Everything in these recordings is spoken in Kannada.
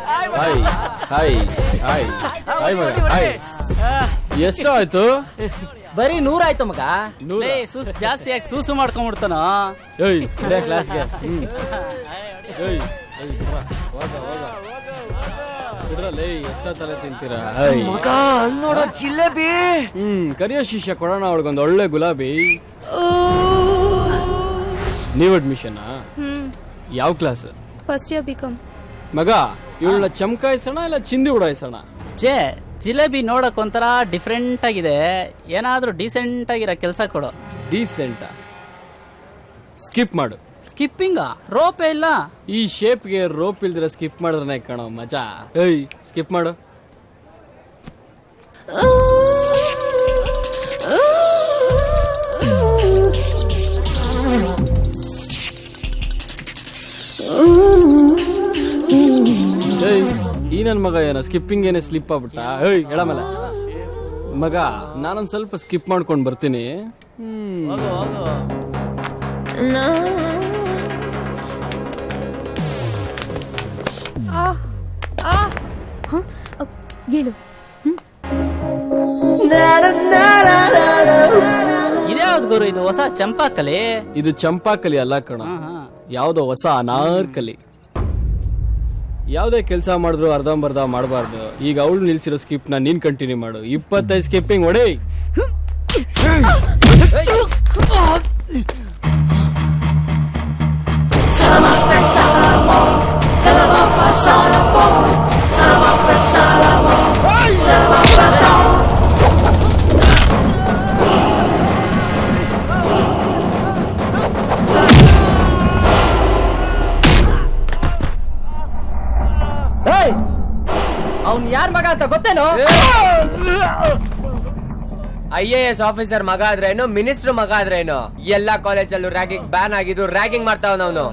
ಹಾಯ್ ಹಾಯ್ ಹಾಯ್ ಹಾಯ್ ಮಗ ಹಾಯ್. ಎಷ್ಟು ಆಯ್ತು? ಬರೀ 100 ಆಯ್ತು ಮಗ. ಜಾಸ್ತಿ ಯಾಕೆ ಸೂಸು ಮಾಡ್ಕೊಂಡ್ಬಿಡ್ತಾನ. ಏಯ್ ಕ್ಲಾಸ್ಗೆ ಎಷ್ಟೊತ್ತಲೆ ತಿಂತೀರಾ ಮಗ ನೋಡೋ ಜಿಲೇಬಿ. ಕರಿಯೋ ಶಿಷ್ಯ ಕೊಡೋಣ ಅವಳಿಗೊಂದು ಒಳ್ಳೆ ಗುಲಾಬಿ. ನೀವು ಅಡ್ಮಿಷನ್ ಯಾವ ಕ್ಲಾಸ್? First year BCom. ಮಗ ಇವಳನ್ನ ಚಮಕಾಯಿಸೋಣ ಇಲ್ಲ ಚಿಂದಿ ಉಡಾಯಿಸೋಣ? ಜಿಲೇಬಿ ನೋಡಕ್ ಒಂಥರ ಡಿಫ್ರೆಂಟ್ ಆಗಿದೆ, ಏನಾದ್ರೂ ಡೀಸೆಂಟ್ ಆಗಿರೋ ಕೆಲಸ ಕೊಡು. ಡೀಸೆಂಟ್ ಸ್ಕಿಪ್ ಮಾಡು. ಸ್ಕಿಪ್ಪಿಂಗ್ ರೋಪೇ ಇಲ್ಲ. ಈ ಶೇಪ್ಗೆ ರೋಪ್ ಇಲ್ದಿರ ಸ್ಕಿಪ್ ಮಾಡಿದ್ರೆ ಕಾಣೋ ಮಜಾ. ಏಯ್ ಸ್ಕಿಪ್ ಮಾಡು. ಈ ನನ್ ಮಗ ಏನೋ ಸ್ಕಿಪ್ಪಿಂಗ್ ಏನೇ ಸ್ಲಿಪ್ ಆಗ್ಬಿಟ್ಟ. ಏಯ್ ಹೇಳ ಮೇಲೆ ಮಗ, ನಾನೊಂದ್ ಸ್ವಲ್ಪ ಸ್ಕಿಪ್ ಮಾಡ್ಕೊಂಡ್ ಬರ್ತೀನಿ. ಹೇಳು. ಇದ್ಯಾವ್ದು ಗುರು ಇದು? ಹೊಸ ಚಂಪಾಕಲಿ? ಇದು ಚಂಪಾಕಲಿ ಅಲ್ಲ ಕಣ, ಯಾವ್ದೋ ಹೊಸ ಅನಾರ್ಕಲಿ. ಯಾವ್ದೇ ಕೆಲಸ ಮಾಡಿದ್ರು ಅರ್ಧಂಬರ್ಧ ಮಾಡಬಾರ್ದು. ಈಗ ಅವಳು ನಿಲ್ಸಿರೋ ಸ್ಕಿಪ್ ನ ನೀನ್ ಕಂಟಿನ್ಯೂ ಮಾಡು. 25 ಸ್ಕಿಪ್ಪಿಂಗ್ ಹೊಡಿ. ಅವ್ನ್ ಯಾರ್ ಮಗ ಅಂತ ಗೊತ್ತೇನೋ? IAS ಆಫೀಸರ್ ಮಗ ಆದ್ರೇನು, ಮಿನಿಸ್ಟರ್ ಮಗ ಆದ್ರೇನು, ಎಲ್ಲಾ ಕಾಲೇಜಲ್ಲೂ ರ್ಯಾಗಿಂಗ್ ಬ್ಯಾನ್ ಆಗಿದ್ದು ರ್ಯಾಗಿಂಗ್ ಮಾಡ್ತಾವ ಅವನು.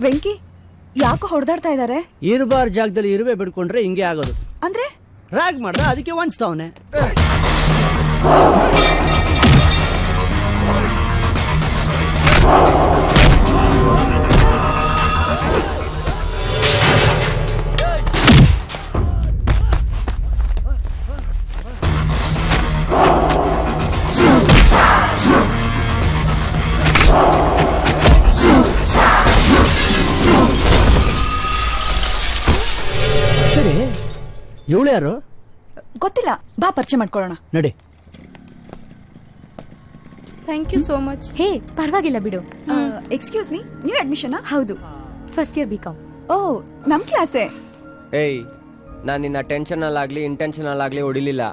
ವೆಂಕಿ ಯಾಕೋ ಹೊಡೆದಾಡ್ತಾ ಇದಾರೆ? ಇರಬಾರ ಜಾಗದಲ್ಲಿ ಇರುವೆ ಬಿಡ್ಕೊಂಡ್ರೆ ಹಿಂಗೆ ಆಗೋದು. ಅಂದ್ರೆ ರಾಗ್ ಮಾಡ್ದ ಅದಕ್ಕೆ ವಂಚ್ತಾವನೆ. ಸರಿ, ಇವಳು ಯಾರು? ಗೊತ್ತಿಲ್ಲ, ಬಾ ಪರಿಚಯ ಮಾಡ್ಕೊಳ್ಳೋಣ. ನಡಿ. Thank you so much. Hey ಪರವಾಗಿಲ್ಲ ಬಿಡು. Excuse me, new admission? ಹೌದು, ಫಸ್ಟ್ ಇಯರ್ ಬಿಕಾಮ್. ಓ, ನಮ್ ಕ್ಲಾಸೇ. ಏಯ್, ನಾನ್ ನಿನ್ನ ಟೆನ್ಷನ್ ಅಲ್ಲಾಗ್ಲಿ ಇಂಟೆನ್ಷನ್ ಅಲ್ಲಾಗ್ಲಿ ಹೊಡಿಲಿಲ್ಲ.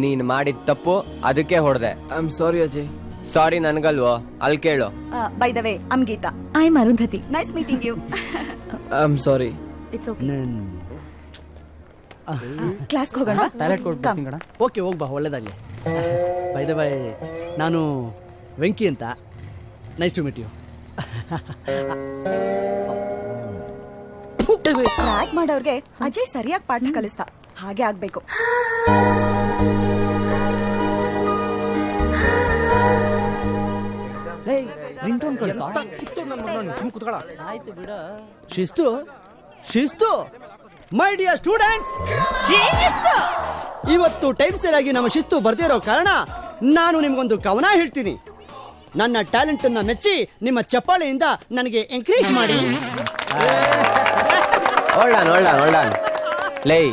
ನೀನ್ ಮಾಡಿದ ತಪ್ಪು, ಅದಕ್ಕೆ ಹೊಡೆದೆ. I am sorry Ajay. Sorry ನನ್ಗಲ್ವೋ, ಅಲ್ಲಿ ಕೇಳು. By the way, I am Geeta. I am Arundhati. Nice meeting you. I am sorry. It's okay. ಕ್ಲಾಸ್ಗೆ ಹೋಗೋಣ. ಟಾಯ್ಲೆಟ್ ಕೊಡ್ತೀನಿ. ಓಕೆ, ಹೋಗ್ಬಾ, ಒಳ್ಳೇದಾಗ್ಲಿ. ಬೈ ದ ಬೈ, ನಾನು ವೆಂಕಿ ಅಂತ. Nice to meet you. Track ಮಾಡೋರ್ಗೆ ಅಜಯ್ ಸರಿಯಾಗಿ ಪಾಠ ಕಲಿಸ್ತಾ, ಹಾಗೆ ಆಗ್ಬೇಕು. ಶಿಸ್ತು ಶಿಸ್ತು ಮೈ ಡಿಯರ್ ಸ್ಟೂಡೆಂಟ್ಸ್, ಇವತ್ತು ಟೈಮ್ ಸರಿಯಾಗಿ ನಮ್ಮ ಶಿಸ್ತು ಬರ್ದಿರೋ ಕಾರಣ ನಾನು ನಿಮ್ಗೊಂದು ಕವನ ಹೇಳ್ತೀನಿ. ನನ್ನ ಟ್ಯಾಲೆಂಟ್ ಅನ್ನ ಮೆಚ್ಚಿ ನಿಮ್ಮ ಚಪ್ಪಾಳೆಯಿಂದ ನನಗೆ ಎಂಕರೇಜ್ ಮಾಡಿ. ಒಳ್ಳೆ ಲೈ,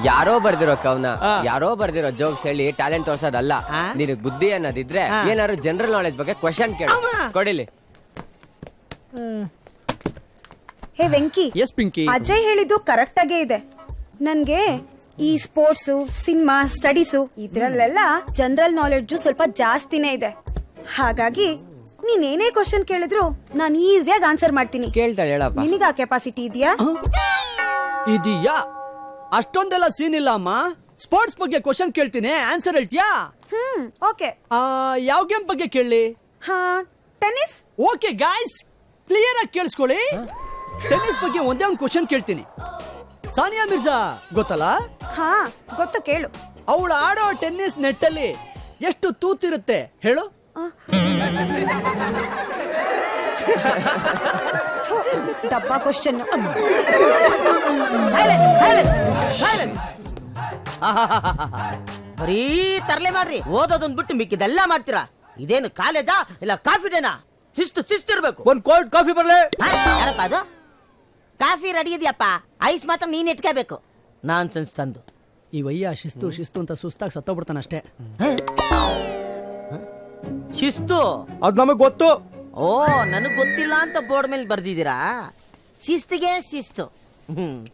ಯಾರೋ ಬರ್ದಿರೋ ಕವನ, ಯಾರೋ ಬರ್ದಿರೋ ಜೋಕ್ಸ್ ಹೇಳಿ ಟ್ಯಾಲೆಂಟ್ ತೋರ್ಸೋದಲ್ಲ. ನಿನಗ್ ಬುದ್ಧಿ ಅನ್ನೋದಿದ್ರೆ ಏನಾದ್ರು ಜನರಲ್ ನಾಲೆಜ್ ಬಗ್ಗೆ ಕ್ವಶನ್ ಕೇಳು, ಕೊಡಿಲಿ. ಹೇ ವೆಂಕಿ, ಎಸ್ ಪಿಂಕಿ, ಅಜಯ್ ಹೇಳಿದ್ದು ಕರೆಕ್ಟ್ ಆಗೇ ಇದೆ. ನನ್ಗೆ ಈ ಸ್ಪೋರ್ಟ್ಸು, ಸಿನಿಮಾ, ಸ್ಟಡೀಸು ಇದ್ರಲ್ಲೆಲ್ಲ ಜನರಲ್ ನಾಲೆಡ್ಜು ಸ್ವಲ್ಪ ಜಾಸ್ತಿನೇ ಇದೆ. ಹಾಗಾಗಿ ನೀನೇನೇ ಕ್ವಶನ್ ಕೇಳಿದ್ರು ನಾನು ಈಸಿಯಾಗಿ ಆನ್ಸರ್ ಮಾಡ್ತೀನಿ. ಕೇಳ್ತಾಳೆ, ಹೇಳಪ್ಪ. ನಿನಗ ಕೆಪಾಸಿಟಿ ಇದೆಯಾ? ಇದೀಯಾ? ಅಷ್ಟೊಂದೆಲ್ಲ ಸೀನ್ ಇಲ್ಲ ಅಮ್ಮ. ಸ್ಪೋರ್ಟ್ಸ್ ಬಗ್ಗೆ ಕ್ವಶನ್ ಕೇಳ್ತೀನಿ, ಆನ್ಸರ್ ಹೇಳ್ತೀಯಾ? ಓಕೆ. ಯಾವ ಗೇಮ್ ಬಗ್ಗೆ ಕೇಳಲಿ? ಹಾ, ಟೆನ್ನಿಸ್. ಓಕೆ ಗಾಯ್ಸ್, ಕ್ಲಿಯರ್ ಆಗಿ ಕೇಳಿಸ್ಕೊಳ್ಳಿ. ಟೆನ್ನಿಸ್ ಬಗ್ಗೆ ಒಂದೇ ಒಂದು ಕ್ವಶನ್ ಕೇಳ್ತೀನಿ. ಸಾನಿಯಾ ಮಿರ್ಜಾ ಗೊತ್ತಲ್ಲ? ಹಾ ಗೊತ್ತು, ಕೇಳು. ಅವಳು ಆಡೋ ಟೆನ್ನಿಸ್ ನೆಟ್ ಅಲ್ಲಿ ಎಷ್ಟು ತೂತಿರುತ್ತೆ ಹೇಳು? ಡಬ್ಬ ಕ್ವಶನ್. ಬರೀ ತರಲೆ ಮಾಡ್ರಿ, ಓದೋದೊಂದ್ ಬಿಟ್ಟು ಮಿಕ್ಕಿದೆಲ್ಲ ಮಾಡ್ತೀರಾ. ಇದೇನು ಕಾಲೇಜಾ ಇಲ್ಲ ಕಾಫಿ ಡೇನಾ? ಶಿಸ್ತಿರ್ಬೇಕು. ಒಂದ್ ಕೋಲ್ಡ್ ಕಾಫಿ ಬರ್ಲೆ? ಯಾರಪ್ಪ ಅದು? ಕಾಫಿ ರೆಡಿ ಇದೆಯಪ್ಪ, ಐಸ್ ಮಾತ್ರ ನೀನ್ ಇಟ್ಕೋಬೇಕು. ನಾನ್ ಸೆನ್ಸ್ ತಂದು ಈ ವಯ್ಯ ಶಿಸ್ತು ಶಿಸ್ತು ಅಂತ ಸುಸ್ತಾಗಿ ಸತ್ತೋಗ್ಬಿಡ್ತಾನ ಅಷ್ಟೇ. ಶಿಸ್ತು ಅದ್ ನಮಗ್ ಗೊತ್ತು. ಓ, ನನಗ್ ಗೊತ್ತಿಲ್ಲ ಅಂತ ಬೋರ್ಡ್ ಮೇಲೆ ಬರ್ದಿದ್ದೀರಾ? ಶಿಸ್ತಿಗೆ ಶಿಸ್ತು.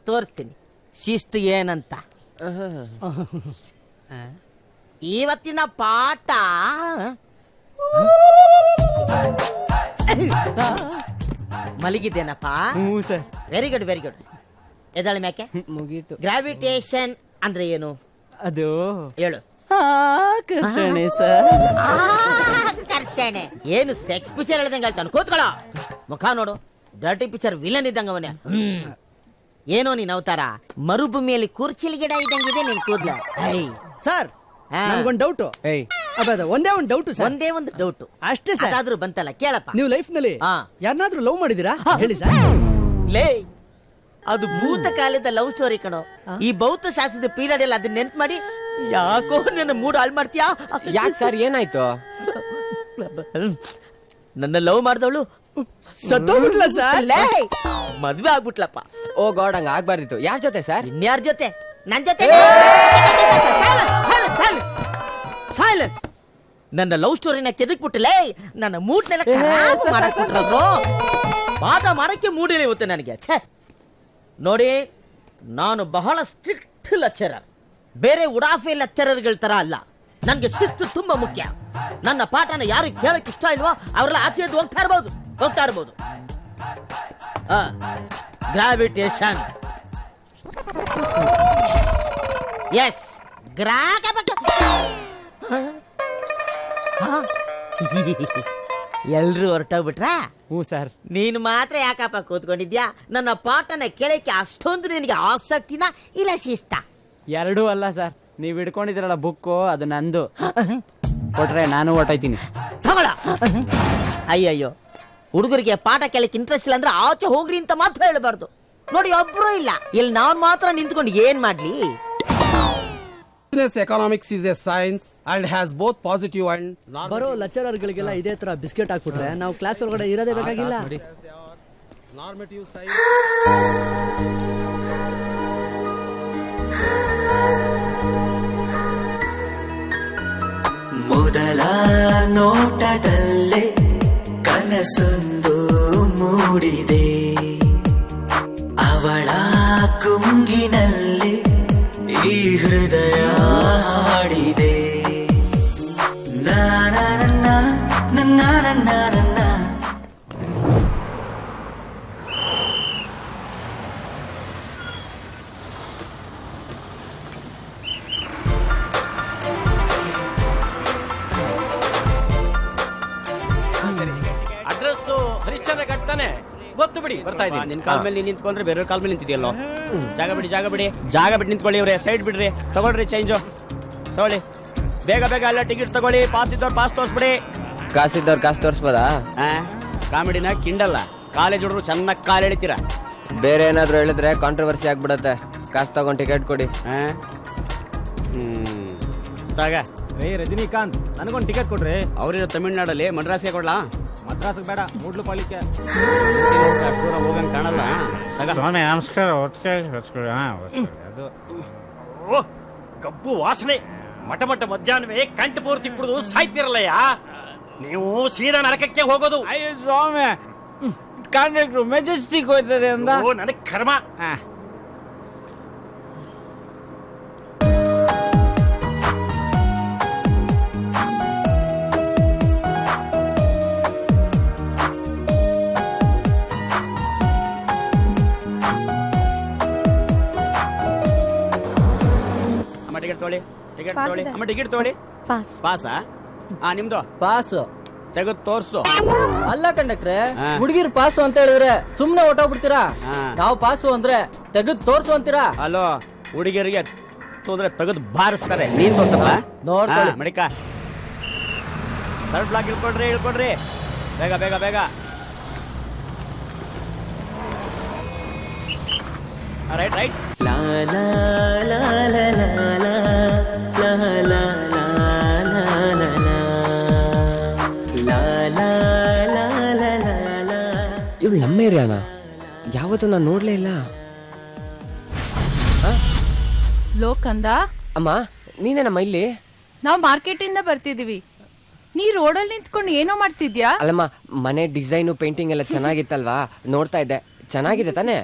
ತೋರಿಸ್ತೀನಿ ಶಿಸ್ತು ಏನಂತ. ಇವತ್ತಿನ ಪಾಠ ಮಲಗಿದ್ದೇನಪ್ಪ? Sir. Very good very good. ಎದಳಿ ಮ್ಯಾಕೆ ಮುಗೀತು. ಗ್ರಾವಿಟೇಷನ್ ಅಂದ್ರೆ ಏನು? ಅದು ಹೇಳು. ಆಕರ್ಷಣೆ ಸರ್. ಆಕರ್ಷಣೆ ಏನು? ಸೆಕ್ಸ್ ಪಿಕ್ಚರ್ ಹೇಳ್ದಂಗೆ ಹೇಳ್ತಾನೆ. ಕೂತ್ಕೊಳ್ಳೋ, ಮುಖ ನೋಡು, ಡರ್ಟಿ ಪಿಕ್ಚರ್ ವಿಲನ್ ಇದ್ದಂಗ ಅವನೇ. ಏನೋ ನೀನ್ ಅವತಾರ, ಮರುಭೂಮಿಯಲ್ಲಿ ಕೂರ್ಚಿಲ್ ಗಿಡ ಇದ್ದಂಗಿದೆ ನಿನ್ ಕೂದ್ಲ. ಸರ್, ನನ್ಗೊಂದು ಡೌಟ್. ಏಯ್, ಒಂದೇ ಒಂದು ಡೌಟ್ ಸರ್. ಒಂದೇ ಒಂದು ಡೌಟ್ ಅಷ್ಟೇ ಸರ್. ಅದಾದ್ರೂ ಬಂತಲ್ಲ, ಕೇಳಪ್ಪ. ನೀವು ಲೈಫ್ ನಲ್ಲಿ ಹಾ. ಯಾರನ್ನಾದ್ರೂ ಲವ್ ಮಾಡಿದೀರಾ ಹೇಳಿ ಸರ್? ಲೇ, ಅದು ಭೂತ ಕಾಲದ ಲವ್ ಸ್ಟೋರಿ ಕಣೋ. ಈ ಭೌತ ಶಾಸ್ತ್ರದ ಪೀರಿಯಡ್ ಎಲ್ಲ ಅದನ್ನ ನೆನ್ಪು ಮಾಡಿ ಯಾಕೋ ನನ್ನ ಮೂಡ್ ಹಾಳು ಮಾಡ್ತೀಯಾ? ಯಾಕೆ ಸರ್, ಏನಾಯ್ತು? ನನ್ನ ಲವ್ ಮಾಡ್ದವಳು ಸತ್ತೋಗ್ಬಿಟ್ಲ ಸರ್? ಮದ್ವೆ ಆಗ್ಬಿಟ್ಲಪ್ಪ. ಓ ಗಾಡ್, ಹಂಗ ಆಗ್ಬಾರ್ದಿತ್ತು. ಯಾರ ಜೊತೆ ಸರ್? ಇನ್ಯಾರ ಜೊತೆ? ನನ್ ಜೊತೆ. ನನ್ನ ಲವ್ ಸ್ಟೋರಿನ ಕೆದಕ್ಬಿಟ್ಟಲೇ, ನನ್ನ ಮೂಡ್ನೆಲ್ಲ ಮಾಡಕ್ಬಿಟ್ರು. ವಾದ ಮಾಡಕ್ಕೆ ಮೂಡಿಲ್ಲ ಇವತ್ತು ನನಗೆ. ಛೇ ನೋಡಿ, ನಾನು ಬಹಳ ಸ್ಟ್ರಿಕ್ಟ್ ಲೆಕ್ಚರರ್. ಬೇರೆ ಉಡಾಫೆ ಲೆಕ್ಚರರ್ಗಳ ತರ ಅಲ್ಲ. ನನ್ಗೆ ಶಿಸ್ತು ತುಂಬಾ ಮುಖ್ಯ. ನನ್ನ ಪಾಠನ ಯಾರು ಕೇಳಕ್ ಇಷ್ಟ ಇಲ್ವೋ ಅವರೆಲ್ಲ ಆಚೆ ಎದ್ದು ಹೋಗ್ತಾ ಇರ್ಬೋದು. ಗ್ರಾವಿಟೇಷನ್. ಎಸ್, ಎಲ್ರು ಹೊರಟೋಗ್ಬಿಟ್ರ? ಸರ್. ನೀನು ಮಾತ್ರ ಯಾಕಪ್ಪ ಕೂತ್ಕೊಂಡಿದ್ಯಾ? ನನ್ನ ಪಾಠನ ಕೇಳಕ್ಕೆ ಅಷ್ಟೊಂದು ನಿನಗೆ ಆಸಕ್ತಿನ ಇಲ್ಲ ಶಿಸ್ತ? ಎರಡೂ ಅಲ್ಲ ಸರ್, ನೀವ್ ಹಿಡ್ಕೊಂಡಿದ್ದೀರಲ್ಲ ಬುಕ್ಕು, ಅದು ನಂದು. ಕೊಟ್ರೆ ನಾನು ಹೊರ್ಟೋಯ್ತೀನಿ. ತಗೊಳ. ಅಯ್ಯಯ್ಯೋ, ಹುಡುಗರಿಗೆ ಪಾಠ ಕೇಳಕ್ಕೆ ಇಂಟ್ರೆಸ್ಟ್ ಇಲ್ಲ ಅಂದ್ರೆ ಆಚೆ ಹೋಗ್ರಿ ಅಂತ ಮಾತ್ರ ಹೇಳಬಾರ್ದು. ನೋಡಿ, ಒಬ್ರು ಇಲ್ಲ, ಇಲ್ಲಿ ನಾನ್ ಮಾತ್ರ ನಿಂತ್ಕೊಂಡು ಏನ್ ಮಾಡ್ಲಿ? Business economics is a science and has both positive and ಬರೋ ಲೆಕ್ಚರರ್ ಗಳಿಗೆಲ್ಲ ಇದೇ ತರ ಬಿಸ್ಕೆಟ್ ಹಾಕ್ಬಿಟ್ರೆ ನಾವು ಕ್ಲಾಸ್ ಒಳಗಡೆ ಇರೋದೇ ಬೇಕಾಗಿಲ್ಲ. normative science. ಮೊದಲ ನೋಟದಲ್ಲೇ ಕನಸೊಂದು ಮೂಡಿದೆ, ಅವಳ ಕುಂಗಿನಲ್ಲಿ ಈ ಹೃದಯ ಹಾಡಿದೆ. ನನ್ನ ನನ್ನ ನನ್ನ ನನ್ನ ಅಡ್ರೆಸ್ ಹರಿಶ್ಚಂದ್ರ ಕಟ್ತಾನೆ ಗೊತ್ತು ಬಿಡಿ ಬರ್ತಾ ಇದ್ದೀನಿ. ನಿನ್ ಕಾಲ್ ಮೇಲೆ ನೀನ್ ನಿಂತ್ಕೊಂಡ್ರೆ ಬೇರೆ ಕಾಲ್ ಮೇಲೆ ನಿಂತಿದ್ಯಲ್ಲೋ. ಜಾಗ ಬಿಡಿ ನಿಂತ್ಕೊಳ್ಳಿ. ಇವ್ರೆ ಸೈಡ್ ಬಿಡ್ರಿ, ತಗೊಳ್ರಿ ಚೇಂಜು ತಗೊಳ್ಳಿ. ಬೇಗ ಎಲ್ಲ ಟಿಕೆಟ್ ತಗೊಳ್ಳಿ. ಪಾಸ್ ಇದ್ದವ್ರು ಪಾಸ್ ತೋರಿಸ್ಬಿಡಿ. ಕಾಸಿದ್ದವ್ರು ಕಾಸು ತೋರಿಸ್ಬೋದಾ? ಕಾಮಿಡಿನ ಕಿಂಡಲ್ಲ, ಕಾಲೇಜ್ ಹುಡುಗರು ಚೆನ್ನಾಗಿ ಕಾಲ್ ಎಳಿತೀರ. ಬೇರೆ ಏನಾದ್ರು ಹೇಳಿದ್ರೆ ಕಾಂಟ್ರವರ್ಸಿ ಆಗ್ಬಿಡತ್ತೆ. ಕಾಸು ತಗೊಂಡು ಟಿಕೆಟ್ ಕೊಡಿ. ತಾಗ ರಜನಿಕಾಂತ್ ನನಗೊಂದು ಟಿಕೆಟ್ ಕೊಡ್ರಿ. ಅವ್ರಿರೋ ತಮಿಳ್ನಾಡಲ್ಲಿ ಮಡ್ರಾಸಿಗೆ ಕೊಡ್ಲಾ? ಮದ್ರಾಸಿಗೆ ಬೇಡ, ಮೂಡ್ಲು ಪಾಲಿಕೆ ಹೋಗಂಗ್ ಕಾಣಲ್ಲ. ಸ್ವಾಮಿ ನಮಸ್ಕಾರ. ಗಬ್ಬು ವಾಸನೆ ಮಠ ಮಧ್ಯಾಹ್ನವೇ ಕಂಠ ಪೂರ್ತಿ ಕುಡಿದು ಸಾಯ್ತಿರಲ್ಲಯ್ಯ. ನೀವು ಸೀದಾ ನರಕಕ್ಕೆ ಹೋಗೋದು. ಅಯ್ಯೋ ಸ್ವಾಮಿ, ಕಾಂಟ್ರಾಕ್ಟ್ರು ಮೆಜೆಸ್ಟಿಕ್ ಹೋಯ್ತಾರೆ ಅಂದ. ನನಗ್ ಕರ್ಮ. ಟಿಕೆಟ್ ತಗೊಳ್ಳಿ. ಪಾಸ್. ಪಾಸಾ? ನಿಮ್ದು ಪಾಸ್ ತೆಗೆದು ತೋರ್ಸು. ಅಲ್ಲ ಕಂಡಕ್ಟ್ರೆ, ಹುಡುಗಿರ್ ಪಾಸು ಅಂತ ಹೇಳಿದ್ರೆ ಸುಮ್ನೆ ಹೊಟ್ಟೋಗ್ಬಿಡ್ತೀರಾ? ನಾವು ಪಾಸು ಅಂದ್ರೆ ತೆಗೆದು ತೋರ್ಸು ಅಂತೀರಾ? ಅಲೋ, ಹುಡುಗಿಯರಿಗೆ ತೊಂದ್ರೆ ತೆಗೆದು ಬಾರಿಸ್ತಾರೆ. ನೀನ್ ತೋರ್ಸಪ್ಪ. ನೋಡ್ಕೊಳ್ಳಿ. ಮಡಿಕ ಥರ್ಡ್ ಬ್ಲಾಕ್ ಇಳ್ಕೊಡ್ರಿ. ಬೇಗ ರೈಟ್. ಲಾ ಲಾ ಲಾ ಲಾ ಲಾ ಲಾ ಲಾ ಲಾ ಲಾ ಲಾ ಲಾ ಲಾ ಲಾ ಲಾ. ಇವಳು ನಮ್ಮ ಏರಿಯಾನ? ಯಾವತ್ತೂ ನಾನು ನೋಡ್ಲೇ ಇಲ್ಲ. ಲೋಕಂದ, ಅಮ್ಮ ನೀನೇನಮ್ಮ ಇಲ್ಲಿ? ನಾವು ಮಾರ್ಕೆಟ್ ಇಂದ ಬರ್ತಿದೀವಿ. ನೀ ರೋಡಲ್ಲಿ ನಿಂತ್ಕೊಂಡು ಏನೋ ಮಾಡ್ತಿದ್ಯಾ? ಅಲ್ಲಮ್ಮ, ಮನೆ ಡಿಸೈನು ಪೇಂಟಿಂಗ್ ಎಲ್ಲ ಚೆನ್ನಾಗಿತ್ತಲ್ವಾ, ನೋಡ್ತಾ ಇದ್ದೆ. ಚೆನ್ನಾಗಿದೆ ತಾನೇ?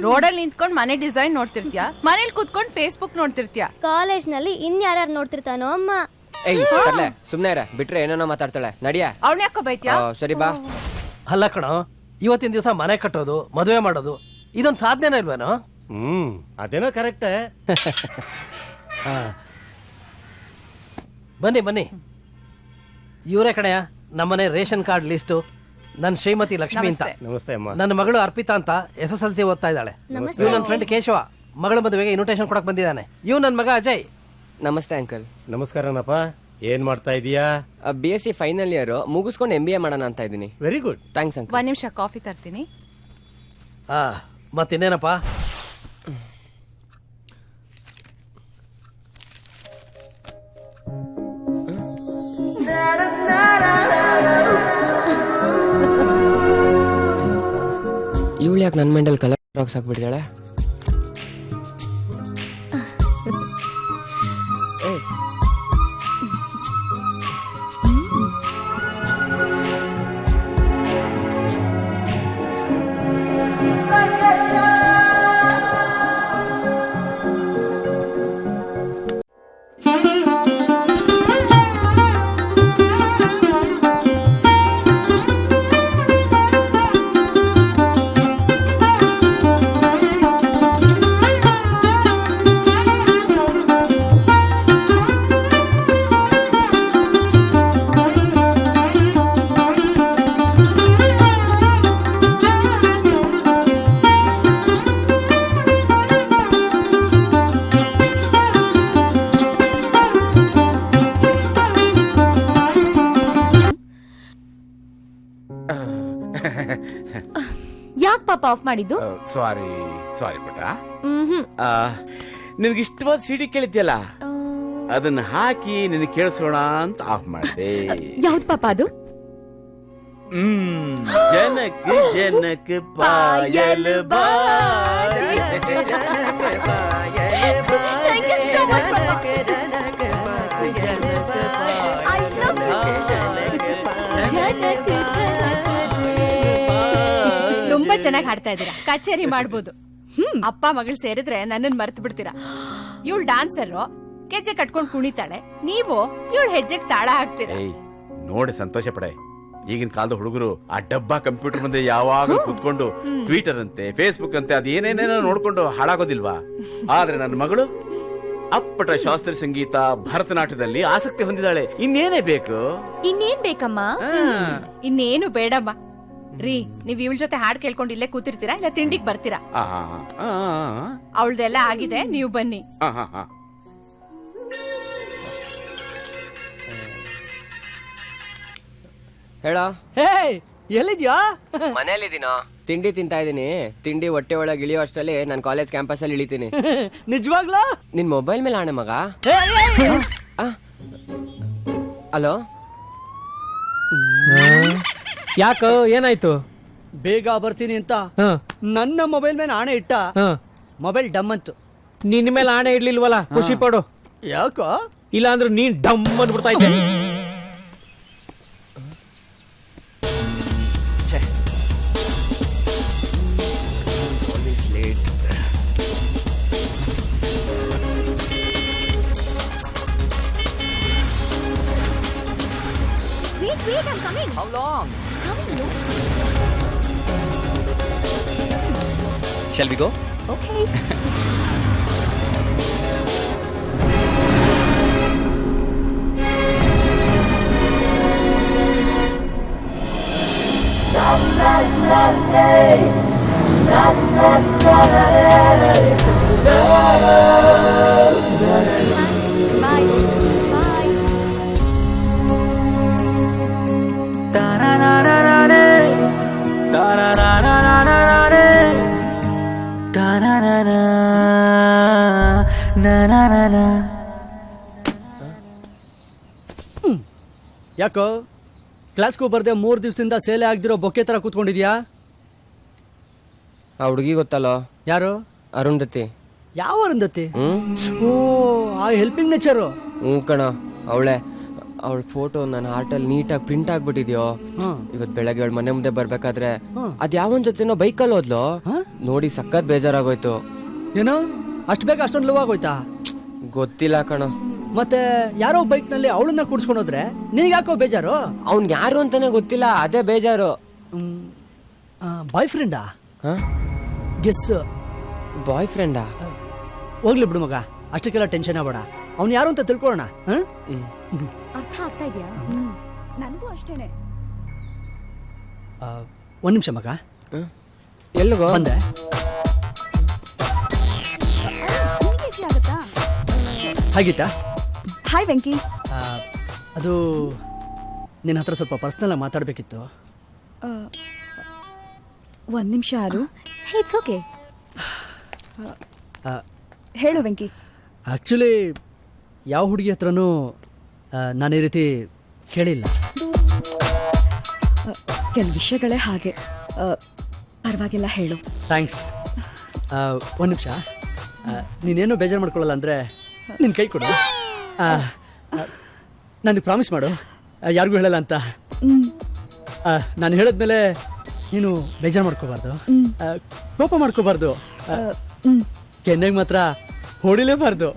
ರೋಡಲ್ಲಿ ನಿಂತ್ಕೊಂಡು ಮನೆ ಡಿಸೈನ್ ನೋಡ್ತಿರ್ತ್ಯಾ? ಮನೇಲಿ ಕೂತ್ಕೊಂಡು ಫೇಸ್ಬುಕ್ ನೋಡ್ತಿರ್ತ್ಯಾ? ಕಾಲೇಜ್ ನಲ್ಲಿ ಇನ್ಯಾರು ನೋಡ್ತಿರ್ತಾನೋ ಅಮ್ಮ. ಸುಮ್ನೆ ಇರ, ಬಿಟ್ರೆ ಏನೇನೋ ಮಾತಾಡ್ತಾಳೆ. ನಡಿಯ. ಅವ್ನ ಯಾಕೋ ಬೈತ್ಯಾ? ಸರಿ ಬಾ. ಅಲ್ಲ ಕಣೋ, ಇವತ್ತಿನ ದಿವಸ ಮನೆ ಕಟ್ಟೋದು, ಮದುವೆ ಮಾಡೋದು ಇದೊಂದು ಸಾಧನೆನ ಇಲ್ವೇನೋ? ಅದೇನೋ ಕರೆಕ್ಟ್. ಬನ್ನಿ ಇವರೇ ಕಣಯ್ಯ ನಮ್ಮನೆ ರೇಷನ್ ಕಾರ್ಡ್ ಲಿಸ್ಟು. ನನ್ನ ಶ್ರೀಮತಿ ಲಕ್ಷ್ಮಿ ಅಂತ. ನಮಸ್ತೆ ಅಮ್ಮ. ನನ್ನ ಮಗಳು ಅರ್ಪಿತಾ ಅಂತ SSLC ಓದ್ತಾ ಇದ್ದಾಳೆ. ಇವ್ ನನ್ನ ಫ್ರೆಂಡ್ ಕೇಶವ, ಮಗಳ ಮದುವೆಗೆ ಇನ್ವಿಟೇಷನ್ ಕೊಡಕ್ ಬಂದಿದ್ದಾನೆ. ಇವ್ ನನ್ನ ಮಗ ಅಜಯ್. ನಮಸ್ತೆ ಅಂಕಲ್. ನಮಸ್ಕಾರನಪ್ಪ. ಏನ್ ಮಾಡ್ತಾ ಇದೀಯಾ? BSc ಫೈನಲ್ ಇಯರ್ ಮುಗಿಸ್ಕೊಂಡು MBA ಮಾಡೋಣ ಅಂತ ಇದ್ದೀನಿ. Very good. Thanks uncle. 1 ನಿಮಿಷ ಕಾಫಿ ತರ್ತೀನಿ. ಮತ್ತಿನ್ನೇನಪ್ಪ? ಇವಳು ಯಾಕೆ ನನ್ನ ಮೆಂಡಲ್ ಕಲರ್ ರಾಕ್ಸ್ ಹಾಕ್ಬಿಡ್ತಾಳೆ? ಯಾಕೆ ಪಾಪ ಆಫ್ ಮಾಡಿದ್ದು? ಸಾರಿ ಪುಟ್ಟ. ನಿನ್ಗೆ ಇಷ್ಟವಾದ ಸಿಡಿ ಕೇಳಿದ್ಯಲ್ಲ, ಅದನ್ನ ಹಾಕಿ ನಿನ್ ಕೇಳಿಸೋಣ ಅಂತ ಆಫ್ ಮಾಡಿದೆ. ಯಾವ್ದು ಪಾಪ ಅದು? ಜನಕ್ ಜನಕ್ ಪಾಯಲ್ ಬಾ. ತುಂಬಾ ಚೆನ್ನಾಗಿ ಹಾಡ್ತಾ ಇದ್ದೀರಾ, ಕಚೇರಿ ಮಾಡ್ಬೋದು. ಅಪ್ಪ ಮಗಳು ಸೇರಿದ್ರೆ ನನ್ನನ್ ಮರ್ತು ಬಿಡ್ತೀರಾ. ಇವಳು ಡಾನ್ಸರ್, ಗೆಜ್ಜೆ ಕಟ್ಕೊಂಡು ಕುಣಿತಾಳೆ, ನೀವು ಇವಳು ಹೆಜ್ಜೆಗೆ ತಾಳ ಹಾಕ್ತೀರಾ. ನೋಡಿ ಸಂತೋಷ ಪಡೆ. ಈಗಿನ ಕಾಲದ ಹುಡುಗರು ಆ ಡಬ್ಬಾ ಕಂಪ್ಯೂಟರ್ ಮುಂದೆ ಯಾವಾಗ ಕೂತ್ಕೊಂಡು ಟ್ವಿಟರ್ ಅಂತೆ, ಫೇಸ್ಬುಕ್ ಅಂತೆ, ಅದೇನೇನೇನೋ ನೋಡ್ಕೊಂಡು ಹಾಳಾಗೋದಿಲ್ವಾ? ಆದ್ರೆ ನನ್ನ ಮಗಳು ಅಪ್ಪಟ ಶಾಸ್ತ್ರೀಯ ಸಂಗೀತ, ಭರತನಾಟ್ಯದಲ್ಲಿ ಆಸಕ್ತಿ ಹೊಂದಿದ್ದಾಳೆ. ಇನ್ನೇನೇ ಬೇಕು? ಇನ್ನೇನ್ ಬೇಕಮ್ಮ? ಇನ್ನೇನು ಬೇಡಮ್ಮ. ರೀ ನೀವ್ ಇವಳ ಜೊತೆ ಹಾಡ್ ಕೇಳ್ಕೊಂಡು ಇಲ್ಲೇ ಕೂತಿರ್ತೀರಾ ಇಲ್ಲ ತಿಂಡಿಗ್ ಬರ್ತೀರಾ? ಆ, ಆ, ಅವಳ್ದೆಲ್ಲ ಆಗಿದೆ, ನೀವು ಬನ್ನಿ. ಆ, ಆ, ಆ. ಹೇಳೋ. ಹೇ ಎಲ್ಲಿದ್ಯಾ? ಮನೇಲಿದ್ದೀನೋ. ತಿಂಡಿ ತಿಂತಾ ಇದೀನಿ. ತಿಂಡಿ ಹೊಟ್ಟೆ ಒಳಗೆ ಇಳಿಯೋ ಅಷ್ಟರಲ್ಲಿ ನಾನು ಕಾಲೇಜ್ ಕ್ಯಾಂಪಸ್ ಅಲ್ಲಿ ಇಳಿತೀನಿ. ನಿಜವಾಗ್ಲೂ? ನಿನ್ ಮೊಬೈಲ್ ಮೇಲೆ ಆಣೆ ಮಗ. ಹಲೋ, ಯಾಕೋ ಏನಾಯ್ತು? ಬೇಗ ಬರ್ತೀನಿ ಅಂತ ನನ್ನ ಮೊಬೈಲ್ ಮೇಲೆ ಆಣೆ ಇಟ್ಟ, ಮೊಬೈಲ್ ಡಮ್ ಅಂತು. ನಿನ್ನ ಮೇಲೆ ಆಣೆ ಇಡ್ಲಿಲ್ವಲ್ಲ, ಖುಷಿ ಪಡು. ಯಾಕೋ? ಇಲ್ಲ ಅಂದ್ರೆ ನೀನ್ ಡಮ್ ಅಂದ್ಬಿಡ್ತಾ ಇದ್ದೆ. Wait, I'm coming. How long? Coming, no? Shall we go? Okay. Bye. Bye. ಯಾಕೋ ಕ್ಲಾಸ್ಗೂ ಬರ್ದೆ 3 ದಿವಸದಿಂದ ಸೇಲೆ ಆಗ್ದಿರೋ ಬೊಕ್ಕೆ ತರ ಕೂತ್ಕೊಂಡಿದ್ಯಾ? ಆ ಹುಡುಗಿ ಗೊತ್ತಲ್ಲೋ? ಯಾರು? ಅರುಂಧತಿ. ಯಾವ ಅರುಂಧತಿ? ಓ, ಆ ಹೆಲ್ಪಿಂಗ್ ನೇಚರು. ಕಣ, ಅವಳೆ. ಅವಳ ಫೋಟೋ ನನ್ನ ಹಾರ್ಟಲ್ಲಿ ನೀಟಾಗಿ ಪ್ರಿಂಟ್ ಆಗ್ಬಿಟ್ಟಿದ್ಯೋ. ಇವತ್ ಬೆಳಗ್ಗೆ ಅವಳ ಮನೆ ಮುಂದೆ ಬರ್ಬೇಕಾದ್ರೆ ಅದ್ ಯಾವನ್ ಜೊತೆನೋ ಬೈಕಲ್ಲಿ ಹೋದ್ಲು. ನೋಡಿ ಸಖತ್ ಬೇಜಾರಾಗೋಯ್ತು. ಏನೋ ಅಷ್ಟು ಬೇಗ ಅಷ್ಟೊಂದು ಲವ್ ಆಗೋಯ್ತಾ? ಗೊತ್ತಿಲ್ಲ ಕಣ. ಮತ್ತೆ ಯಾರೋ ಬೈಕ್ ನಲ್ಲಿ ಅವಳನ್ನ ಕೂಡ್ಸ್ಕೊಂಡು ಹೋದ್ರೆ ನಿನಗೆ ಯಾಕೋ ಬೇಜಾರು? ಅವ್ನ್ ಯಾರು ಅಂತಾನೆ ಗೊತ್ತಿಲ್ಲ, ಅದೇ ಬೇಜಾರು. ಬಾಯ್ ಫ್ರೆಂಡಾ? ಗೆಸ್. ಬಾಯ್ ಫ್ರೆಂಡಾ? ಹೋಗ್ಲಿ ಬಿಡು ಮಗ, ಅಷ್ಟಕ್ಕೆಲ್ಲ ಟೆನ್ಷನ್ ಆಗ್ಬೇಡ. ಅವ್ನು ಯಾರು ಅಂತ ತಿಳ್ಕೊಳ್ಳೋಣ. ಅರ್ಥ ಆಗ್ತಾ ಇದೆಯಾ? ನನಗೂ ಅಷ್ಟೇನೆ. ಒಂದ್ ನಿಮಿಷ ಮಗ. ಎಲ್ಲಿಗೋ ಬಂದೆ. ಹಾಗಿತ್ತಾ? ಹಾಯ್ ವೆಂಕಿ. ಅದು ನಿನ್ನ ಹತ್ರ ಸ್ವಲ್ಪ ಪರ್ಸನಲ್ ಆಗಿ ಮಾತಾಡ್ಬೇಕಿತ್ತು. ಒಂದ್ ನಿಮಿಷ ಯಾರು? It's okay. ಹೇಳು ವೆಂಕಿ. ಆಕ್ಚುಲಿ ಯಾವ ಹುಡುಗಿ ಹತ್ರನೂ ನಾನು ಈ ರೀತಿ ಕೇಳಿಲ್ಲ. ಕೆಲವು ವಿಷಯಗಳೇ ಹಾಗೆ. ಪರವಾಗಿಲ್ಲ, ಹೇಳು. ಥ್ಯಾಂಕ್ಸ್. ಒಂದು ನಿಮಿಷ. ನೀನೇನು ಬೇಜಾರು ಮಾಡ್ಕೊಳ್ಳಲ್ಲ ಅಂದರೆ ನಿನ್ನ ಕೈ ಕೊಡು. ನನಗೆ ಪ್ರಾಮಿಸ್ ಮಾಡು, ಯಾರಿಗೂ ಹೇಳಲ್ಲ ಅಂತ. ನಾನು ಹೇಳಿದ್ಮೇಲೆ ನೀನು ಬೇಜಾರು ಮಾಡ್ಕೋಬಾರ್ದು, ಕೋಪ ಮಾಡ್ಕೋಬಾರ್ದು, ಕೆನ್ನೆಗೆ ಮಾತ್ರ ಹೊಡಿಲೇಬಾರ್ದು.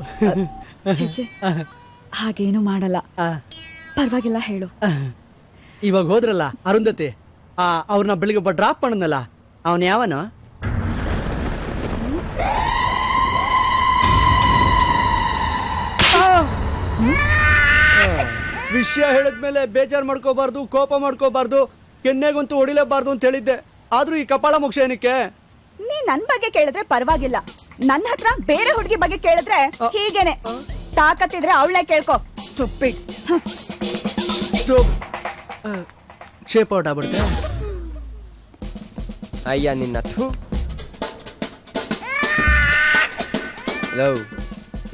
ಹಾಗೇನು ಮಾಡಲ್ಲ. ಪರವಾಗಿಲ್ಲ, ಹೇಳು. ಇವಾಗ ಹೋದ್ರಲ್ಲ ಅರುಂಧತಿ, ಅವ್ರನ್ನ ಬೆಳಿಗ್ಗೆ ಒಬ್ಬ ಡ್ರಾಪ್ ಮಾಡದ್ನಲ್ಲ, ಅವನು ಯಾವನು? ವಿಷಯ ಹೇಳಿದ್ಮೇಲೆ ಬೇಜಾರು ಮಾಡ್ಕೋಬಾರ್ದು, ಕೋಪ ಮಾಡ್ಕೋಬಾರ್ದು, ಕೆನ್ನೆಗಂತೂ ಹೊಡಿಲೇಬಾರ್ದು ಅಂತ ಹೇಳಿದ್ದೆ. ಆದ್ರೂ ಈ ಕಪಾಳ ಮೋಕ್ಷ ಏನಕ್ಕೆ? ನೀ ನನ್ ಬಗ್ಗೆ ಕೇಳಿದ್ರೆ ಪರವಾಗಿಲ್ಲ, ನನ್ನ ಹತ್ರ ಬೇರೆ ಹುಡುಗಿ ಬಗ್ಗೆ ಕೇಳಿದ್ರೆ ಹೀಗೇನೆ. ತಾಕತ್ತಿದ್ರೆ ಅವಳೇ ಕೇಳ್ಕೊ. ಸ್ಟುಪಿಡ್. ಶೇಪ್ ಔಟ್ ಆಗ್ಬಿಡುತ್ತೆ. ಅಯ್ಯ ನಿನ್ನ. ಲವ್,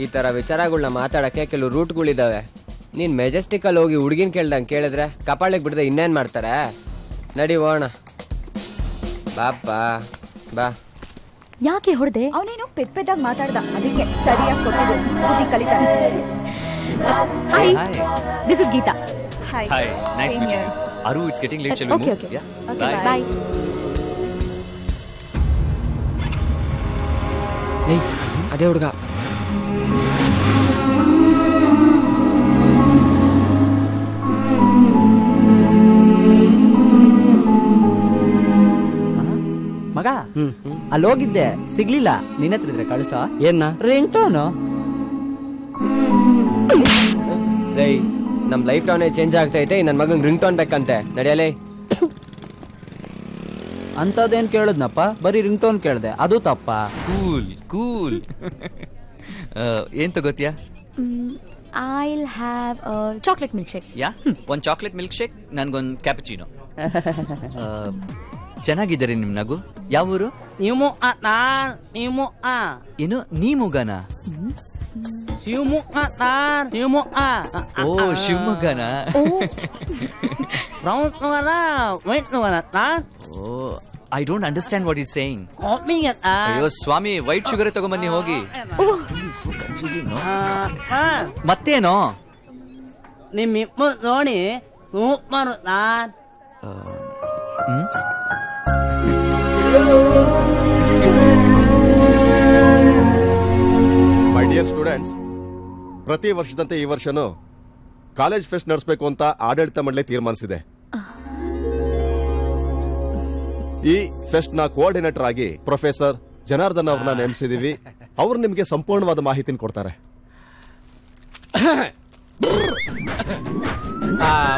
ಈ ತರ ವಿಚಾರಗಳನ್ನ ಮಾತಾಡಕ್ಕೆ ಕೆಲವು ರೂಟ್ಗಳಿದಾವೆ. ನೀನ್ ಮೆಜೆಸ್ಟಿಕಲ್ಲಿ ಹೋಗಿ ಹುಡುಗಿನ ಕೇಳ್ದಂಗೆ ಕೇಳಿದ್ರೆ ಕಪಾಳಿಗೆ ಬಿಡದೆ ಇನ್ನೇನ್ ಮಾಡ್ತಾರೆ? ನಡಿ ಹೋಣ. ಬಾಪ್ಪ ಬಾ. ಯಾಕೆ ಹೊಡೆದೆ? ಅವನೇನು ಪೆದ್ದಾಗಿ ಮಾತಾಡ್ದ, ಅದಕ್ಕೆ ಸರಿಯಾಗಿ ಕೊಟ್ಟಿದ್ದು. ಬುದ್ಧಿ ಕಲಿತಾನೆ. Hi, this is Geeta. Hi. Hi, nice meeting you. Aru, it's getting late. Shall we Okay, move? okay. Yeah. Okay, Bye. bye. ಏಯ್, ಅದೇ ಹುಡುಗ. ಮಗ, ಅಲ್ಲಿ ಹೋಗಿದ್ದೆ, ಸಿಗ್ಲಿಲ್ಲ. ನಿನ್ನ ಹತ್ರ ಇದ್ರೆ ಕಳ್ಸ. ಏನ್ನ? Ring tone. ಲೈ, ನಮ್ ಲೈಫ್ ಟೌನೇ ಚೇಂಜ್ ಆಗ್ತೈತೆ. ನನ್ನ ಮಗಂಗ್ ರಿಂಗ್ ಟೋನ್ ಬೇಕಂತೆ. ನಡೆಯಲೇ. ಅಂತದೇನ್ ಕೇಳಿದ್ನಪ್ಪ, ಬರೀ ರಿಂಗ್ ಟೋನ್ ಕೇಳ್ದೆ, ಅದು ತಪ್ಪ. Cool cool. ಏನ್ ತಗೋತಿಯಾ? I'll have chocolate milkshake. Yeah, ಒಂದ್ ಚಾಕ್ಲೇಟ್ ಮಿಲ್ಕ್ ಶೇಕ್, ನನ್ಗೊಂದ್ ಕ್ಯಾಪಚಿನೋ. ಚೆನ್ನಾಗಿದ್ದಾರೆ ನಿಮ್ ನಗು. ಯಾವ ಊರು? ನೀವು ಏನು ನೀ ಮುಗನ? ಓ ಶಿವಮೊಗ್ಗನ. ಓ I don't understand what is saying. ಅಯ್ಯೋ ಸ್ವಾಮಿ, ವೈಟ್ ಶುಗರ್ ತಗೊಂಬನ್ನಿ ಹೋಗಿ. ಮತ್ತೇನೋ ನಿಮ್ಮ ನೋಡಿ ಸೂಪರ್. ಮೈ ಡಿಯರ್ ಸ್ಟೂಡೆಂಟ್ಸ್, ಪ್ರತಿ ವರ್ಷದಂತೆ ಈ ವರ್ಷನೂ ಕಾಲೇಜ್ ಫೆಸ್ಟ್ ನಡೆಸಬೇಕು ಅಂತ ಆಡಳಿತ ಮಂಡಳಿ ತೀರ್ಮಾನಿಸಿದೆ. ಈ ಫೆಸ್ಟ್ ನ ಕೋಆರ್ಡಿನೇಟರ್ ಆಗಿ ಪ್ರೊಫೆಸರ್ ಜನಾರ್ದನ್ ಅವ್ರನ್ನ ನೇಮಿಸಿದೀವಿ. ಅವರು ನಿಮಗೆ ಸಂಪೂರ್ಣವಾದ ಮಾಹಿತಿನ ಕೊಡ್ತಾರೆ.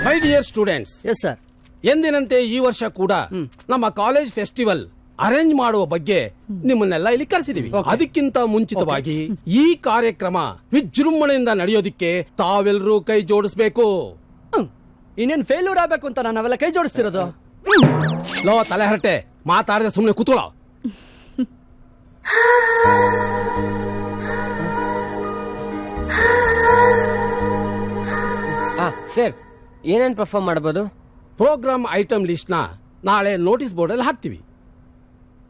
ಮೈ ಡಿಯರ್ ಸ್ಟೂಡೆಂಟ್ಸ್, ಎಸ್ ಸರ್. ಎಂದಿನಂತೆ ಈ ವರ್ಷ ಕೂಡ ನಮ್ಮ ಕಾಲೇಜ್ ಫೆಸ್ಟಿವಲ್ ಅರೇಂಜ್ ಮಾಡುವ ಬಗ್ಗೆ ನಿಮ್ಮನ್ನೆಲ್ಲ ಇಲ್ಲಿ ಕರೆಸಿದೀವಿ. ಅದಕ್ಕಿಂತ ಮುಂಚಿತವಾಗಿ ಈ ಕಾರ್ಯಕ್ರಮ ವಿಜೃಂಭಣೆಯಿಂದ ನಡೆಯೋದಿಕ್ಕೆ ತಾವೆಲ್ಲರೂ ಕೈ ಜೋಡಿಸ್ಬೇಕು. ಇನ್ನೇನ್ ಫೇಲ್ಯೂರ್ ಆಗ್ಬೇಕು ಅಂತ ನಾವೆಲ್ಲ ಕೈ ಜೋಡಿಸ್ತಿರೋದು. ಲೋ ತಲೆ ಹರಟೆ, ಮಾತಾಡದೆ ಸುಮ್ಮನೆ ಕೂತ್ಕೊಳ್ಳೋ. ಸರ್, ಏನೇನ್ ಪರ್ಫಾರ್ಮ್ ಮಾಡಬಹುದು? ಪ್ರೋಗ್ರಾಮ್ ಐಟಮ್ ಲಿಸ್ಟ್ ನ ನಾಳೆ ನೋಟಿಸ್ ಬೋರ್ಡ್ ಅಲ್ಲಿ ಹಾಕ್ತಿವಿ.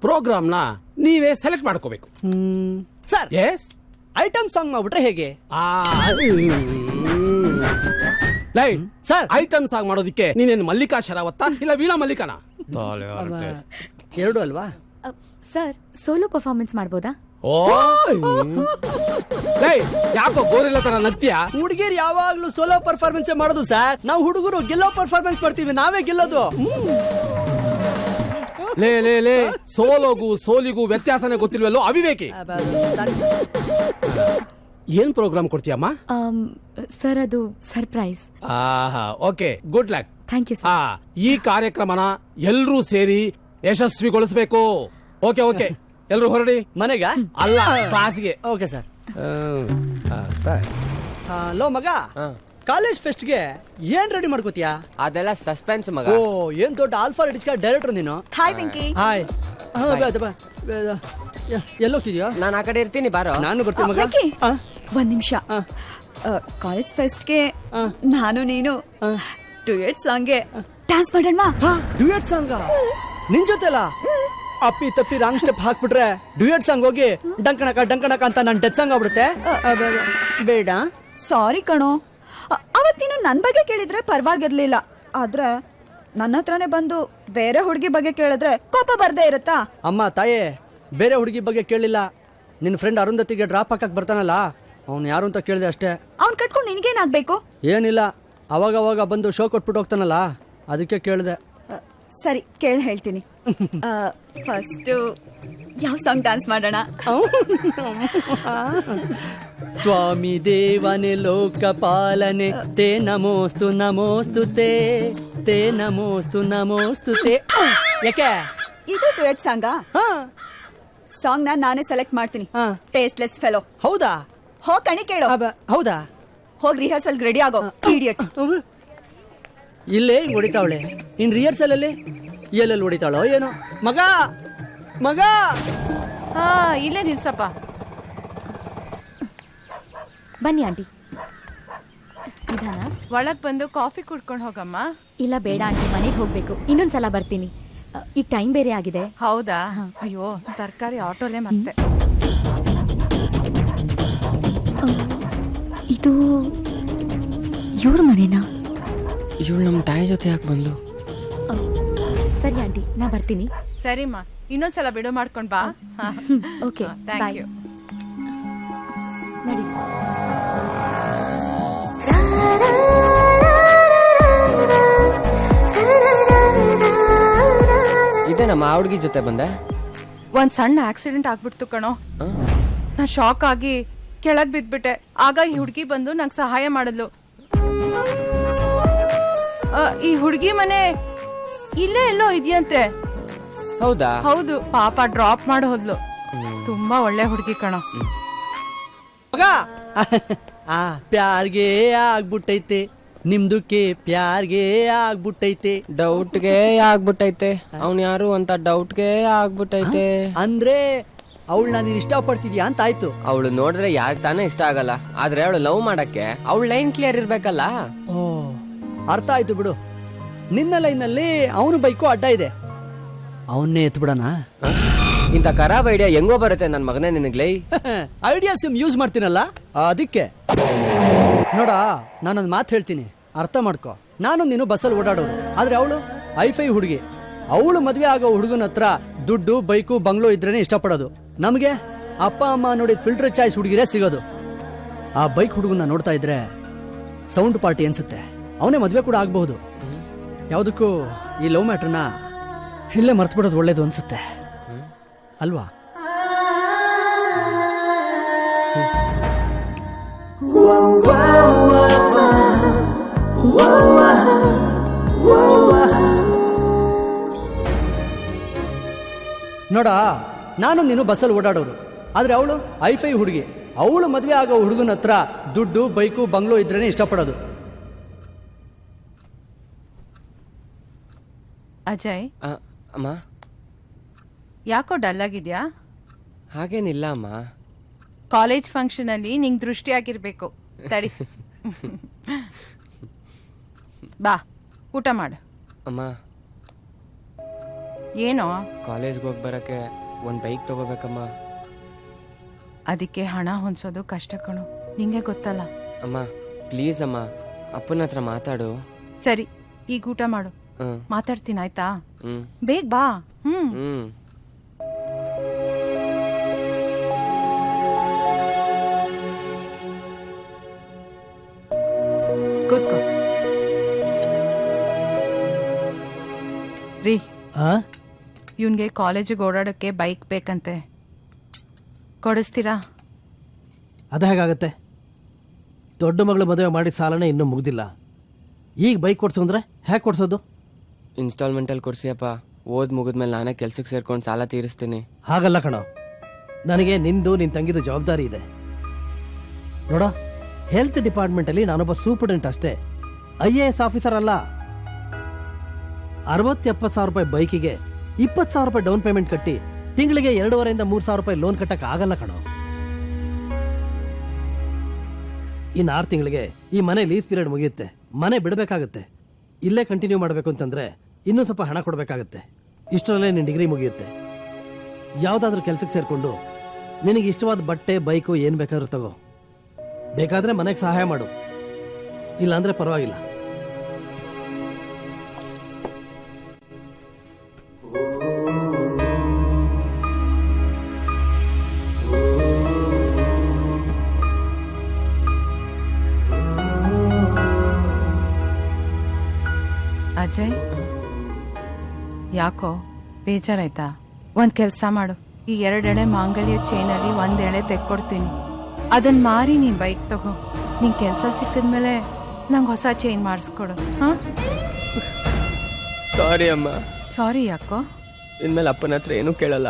ಪ್ರೋಗ್ರಾಮ್ ನ ನೀವೇ ಸೆಲೆಕ್ಟ್ ಮಾಡ್ಕೋಬೇಕು. ಸರ್, ಎಸ್, ಐಟಮ್ ಸಾಂಗ್ ಮಾಡ್ಬಿಟ್ರೆ ಹೇಗೆ? ಸರ್, ಐಟಮ್ ಸಾಂಗ್ ಮಾಡೋದಿಕ್ಕೆ ನೀನೇನು ಮಲ್ಲಿಕಾ ಶರಾವತ್ತ ಇಲ್ಲ ವೀಣಾ ಮಲ್ಲಿಕಾನ? ಎರಡು ಅಲ್ವಾ ಸರ್? ಸೋಲೋ ಪರ್ಫಾರ್ಮೆನ್ಸ್ ಮಾಡ್ಬೋದಾ? ಓ ಯಾಕೋ ಗೋರಿಲ್ಲ ತರ ನಗ್ತೀಯಾ? ಹುಡುಗಿರು ಯಾವಾಗ್ಲೂ ಸೋಲೋ ಪರ್ಫಾರ್ಮೆನ್ಸ್ ಮಾಡೋದು ಸರ್. ನಾವು ಹುಡುಗರು ಗೆಲ್ಲೋ ಪರ್ಫಾರ್ಮೆನ್ಸ್ ಮಾಡ್ತೀವಿ, ನಾವೇ ಗೆಲ್ಲೋದು. ಲೇ ಲೇ ಲೇ, ಸೋಲೋಗೂ ಸೋಲಿಗೂ ವ್ಯತ್ಯಾಸನೇ ಗೊತ್ತಿಲ್ವಲ್ಲೋ ಅವಿವೇಕಿ. ಏನ್ ಪ್ರೋಗ್ರಾಮ್ ಕೊಡ್ತೀಯಮ್ಮ? ಸರ್, ಅದು surprise. Okay, good luck. Thank you sir. ಈ ಕಾರ್ಯಕ್ರಮನ ಎಲ್ಲರೂ ಸೇರಿ ಯಶಸ್ವಿಗೊಳಿಸಬೇಕು. ಓಕೆ ಓಕೆ, ಎಲ್ಲರೂ ಹೊರಡಿ. ಮನೆಗ ಅಲ್ಲ, ಕ್ಲಾಸ್ಗೆ. Okay sir. ಸರ್, ಲೋ ಮಗ, ಕಾಲೇಜ್ ಫೆಸ್ಟ್ಗೆ ಏನ್ ರೆಡಿ ಮಾಡ್ಕೋತೀಯಾ? ಅದೆಲ್ಲ ಸಸ್ಪೆನ್ಸ್ ಮಗ. ಓ, ಏನ್ ದೊಡ್ಡ ಆಲ್ಫಾ ರೆಡಿಸ್ಕ ಡೈರೆಕ್ಟರ್ ನೀನು. ಹಾಯ್ ವೆಂಕಿ. ಹಾಯ್. ಎಲ್ಲೋಗ್ತಿದ್ಯೋ? ನಾನು ಆ ಕಡೆ ಇರ್ತೀನಿ, ಬಾರೋ. ನಾನು ಬರ್ತೀನಿ ಮಗ. ಒಂದ್ ನಿಮಿಷ. ಕಾಲೇಜ್ ಫೆಸ್ಟ್ಗೆ ನಾನು ನೀನು ಡ್ಯುಯೆಟ್ ಸಾಂಗ್ಗೆ ಡ್ಯಾನ್ಸ್ ಮಾಡೋಣ. ಡ್ಯುಯೆಟ್ ಸಾಂಗ್ ನಿನ್ ಜೊತೆಲ್ಲ? ಅಪ್ಪಿ ತಪ್ಪಿ ರಾಂಗ್ ಸ್ಟೆಪ್ ಹಾಕ್ಬಿಟ್ರೆ ಡ್ಯುಯೆಟ್ ಸಾಂಗ್ ಹೋಗಿ ಡಂಕಣಕ ಡಂಕಣಕ ಅಂತ ನನ್ ಡೆತ್ ಸಾಂಗ್ ಆಗ್ಬಿಡುತ್ತೆ. ಬೇಡ. ಸಾರಿ ಕಣೋ, ಅವತ್ ನೀನು ನನ್ ಬಗ್ಗೆ ಕೇಳಿದ್ರೆ ಪರವಾಗಿರ್ಲಿಲ್ಲ. ಆದ್ರೆ ನನ್ನ ಹತ್ರನೇ ಬಂದು ಬೇರೆ ಹುಡುಗಿ ಬಗ್ಗೆ ಕೇಳಿದ್ರೆ ಕೋಪ ಬರ್ದೇ ಇರತ್ತಾ? ಅಮ್ಮ ತಾಯೇ, ಬೇರೆ ಹುಡುಗಿ ಬಗ್ಗೆ ಕೇಳಿಲ್ಲ. ನಿನ್ ಫ್ರೆಂಡ್ ಅರುಂಧತಿಗೆ ಡ್ರಾಪ್ ಹಾಕಕ್ ಬರ್ತಾನಲ್ಲ, ಅವ್ನು ಯಾರು ಅಂತ ಕೇಳಿದೆ ಅಷ್ಟೇ. ಅವ್ನ್ ಕಟ್ಕೊಂಡು ನಿನ್ಗೇನಾಗ್ಬೇಕು? ಏನಿಲ್ಲ, ಅವಾಗ ಅವಾಗ ಬಂದು ಶೋ ಕೊಟ್ಬಿಟ್ಟು ಹೋಗ್ತಾನಲ್ಲ, ಅದಕ್ಕೆ ಕೇಳಿದೆ. ಸರಿ, ಕೇಳಿ ಹೇಳ್ತೀನಿ. ಫಸ್ಟ್ ಯಾವ ಸಾಂಗ್ ಡ್ಯಾನ್ಸ್ ಮಾಡೋಣ? ಸ್ವಾಮಿ ದೇವನೇ ಲೋಕಪಾಲನೆ, ತೇ ನಮೋಸ್ತು ನಮೋಸ್ತು ತೇ ನಮೋಸ್ತು ನಮೋಸ್ತು ತೇ. ಯಾಕೆ ಇದು ಡ್ಯುಯೆಟ್ ಸಾಂಗಾ? ಸಾಂಗ್ ನಾನೇ ಸೆಲೆಕ್ಟ್ ಮಾಡ್ತೀನಿ. Tasteless fellow. ಹೌದಾ? ಹೋಗ್ ಕಣಿ ಕೇಳೋ. ಹೌದಾ? ಹೋಗ್ ರಿಹರ್ಸಲ್ ರೆಡಿ ಆಗೋ, ಇಡಿಯಟ್. ಇಲ್ಲೇ ಹೊಡಿತಾವಳೆ, ಇನ್ ರಿಹರ್ಸಲ್ ಅಲ್ಲಿ ಎಲ್ಲೆಲ್ಲಿ ಹೊಡಿತಾಳೋ ಏನೋ. ಮಗ ಮಗ, ಇಲ್ಲೇ ನಿಲ್ಸಪ್ಪ. ಬನ್ನಿ ಆಂಟಿ. ನಿಧಾನ. ಒಳಗ್ ಬಂದು ಕಾಫಿ ಕುಡ್ಕೊಂಡು ಹೋಗಮ್ಮ. ಇಲ್ಲ ಬೇಡ ಆಂಟಿ, ಮನೆಗೆ ಹೋಗ್ಬೇಕು. ಇನ್ನೊಂದ್ಸಲ ಬರ್ತೀನಿ. ಈಗ ಟೈಮ್ ಬೇರೆ ಆಗಿದೆ. ಹೌದಾ? ಅಯ್ಯೋ, ತರಕಾರಿ ಆಟೋಲೆ ಮತ್ತೆ. ಇದು ಇವ್ರ ಮನೆನಾ? ಇವಳು ನಮ್ಮ ತಾಯಿ ಜೊತೆ ಯಾಕೆ ಬಂದ್ಲು? ಸರಿ ಆಂಟಿ, ನಾ ಬರ್ತೀನಿ. ಸರಿಮ್ಮ, ಇನ್ನೊಂದ್ಸಲ ಬಿಡು ಮಾಡ್ಕೊಂಡ್ ಬಾ. Okay, thank you. ನಡಿ. ಇದೇ ನಮ್ಮ ಹುಡುಗಿ ಜೊತೆ ಬಂದೆ. ಒಂದ್ ಸಣ್ಣ ಆಕ್ಸಿಡೆಂಟ್ ಆಗ್ಬಿಡ್ತು ಕಣೋ. ನಾ ಶಾಕ್ ಆಗಿ ಕೆಳಗ್ ಬಿದ್ಬಿಟ್ಟೆ. ಆಗ ಈ ಹುಡುಗಿ ಬಂದು ನಂಗೆ ಸಹಾಯ ಮಾಡಿದ್ಲು. ಈ ಹುಡುಗಿ ಮನೆ ಇಲ್ಲೇ ಎಲ್ಲೋ ಇದೆಯಂತೆ. ಹೌದಾ? ಹೌದು, ಪಾಪ ಡ್ರಾಪ್ ಮಾಡಿ ಹೋದ್ಲು. ತುಂಬಾ ಒಳ್ಳೆ ಹುಡುಗಿ ಕಣ. ಮಗ ಆ ಪ್ಯಾರ್ಗೆ ಆಗ್ಬಿಟ್ಟೈತೆ, ನಿಮ್ದುಕ್ಕೆ ಪ್ಯಾರ್ಗೆ ಆಗ್ಬಿಟ್ಟೈತೆ. ಡೌಟ್ಗೆ ಆಗ್ಬಿಟ್ಟೈತೆ. ಅವ್ನ್ ಯಾರು ಅಂತ ಡೌಟ್ಗೆ ಆಗ್ಬಿಟ್ಟೈತೆ. ಅಂದ್ರೆ ಅವಳನ್ನ ನೀನ್ ಇಷ್ಟ ಪಡ್ತಿದ್ಯಾ ಅಂತ ಆಯ್ತು. ಅವಳು ನೋಡಿದ್ರೆ ಯಾರ್ ತಾನೇ ಇಷ್ಟ ಆಗಲ್ಲ, ಆದ್ರೆ ಅವಳು ಲವ್ ಮಾಡಕ್ಕೆ ಅವಳು ಲೈನ್ ಕ್ಲಿಯರ್ ಇರ್ಬೇಕಲ್ಲ. ಓ ಅರ್ಥ ಆಯ್ತು ಬಿಡು. ನಿನ್ನ ಲೈನಲ್ಲಿ ಅವನು ಬೈಕು ಅಡ್ಡ ಇದೆ, ಅವನ್ನೇ ಎತ್ಬಿಡಣ. ಇಂಥ ಖರಾಬ್ ಐಡಿಯಾ ಹೆಂಗೋ ಬರುತ್ತೆ ನನ್ ಮಗನೇ ನಿನಗ್ಲೈ. ಐಡಿಯಾ ಸಿಮ್ ಯೂಸ್ ಮಾಡ್ತೀನಲ್ಲ ಅದಕ್ಕೆ. ನೋಡ, ನಾನೊಂದು ಮಾತು ಹೇಳ್ತೀನಿ, ಅರ್ಥ ಮಾಡ್ಕೊ. ನಾನು ನೀನು ಬಸ್ಸಲ್ಲಿ ಓಡಾಡೋರು, ಆದ್ರೆ ಅವಳು ಐಫೈ ಹುಡುಗಿ. ಅವಳು ಮದ್ವೆ ಆಗೋ ಹುಡುಗನ ಹತ್ರ ದುಡ್ಡು, ಬೈಕು, ಬಂಗ್ಲೋ ಇದ್ರೇನೆ ಇಷ್ಟಪಡೋದು. ನಮಗೆ ಅಪ್ಪ ಅಮ್ಮ ನೋಡಿದ ಫಿಲ್ಟರ್ ಚಾಯ್ಸ್ ಹುಡುಗಿರೇ ಸಿಗೋದು. ಆ ಬೈಕ್ ಹುಡುಗನ ನೋಡ್ತಾ ಇದ್ರೆ ಸೌಂಡ್ ಪಾರ್ಟಿ ಅನ್ಸುತ್ತೆ, ಅವನೇ ಮದ್ವೆ ಕೂಡ ಆಗಬಹುದು. ಯಾವುದಕ್ಕೂ ಈ ಲವ್ ಮ್ಯಾಟ್ರನ್ನ ಇಲ್ಲೇ ಮರ್ತು ಬಿಡೋದು ಒಳ್ಳೇದು ಅನ್ಸುತ್ತೆ ಅಲ್ವಾ? ನೋಡ, ನಾನು ನೀನು ಬಸ್ಸಲ್ಲಿ ಓಡಾಡೋರು, ಆದ್ರೆ ಅವಳು ಐಫೈ ಹುಡುಗಿ. ಅವಳು ಮದ್ವೆ ಆಗೋ ಹುಡುಗನ ಹತ್ರ ದುಡ್ಡು, ಬೈಕು, ಬಂಗ್ಲೋ ಇದ್ರೇನೆ ಇಷ್ಟಪಡೋದು. ಅಜಯ್, ಅಮ್ಮ ಯಾಕೋ ಡಲ್ ಆಗಿದ್ಯಾ? ಹಾಗೇನಿಲ್ಲ ಅಮ್ಮ. ಕಾಲೇಜ್ ಫಂಕ್ಷನ್ ಅಲ್ಲಿ ನಿಂಗ್ ದೃಷ್ಟಿ ಆಗಿರ್ಬೇಕು. ತಡಿ. ಬಾ, ಊಟ ಮಾಡು. ಅಮ್ಮ, ಏನೋ? ಕಾಲೇಜ್ಗೆ ಹೋಗಿ ಬರಕ್ಕೆ ಒಂದ್ ಬೈಕ್ ತಗೋಬೇಕಮ್ಮ. ಅದಕ್ಕೆ ಹಣ ಹೊಂದ್ಸೋದು ಕಷ್ಟ ಕಣು, ನಿಂಗೆ ಗೊತ್ತಲ್ಲ. ಅಮ್ಮ ಪ್ಲೀಸ್ ಅಮ್ಮ, ಅಪ್ಪನ ಹತ್ರ ಮಾತಾಡು. ಸರಿ, ಈಗ ಊಟ ಮಾಡು, ಮಾತಾಡ್ತೀನಿ ಆಯ್ತಾ? ಬೇಗ ಬಾ. ಕೂತ್ಕೋ. ರೀ, ಇವನ್ಗೆ ಕಾಲೇಜಿಗೆ ಓಡಾಡಕ್ಕೆ ಬೈಕ್ ಬೇಕಂತೆ, ಕೊಡಿಸ್ತೀರಾ? ಅದು ಹೇಗಾಗತ್ತೆ? ದೊಡ್ಡ ಮಗಳು ಮದುವೆ ಮಾಡಿದ ಸಾಲನೇ ಇನ್ನೂ ಮುಗ್ದಿಲ್ಲ, ಈಗ ಬೈಕ್ ಕೊಡ್ಸು ಅಂದ್ರೆ ಹೇಗೆ ಕೊಡ್ಸೋದು? ಇನ್ಸ್ಟಾಲ್ಮೆಂಟಲ್ಲಿ ಕೊಡ್ಸಿಯಪ್ಪ, ಓದ್ ಮುಗಿದ್ಮೇಲೆ ನಾನೇ ಕೆಲ್ಸಕ್ಕೆ ಸೇರ್ಕೊಂಡು ಸಾಲ ತೀರಿಸ್ತೀನಿ. ಹಾಗಲ್ಲ ಕಣೋ, ನನಗೆ ನಿಂದು ನಿನ್ ತಂಗಿದು ಜವಾಬ್ದಾರಿ ಇದೆ. ನೋಡ, ಹೆಲ್ತ್ ಡಿಪಾರ್ಟ್ಮೆಂಟಲ್ಲಿ ನಾನೊಬ್ಬ ಸೂಪರ್ಡೆಂಟ್ ಅಷ್ಟೇ, IAS ಆಫೀಸರ್ ಅಲ್ಲ. 60-70 ಸಾವಿರ ರೂಪಾಯಿ ಬೈಕಿಗೆ 20 ಸಾವಿರ ರೂಪಾಯಿ ಡೌನ್ ಪೇಮೆಂಟ್ ಕಟ್ಟಿ ತಿಂಗಳಿಗೆ 2,500 3 ಸಾವಿರ ರೂಪಾಯಿ ಲೋನ್ ಕಟ್ಟಕ್ಕೆ ಆಗಲ್ಲ ಕಣೋ. ಇನ್ನು 6 ತಿಂಗಳಿಗೆ ಈ ಮನೆ ಲೀಸ್ ಪೀರಿಯಡ್ ಮುಗಿಯುತ್ತೆ, ಮನೆ ಬಿಡಬೇಕಾಗತ್ತೆ. ಇಲ್ಲೇ ಕಂಟಿನ್ಯೂ ಮಾಡಬೇಕು ಅಂತಂದ್ರೆ ಇನ್ನೂ ಸ್ವಲ್ಪ ಹಣ ಕೊಡಬೇಕಾಗತ್ತೆ. ಇಷ್ಟರಲ್ಲೇ ನಿನ್ನ ಡಿಗ್ರಿ ಮುಗಿಯುತ್ತೆ. ಯಾವುದಾದ್ರೂ ಕೆಲಸಕ್ಕೆ ಸೇರಿಕೊಂಡು ನಿನಗೆ ಇಷ್ಟವಾದ ಬಟ್ಟೆ, ಬೈಕು ಏನು ಬೇಕಾದ್ರೂ ತಗೋ. ಬೇಕಾದ್ರೆ ಮನೆಗೆ ಸಹಾಯ ಮಾಡು, ಇಲ್ಲಾಂದ್ರೆ ಪರವಾಗಿಲ್ಲ. ಅಜಯ್, ಯಾಕೋ ಬೇಜಾರಾಯ್ತಾ? ಒಂದ್ ಕೆಲ್ಸ ಮಾಡು, ಈ 2 ಎಳೆ ಮಾಂಗಲ್ಯ ಚೈನಲ್ಲಿ 1 ಎಳೆ ತೆಕ್ಕೊಡ್ತೀನಿ, ಅದನ್ನ ಮಾರಿ ನೀನ್ ಬೈಕ್ ತಗೋ. ನಿನ್ ಕೆಲ್ಸ ಸಿಕ್ಕಿದ್ಮೇಲೆ ನಂಗೆ ಹೊಸ ಚೈನ್ ಮಾಡಿಸ್ಕೊಡು. ಸಾರಿ ಅಮ್ಮ. ಸಾರಿ ಯಾಕೋ? ಇನ್ಮೇಲೆ ಅಪ್ಪನ ಹತ್ರ ಏನೂ ಕೇಳಲ್ಲ,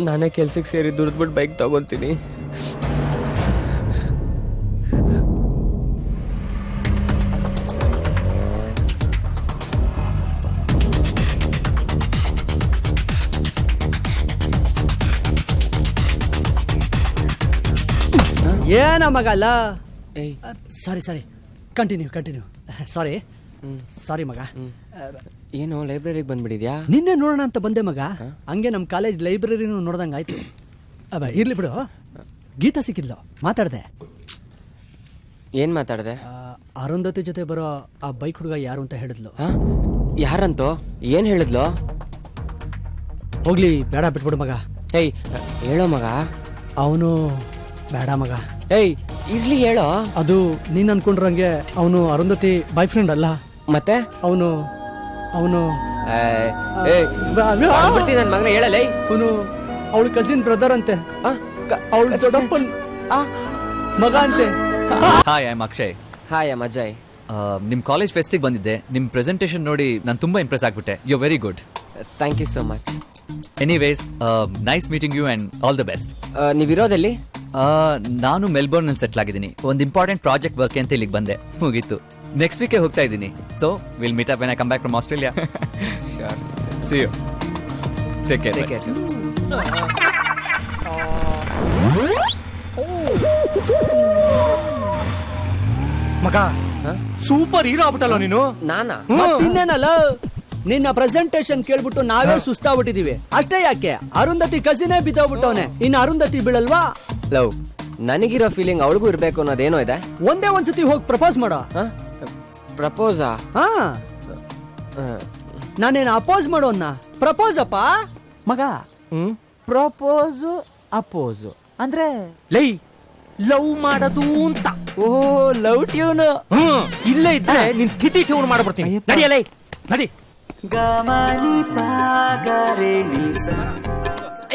ನಾನೇ ಕೆಲ್ಸಕ್ಕೆ ಸೇರಿ ದುಡ್ದ್ಬಿಟ್ಟು ಬೈಕ್ ತಗೋತೀನಿ. ಏನ ಮಗ ಅಲ್ಲ. ಸಾರಿ ಕಂಟಿನ್ಯೂ ಸಾರಿ ಮಗ. ಏನು ಲೈಬ್ರರಿಗೆ ಬಂದ್ಬಿಡಿದ್ಯಾ? ನಿನ್ನೆ ನೋಡೋಣ ಅಂತ ಬಂದೆ ಮಗ, ಹಂಗೆ ನಮ್ಮ ಕಾಲೇಜ್ ಲೈಬ್ರರಿನೂ ನೋಡ್ದಂಗ ಆಯ್ತು. ಇರ್ಲಿ ಬಿಡು, ಗೀತಾ ಸಿಕ್ಕಿದ್ಲು, ಮಾತಾಡ್ದೆ. ಏನ್ ಮಾತಾಡ್ದೆ? ಅರುಂಧತಿ ಜೊತೆ ಬರೋ ಆ ಬೈಕ್ ಹುಡುಗ ಯಾರು ಅಂತ ಹೇಳಿದ್ಲು. ಯಾರಂತೋ? ಏನ್ ಹೇಳಿದ್ಲು? ಹೋಗ್ಲಿ, ಬೇಡ ಬಿಟ್ಬಿಡು ಮಗ. ಏಯ್ ಹೇಳೋ ಮಗ. ಅವನು ಬೇಡ ಮಗ. ಏಯ್ ಇರ್ಲಿ ಹೇಳೋ. ಅದು ನೀನ್ ಅನ್ಕೊಂಡ್ರಂಗೆ ಅವನು ಅರುಂಧತಿ ಬಾಯ್ ಫ್ರೆಂಡ್ ಅಲ್ಲ. ಮತ್ತೆ ಅವನು ನನ್ ಮಗನ ಹೇಳಲ್ಲ. ಅವನು ಅವಳ ಕಸಿನ್ ಬ್ರದರ್ ಅಂತೆ, ಅವಳ ದೊಡ್ಡಪ್ಪನ್ ಮಗ ಅಂತೆ. Hi, I am Akshay. Hi, I am Ajay. ನಿಮ್ ಕಾಲೇಜ್ ಫೆಸ್ಟಿಗೆ ಬಂದಿದ್ದೆ. ನಿಮ್ ಪ್ರೆಸೆಂಟೇಷನ್ ನೋಡಿ ನಾನು ತುಂಬಾ ಇಂಪ್ರೆಸ್ ಆಗ್ಬಿಟ್ಟೆ. You very good. Thank you so much. Anyways nice meeting you and all the best. ನೀವಿರೋದಲ್ಲಿ? ನಾನು ಮೆಲ್ಬೋರ್ನ್ ಅಲ್ಲಿ ಸೆಟ್ಲ್ ಆಗಿದ್ದೀನಿ. ಒಂದು ಇಂಪಾರ್ಟೆಂಟ್ ಪ್ರಾಜೆಕ್ಟ್ ವರ್ಕ್ ಅಂತ ಇಲ್ಲಿಗೆ ಬಂದೆ, ಮುಗೀತು. ನೆಕ್ಸ್ಟ್ ವೀಕೆ ಹೋಗ್ತಾ ಇದ್ದೀನಿ. So will meet up when I come back from Australia. See you. Take care. Take care. ಮಗ ಸೂಪರ್ ಹೀರೋ ಆಗ್ಬಿಟ್ಟಲ್ಲ ನೀನು. ನಾನಾ? ಮತ್ತಿನ್ನೇನಲ್ಲ, ನಿನ್ನ ಪ್ರೆಸೆಂಟೇಶನ್ ಕೇಳ್ಬಿಟ್ಟು ನಾವೇ ಸುಸ್ತಾಗ್ಬಿಟ್ಟಿದೀವಿ. ಅಷ್ಟೇ ಯಾಕೆ, ಅರುಂಧತಿ ಕಸಿನೇ ಬಿದ್ದೋಗ್ಬಿಟ್ಟವನೆ. ಇನ್ನು ಅರುಂಧತಿ ಬೀಳಲ್ವಾ? ಲವ್, ನನಗಿರೋ ಫೀಲಿಂಗ್ ಅವಳಿಗೂ ಇರ್ಬೇಕು ಅನ್ನೋದೇನೋ ಇದೆ. ಒಂದೇ ಒಂದ್ಸತಿ ಹೋಗಿ ಪ್ರಪೋಸ್ ಮಾಡೋ. ಪ್ರಪೋಸಾ? ಹಾ, ನಾನೇನು ಅಪೋಸ್ ಮಾಡೋನ್ನ ಪ್ರಪೋಸ್ ಅಪ್ಪ. ಮಗ ಪ್ರಪೋಸು ಅಪೋಸು ಅಂದ್ರೆ ಲೈ ಲವ್ ಮಾಡೋದು ಅಂತ. ಓಹೋ, ಲವ್ ಟ್ಯೂನ್. ಇಲ್ಲೇ ಇದ್ರೆ ನಿನ್ ತಿಥಿ ಟ್ಯೂನ್ ಮಾಡ್ಬಿಡ್ತೀನಿ. ನಡಿಯಲೇ ನಡಿ.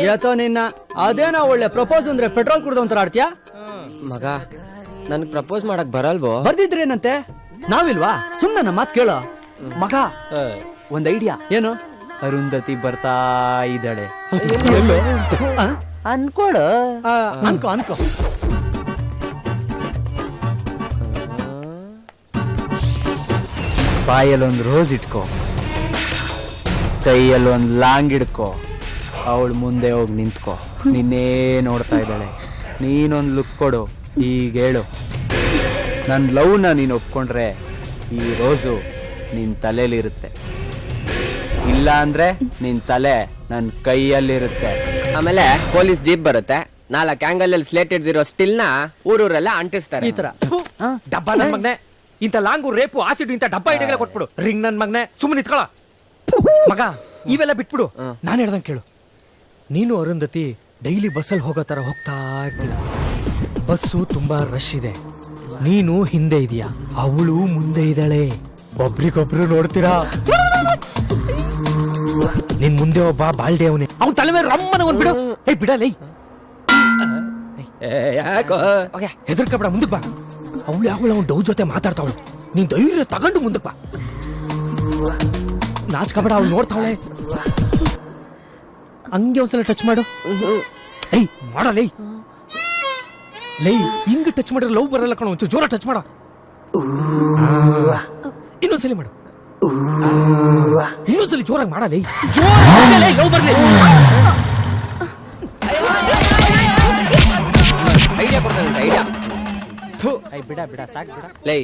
ಯಾತೋ ನಿನ್ನ ಅದೇನೋ ಒಳ್ಳೆ ಪ್ರಪೋಸ್ ಅಂದ್ರೆ ಪೆಟ್ರೋಲ್ ಕುಡ್ದು ಒಂಥರ ಆಡ್ತೀಯಾ? ಮಗ, ನನ್ಗೆ ಪ್ರಪೋಸ್ ಮಾಡಕ್ ಬರಲ್ವೋ? ಬರ್ದಿದ್ರೇನಂತೆ, ನಾವಿಲ್ವಾ? ಸುಮ್ನೆ ನಮ್ಮ ಮಾತು ಕೇಳೋ. ಮಗ, ಒಂದ್ ಐಡಿಯಾ. ಏನು? ಅರುಂಧತಿ ಬರ್ತಾ ಇದ್ದಾಳೆ ಅನ್ಕೊಡು. ಅನ್ಕೋ ಅನ್ಕೋ. ಬಾಯಲ್ಲೊಂದು ರೋಸ್ ಇಟ್ಕೋ, ಕೈಯಲ್ಲೊಂದು ಲಾಂಗ್ ಹಿಡ್ಕೋ, ಅವಳು ಮುಂದೆ ಹೋಗಿ ನಿಂತ್ಕೋ. ನಿನ್ನೇ ನೋಡ್ತಾ ಇದ್ದಾಳೆ, ನೀನೊಂದು ಲುಕ್ ಕೊಡು. ಈಗ ಹೇಳು, ನನ್ನ ಲವ್ನ ನೀನು ಒಪ್ಕೊಂಡ್ರೆ ಈ ರೋಸು ನಿನ್ ತಲೆಯಲ್ಲಿರುತ್ತೆ, ಇಲ್ಲ ಅಂದ್ರೆ ನಿನ್ ತಲೆ ನನ್ನ ಕೈಯಲ್ಲಿರುತ್ತೆ. ಆಮೇಲೆ ಪೊಲೀಸ್ ಜೀಪ್ ಬರುತ್ತೆ, 4 ಆಂಗಲ್ ಅಲ್ಲಿ ಸ್ಲೇಟ್ ಹಿಡ್ದಿರೋ ಸ್ಟಿಲ್ ನ ಊರೂರೆಲ್ಲ ಅಂಟಿಸ್ತಾರೆ. ಈ ತರ ಡಬ್ಬ ನನ್ ಮಗನೆ, ಇಂತ ಲಾಂಗು ರೇಪು ಆಸಿಡ್ ಇಂತ ಡಬ್ಬ ಐಡಿಯಾಗಳ ಕೊಟ್ಬಿಡು. ರಿಂಗ್ ನನ್ ಮಗನೆ, ಸುಮ್ಮನೆ ನಿತ್ಕೊಳ. ಮಗ ಇವೆಲ್ಲ ಬಿಟ್ಬಿಡು, ನಾನು ಹೇಳ್ದಂಗೆ ಕೇಳು. ನೀನು ಅರುಂಧತಿ ಡೈಲಿ ಬಸ್ಸಲ್ಲಿ ಹೋಗೋ ತರ ಹೋಗ್ತಾ ಇರ್ತೀರ. ಬಸ್ಸು ತುಂಬಾ ರಶ್ ಇದೆ, ನೀನು ಹಿಂದೆ ಇದೀಯಾ, ಅವಳು ಮುಂದೆ ಇದ್ದಾಳೆ. ಒಬ್ರಿಗೊಬ್ರು ನೋಡ್ತೀರಾ. ನಿನ್ ಮುಂದೆ ಒಬ್ಬ ಬಾಲ್ಡೆ ಅವನೇ, ಅವ್ನ ತಲೆ ಮೇಲೆ ರಮ್ಮನ ಒಂದ್ ಬಿಡು. ಏ ಬಿಡಲೇ, ಹೆದರ್ಕಬೇಡ, ಮುಂದಕ್ಕೆ ಬಾ. ಅವಳು ಯಾವಳು ಅವ್ನ ಡೌ ಜೊತೆ ಮಾತಾಡ್ತಾವಳು, ನೀನ್ ಧೈರ್ಯ ತಗೊಂಡು ಮುಂದಕ್ಕೆ ಬಾ. ನಾಚ್ಕಬೇಡ, ಅವಳು ನೋಡ್ತಾವಳೆ. ಹಂಗೆ ಒಂದ್ಸಲ ಟಚ್ ಮಾಡು. ಏಯ್ ಮಾಡಲೇ, ಲೈ ಹಿಂಗ್ ಟಚ್ ಮಾಡಿದ್ರೆ ಲವ್ ಬರಲ್ಲ ಕಣ. ಒಂಚೂರು ಜೋರ ಟಚ್ ಮಾಡ. ಇನ್ನೊಂದ್ಸಲಿ ಮಾಡು, ಇನ್ನೊಂದ್ಸಲಿ ಜೋರಾಗಿ ಮಾಡಲೇ. ಜೋರ ಲವ್ ಬರ್ಲಿ. ಐಡಿಯಾ ಕೊಡ್ತಾನೆ, ಐಡಿಯಾ. ಬಿಡ ಬಿಡ ಸಾಕ್ ಬಿಡ. ಲೈ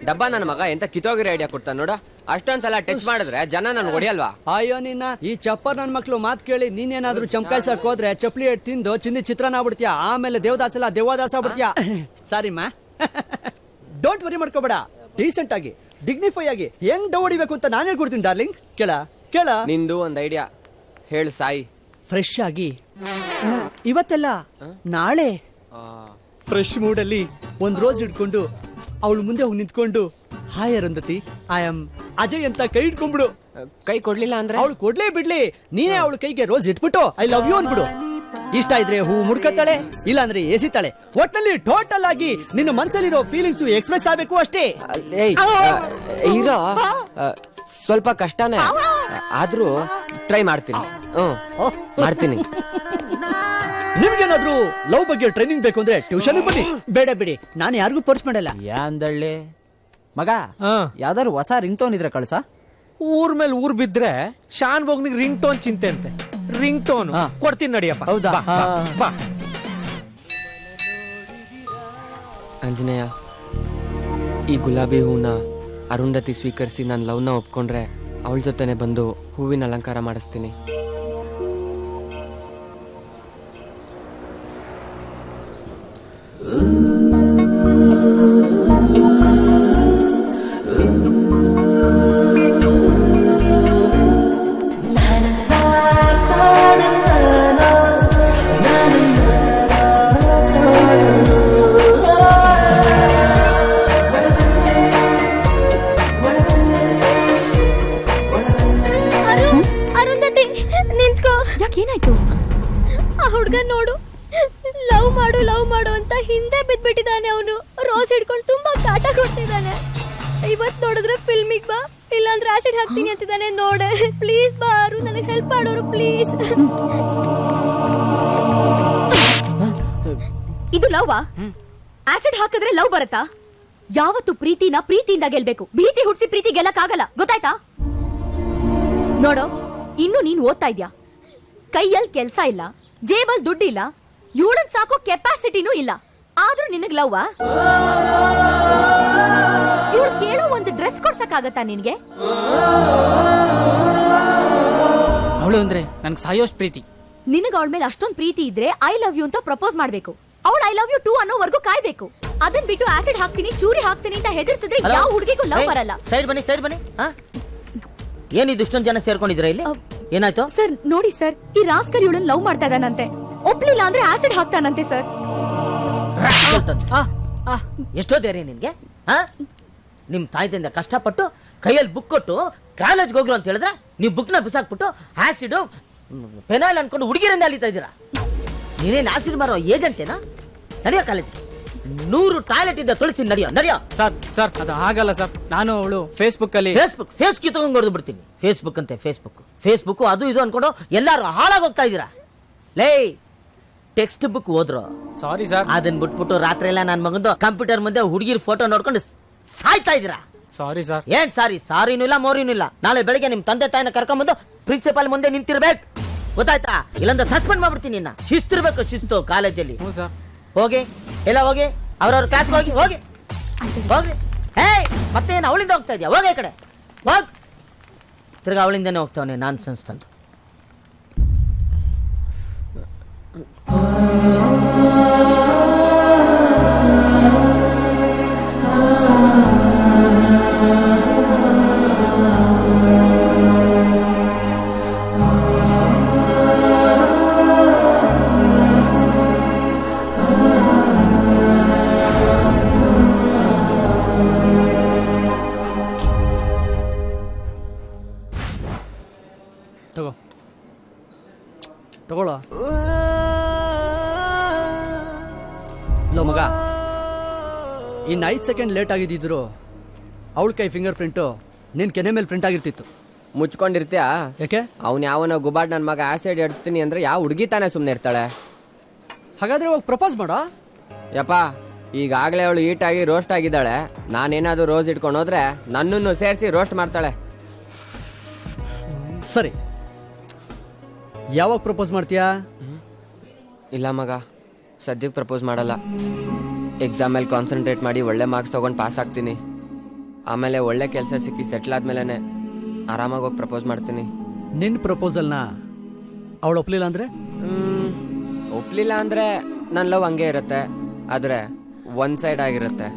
ಡಬ್ಬ, ನನ್ನ ಮಗ ಎಂತ ಕಿತ್ತೋಗಿರೋ ಐಡಿಯಾ ಕೊಡ್ತಾನ ನೋಡ. ಅಷ್ಟೊಂದ್ಸಲ ಟಚ್ ಮಾಡಿದ್ರೆ ಜನ ನನ್ ಹೊಡಿಯಲ್ವಾ? ಅಯ್ಯೋ ನಿನ್ನ ಈ ಚಪ್ಪರ್ ನನ್ ಮಕ್ಳು ಮಾತ್ ಕೇಳಿ ನೀನೇನಾದ್ರೂ ಚಮಕಾಯ್ಸಕ್ ಹೋದ್ರೆ ಚಪ್ಲಿ ಹಿಟ್ಟು ತಿಂದು ಚಿಂದಿ ಚಿತ್ರಾನ್ನ ಆಗ್ಬಿಡ್ತೀಯ. ಆಮೇಲೆ ದೇವದಾಸ ಎಲ್ಲ ದೇವದಾಸ ಆಗ್ಬಿಡ್ತೀಯ. ಸಾರಿ ಮಾ, ಡೋಂಟ್ ವರಿ ಮಾಡ್ಕೋಬೇಡ. ಡೀಸೆಂಟ್ ಆಗಿ ಡಿಗ್ನಿಫೈ ಆಗಿ ಹೆಂಗ್ ಡವ್ ಹೊಡಿಬೇಕು ಅಂತ ನಾನು ಹೇಳ್ಕೊಡ್ತೀನಿ ಡಾರ್ಲಿಂಗ್. ಕೇಳ ಕೇಳ, ನಿಂದು ಒಂದ್ ಐಡಿಯಾ ಹೇಳು ಸಾಯಿ. ಫ್ರೆಶ್ ಆಗಿ ಇವತ್ತೆಲ್ಲ ನಾಳೆ ಫ್ರೆಶ್ ಮೂಡಲ್ಲಿ ಒಂದ್ ರೋಸ್ ಹಿಡ್ಕೊಂಡು ಅವಳು ಮುಂದೆ ಹೋಗಿ ನಿಂತ್ಕೊಂಡು, hi Arundhati, I am Ajay ಅಂತ ಕೈ ಇಟ್ಕೊಂಡ್ಬಿಡು. ಕೈ ಕೊಡ್ಲಿಲ್ಲ ಅಂದ್ರೆ ಅವಳು ಕೊಡ್ಲೇ ಬಿಡ್ಲಿ, ನೀನೇ ಅವಳ ಕೈಗೆ ರೋಸ್ ಇಟ್ಬಿಟ್ಟು ಐ ಲವ್ ಯು ಅನ್ಬಿಡು. ಇಷ್ಟ ಇದ್ರೆ ಹೂ ಮುಡ್ಕತ್ತಾಳೆ, ಇಲ್ಲ ಅಂದ್ರೆ ಎಸಿತಾಳೆ. ಒಟ್ನಲ್ಲಿ ಟೋಟಲ್ ಆಗಿ ನಿನ್ನ ಮನ್ಸಲ್ಲಿರೋ ಫೀಲಿಂಗ್ಸ್ ಎಕ್ಸ್ಪ್ರೆಸ್ ಆಗ್ಬೇಕು ಅಷ್ಟೇ. ಹೀರೋ ಸ್ವಲ್ಪ ಕಷ್ಟನೇ, ಆದ್ರೂ ಟ್ರೈ ಮಾಡ್ತೀನಿ. ಮಾಡ್ತೀನಿ. ನಿಮ್ಗೇನಾದ್ರೂ ಲವ್ ಬಗ್ಗೆ ಟ್ರೈನಿಂಗ್ ಬೇಕು ಅಂದ್ರೆ ಟ್ಯೂಷನ್ ಬನ್ನಿ. ಬೇಡ ಬಿಡಿ, ನಾನು ಯಾರಿಗೂ ಪರ್ಸ್ ಮಾಡಲ್ಲ. ಯಾಂದಳ್ಳಿ ಮಗ, ಯಾವ್ದಾದ್ರು ಹೊಸ ರಿಂಗ್ ಟೋನ್ ಇದ್ರೆ ಕಳ್ಸ. ಊರ್ ಮೇಲೆ ಊರ್ ಬಿದ್ರೆ ಶಾನ್ ಬೋಗ್ನಿಗೆ ರಿಂಗ್ ಟೋನ್ ಚಿಂತೆ ಅಂತೆ. ರಿಂಗ್ ಟೋನ್ ಕೊಡ್ತೀನಿ ನಡಿಯಪ್ಪ. ಹೌದಾ? ಬಾ. ಆಂಜನೇಯ, ಈ ಗುಲಾಬಿ ಹೂನ ಅರುಂಧತಿ ಸ್ವೀಕರಿಸಿ ನನ್ನ ಲವ್ನ ಒಪ್ಕೊಂಡ್ರೆ ಅವಳ ಜೊತೆನೆ ಬಂದು ಹೂವಿನ ಅಲಂಕಾರ ಮಾಡಿಸ್ತೀನಿ. ಅರುಂಧತಿ ನಿಂತ್ಕೋ. ಯಾಕೇನಾಯ್ತು? ಆ ಹುಡ್ಗ ನೋಡು, ಲವ್ ಮಾಡು ಅಂತ ಹಿಂದೆ ಬಿದ್ಬಿಟ್ಟಿದ್ದಾನೆ. ಅವನು ರೋಸ್ ಹಿಡ್ಕೊಂಡು ತುಂಬಾ ಕಾಟ ಕೊಡ್ತಿದ್ದಾನೆ. ಇವತ್ ನೋಡಿದ್ರೆ ಫಿಲ್ಮಿಗ್ ಬಾ, ಇಲ್ಲ ಅಂದ್ರೆ ಆಸಿಡ್ ಹಾಕ್ತೀನಿ ಅಂತಿದ್ದಾನೆ ನೋಡೆ. ಪ್ಲೀಸ್ ಬಾರು, ನನಗೆ ಹೆಲ್ಪ್ ಮಾಡೋರು ಪ್ಲೀಸ್. ಇದು ಲವ್ವಾ? ಆಸಿಡ್ ಹಾಕಿದ್ರೆ ಲವ್ ಬರತ್ತಾ? ಯಾವತ್ತು ಪ್ರೀತಿನ ಪ್ರೀತಿಯಿಂದ ಗೆಲ್ಬೇಕು, ಭೀತಿ ಹುಡ್ಸಿ ಪ್ರೀತಿ ಗೆಲ್ಲಕ್ಕಾಗಲ್ಲ, ಗೊತ್ತಾಯ್ತಾ? ನೋಡೋ, ಇನ್ನು ನೀನ್ ಓದ್ತಾ ಇದ್ಯಾ, ಕೈಯಲ್ಲಿ ಕೆಲ್ಸ ಇಲ್ಲ, ಜೇಬಲ್ ದುಡ್ಡಿಲ್ಲ, ಇವಳನ್ ಸಾಕೋ ಕೆಪಾಸಿಟಿನೂ ಇಲ್ಲ, ಆದ್ರೂ ನಿನಗ್ ಲವ್ವಾ? ಇವಳು ಕೇಳೋ ಒಂದು ಡ್ರೆಸ್ ಕೊಡ್ಸಕ್ಕಾಗತ್ತಾ ನಿನ್ಗೆ? ಅವಳು ಅಂದ್ರೆ ನನ್ಗೆ ಸಾಯೋಷ್ಟು ಪ್ರೀತಿ. ನಿನಗ ಅವಳ ಮೇಲೆ ಅಷ್ಟೊಂದು ಪ್ರೀತಿ ಇದ್ರೆ ಐ ಲವ್ ಯು ಅಂತ ಪ್ರಪೋಸ್ ಮಾಡ್ಬೇಕು. ಅವಳು ಐ ಲವ್ ಯು ಟು ಅನ್ನೋವರೆಗೂ ಕಾಯ್ಬೇಕು. ಅದನ್ ಬಿಟ್ಟು ಆಸಿಡ್ ಹಾಕ್ತೀನಿ, ಚೂರಿ ಹಾಕ್ತೀನಿ ಅಂತ ಹೆದರ್ಸಿದ್ರೆ ಯಾವ ಹುಡುಗಿಗೂ ಲವ್ ಬರಲ್ಲ. ಸೈಡ್ ಬನ್ನಿ, ಸೈಡ್ ಬನ್ನಿ. ಏನಿದು ಇಷ್ಟೊಂದು ಜನ ಸೇರ್ಕೊಂಡಿದ್ರ ಇಲ್ಲಿ? ಏನಾಯ್ತು ಸರ್? ನೋಡಿ ಸರ್, ಈ ರಾಸ್ಕಲ್ ಇವಳನ್ನ ಲವ್ ಮಾಡ್ತಾ ಇದ್ದಾನಂತೆ. ಒಪ್ಲಿಲ್ಲ ಅಂದ್ರೆ ಆಸಿಡ್ ಹಾಕ್ತಾನಂತೆ ಸರ್. ಎಷ್ಟೋ ಧೈರ್ಯ ನಿನ್ಗೆ? ನಿಮ್ ತಾಯ್ದಿಂದ ಕಷ್ಟಪಟ್ಟು ಕೈಯಲ್ಲಿ ಬುಕ್ ಕೊಟ್ಟು ಕಾಲೇಜ್ಗೆ ಹೋಗ್ರು ಅಂತ ಹೇಳಿದ್ರೆ ನೀವು ಬುಕ್ನ ಬಿಸಾಕ್ಬಿಟ್ಟು ಆಸಿಡ್ ಪೆನಾಲ್ ಅನ್ಕೊಂಡು ಹುಡುಗಿರಿಂದ ಅಲಿತಾ ಇದ್ದೀರಾ. ನೀನೇನು ಆಸಿಡ್ ಮಾರೋ ಏಜೆಂಟೇನಾ? ನಡೆಯೋ ಕಾಲೇಜ್ಗೆ 100 ಟಾಯ್ಲೆಟ್ ಇಂದ ತೊಳಿಸ್ತೀನಿ, ನಡೆಯೋ ನಡೆಯೋ. ಸರ್ ಅದು ಆಗಲ್ಲ ಸರ್. ನಾನು ಅವಳು ಫೇಸ್ಬುಕ್ ಅಲ್ಲಿ ಫೇಸ್ ಕಿ ತಗೊಂಡ್ ಹೊಡೆದು ಬಿಡ್ತೀನಿ. ಫೇಸ್ಬುಕ್ ಅಂತೆ ಫೇಸ್ಬುಕ್ ಅದು ಇದು ಅನ್ಕೊಂಡು ಎಲ್ಲಾರು ಹಾಳಾಗೋಗ್ತಾ ಇದ್ದೀರಾ. ಲೇ, ಟೆಕ್ಸ್ಟ್ ಬುಕ್ ಓದ್ರು. Sorry sir. ಅದನ್ನ ಬಿಟ್ಬಿಟ್ಟು ರಾತ್ರಿ ಎಲ್ಲ ನನ್ನ ಮಗಂದು ಕಂಪ್ಯೂಟರ್ ಮುಂದೆ ಹುಡುಗಿರ್ ಫೋಟೋ ನೋಡ್ಕೊಂಡು ಸಾಯ್ತಾ ಇದ್ದೀರಾ. Sorry sir. ಏನ್ ಸಾರಿನೂ ಇಲ್ಲ, ಮೋರಿನೂ ಇಲ್ಲ. ನಾಳೆ ಬೆಳಿಗ್ಗೆ ನಿಮ್ ತಂದೆ ತಾಯಿನ ಕರ್ಕೊಂಡ್ಬಂದು ಪ್ರಿನ್ಸಿಪಾಲ್ ಮುಂದೆ ನಿಂತಿರ್ಬೇಕು, ಗೊತ್ತಾಯ್ತಾ? ಇಲ್ಲಂದ್ರೆ ಸಸ್ಪೆಂಡ್ ಮಾಡ್ಬಿಡ್ತೀನಿ ನಿನ್ನ. ಶಿಸ್ತಿರ್ಬೇಕು, ಶಿಸ್ತು ಕಾಲೇಜಲ್ಲಿ. ಹೋಗಿ ಎಲ್ಲ ಹೋಗಿ, ಅವ್ರವ್ರ ಕ್ಲಾಸ್ ಹೋಗಿ ಹೋಗಿ ಹೋಗಿ. ಮತ್ತೇನು ಅವಳಿಂದ ಹೋಗ್ತಾ ಇದೆಯಾ? ಹೋಗಿ ಈ ಕಡೆ ಹೋಗ್. ತಿರ್ಗಾ ಅವಳಿಂದನೇ ಹೋಗ್ತಾವನೆ ನಾನ್ ಸೆನ್ಸ್ ತಂದು. ತಗೊಳ್ಳೋ ಲೋ ಮಗ, ಇನ್ನು 5 ಸೆಕೆಂಡ್ ಲೇಟ್ ಆಗಿದ್ದಿದ್ರು ಅವಳ ಕೈ ಫಿಂಗರ್ ಪ್ರಿಂಟು ನಿನ್ ಕೆನೆ ಮೇಲೆ ಪ್ರಿಂಟ್ ಆಗಿರ್ತಿತ್ತು. ಮುಚ್ಕೊಂಡಿರ್ತೀಯಾ? ಯಾಕೆ? ಅವ್ನು ಯಾವನೋ ಗುಬಾಡ್ ನನ್ನ ಮಗ ಆಸಿಡ್ ಎಡ್ಸ್ತೀನಿ ಅಂದ್ರೆ ಯಾವ ಹುಡುಗಿ ತಾನೇ ಸುಮ್ಮನೆ ಇರ್ತಾಳೆ? ಹಾಗಾದ್ರೆ ಹೋಗಿ ಪ್ರಪೋಸ್ ಮಾಡೋ. ಯಪ್ಪ, ಈಗಾಗಲೇ ಅವಳು ಈಟಾಗಿ ರೋಸ್ಟ್ ಆಗಿದ್ದಾಳೆ. ನಾನೇನಾದ್ರೂ ರೋಸ್ ಇಟ್ಕೊಂಡು ಹೋದ್ರೆ ನನ್ನನ್ನು ಸೇರಿಸಿ ರೋಸ್ಟ್ ಮಾಡ್ತಾಳೆ. ಸರಿ, ಯಾವಾಗ ಪ್ರಪೋಸ್ ಮಾಡ್ತೀಯಾ? ಇಲ್ಲ ಮಗ, ಸದ್ಯಕ್ಕೆ ಪ್ರಪೋಸ್ ಮಾಡಲ್ಲ. ಎಕ್ಸಾಮ್ ಮೇಲೆ ಕಾನ್ಸಂಟ್ರೇಟ್ ಮಾಡಿ ಒಳ್ಳೆ ಮಾರ್ಕ್ಸ್ ತೊಗೊಂಡು ಪಾಸ್ ಆಗ್ತೀನಿ. ಆಮೇಲೆ ಒಳ್ಳೆ ಕೆಲಸ ಸಿಕ್ಕಿ ಸೆಟ್ಲ್ ಆದ್ಮೇಲೆ ಆರಾಮಾಗಿ ಹೋಗಿ ಪ್ರಪೋಸ್ ಮಾಡ್ತೀನಿ. ನಿನ್ನ ಪ್ರಪೋಸಲ್ನ ಅವಳು ಒಪ್ಲಿಲ್ಲ ಅಂದ್ರೆ? ಒಪ್ಲಿಲ್ಲ ಅಂದ್ರೆ ನನ್ನ ಲವ್ ಹಂಗೆ ಇರುತ್ತೆ, ಆದರೆ ಒನ್ ಸೈಡ್ ಆಗಿರುತ್ತೆ.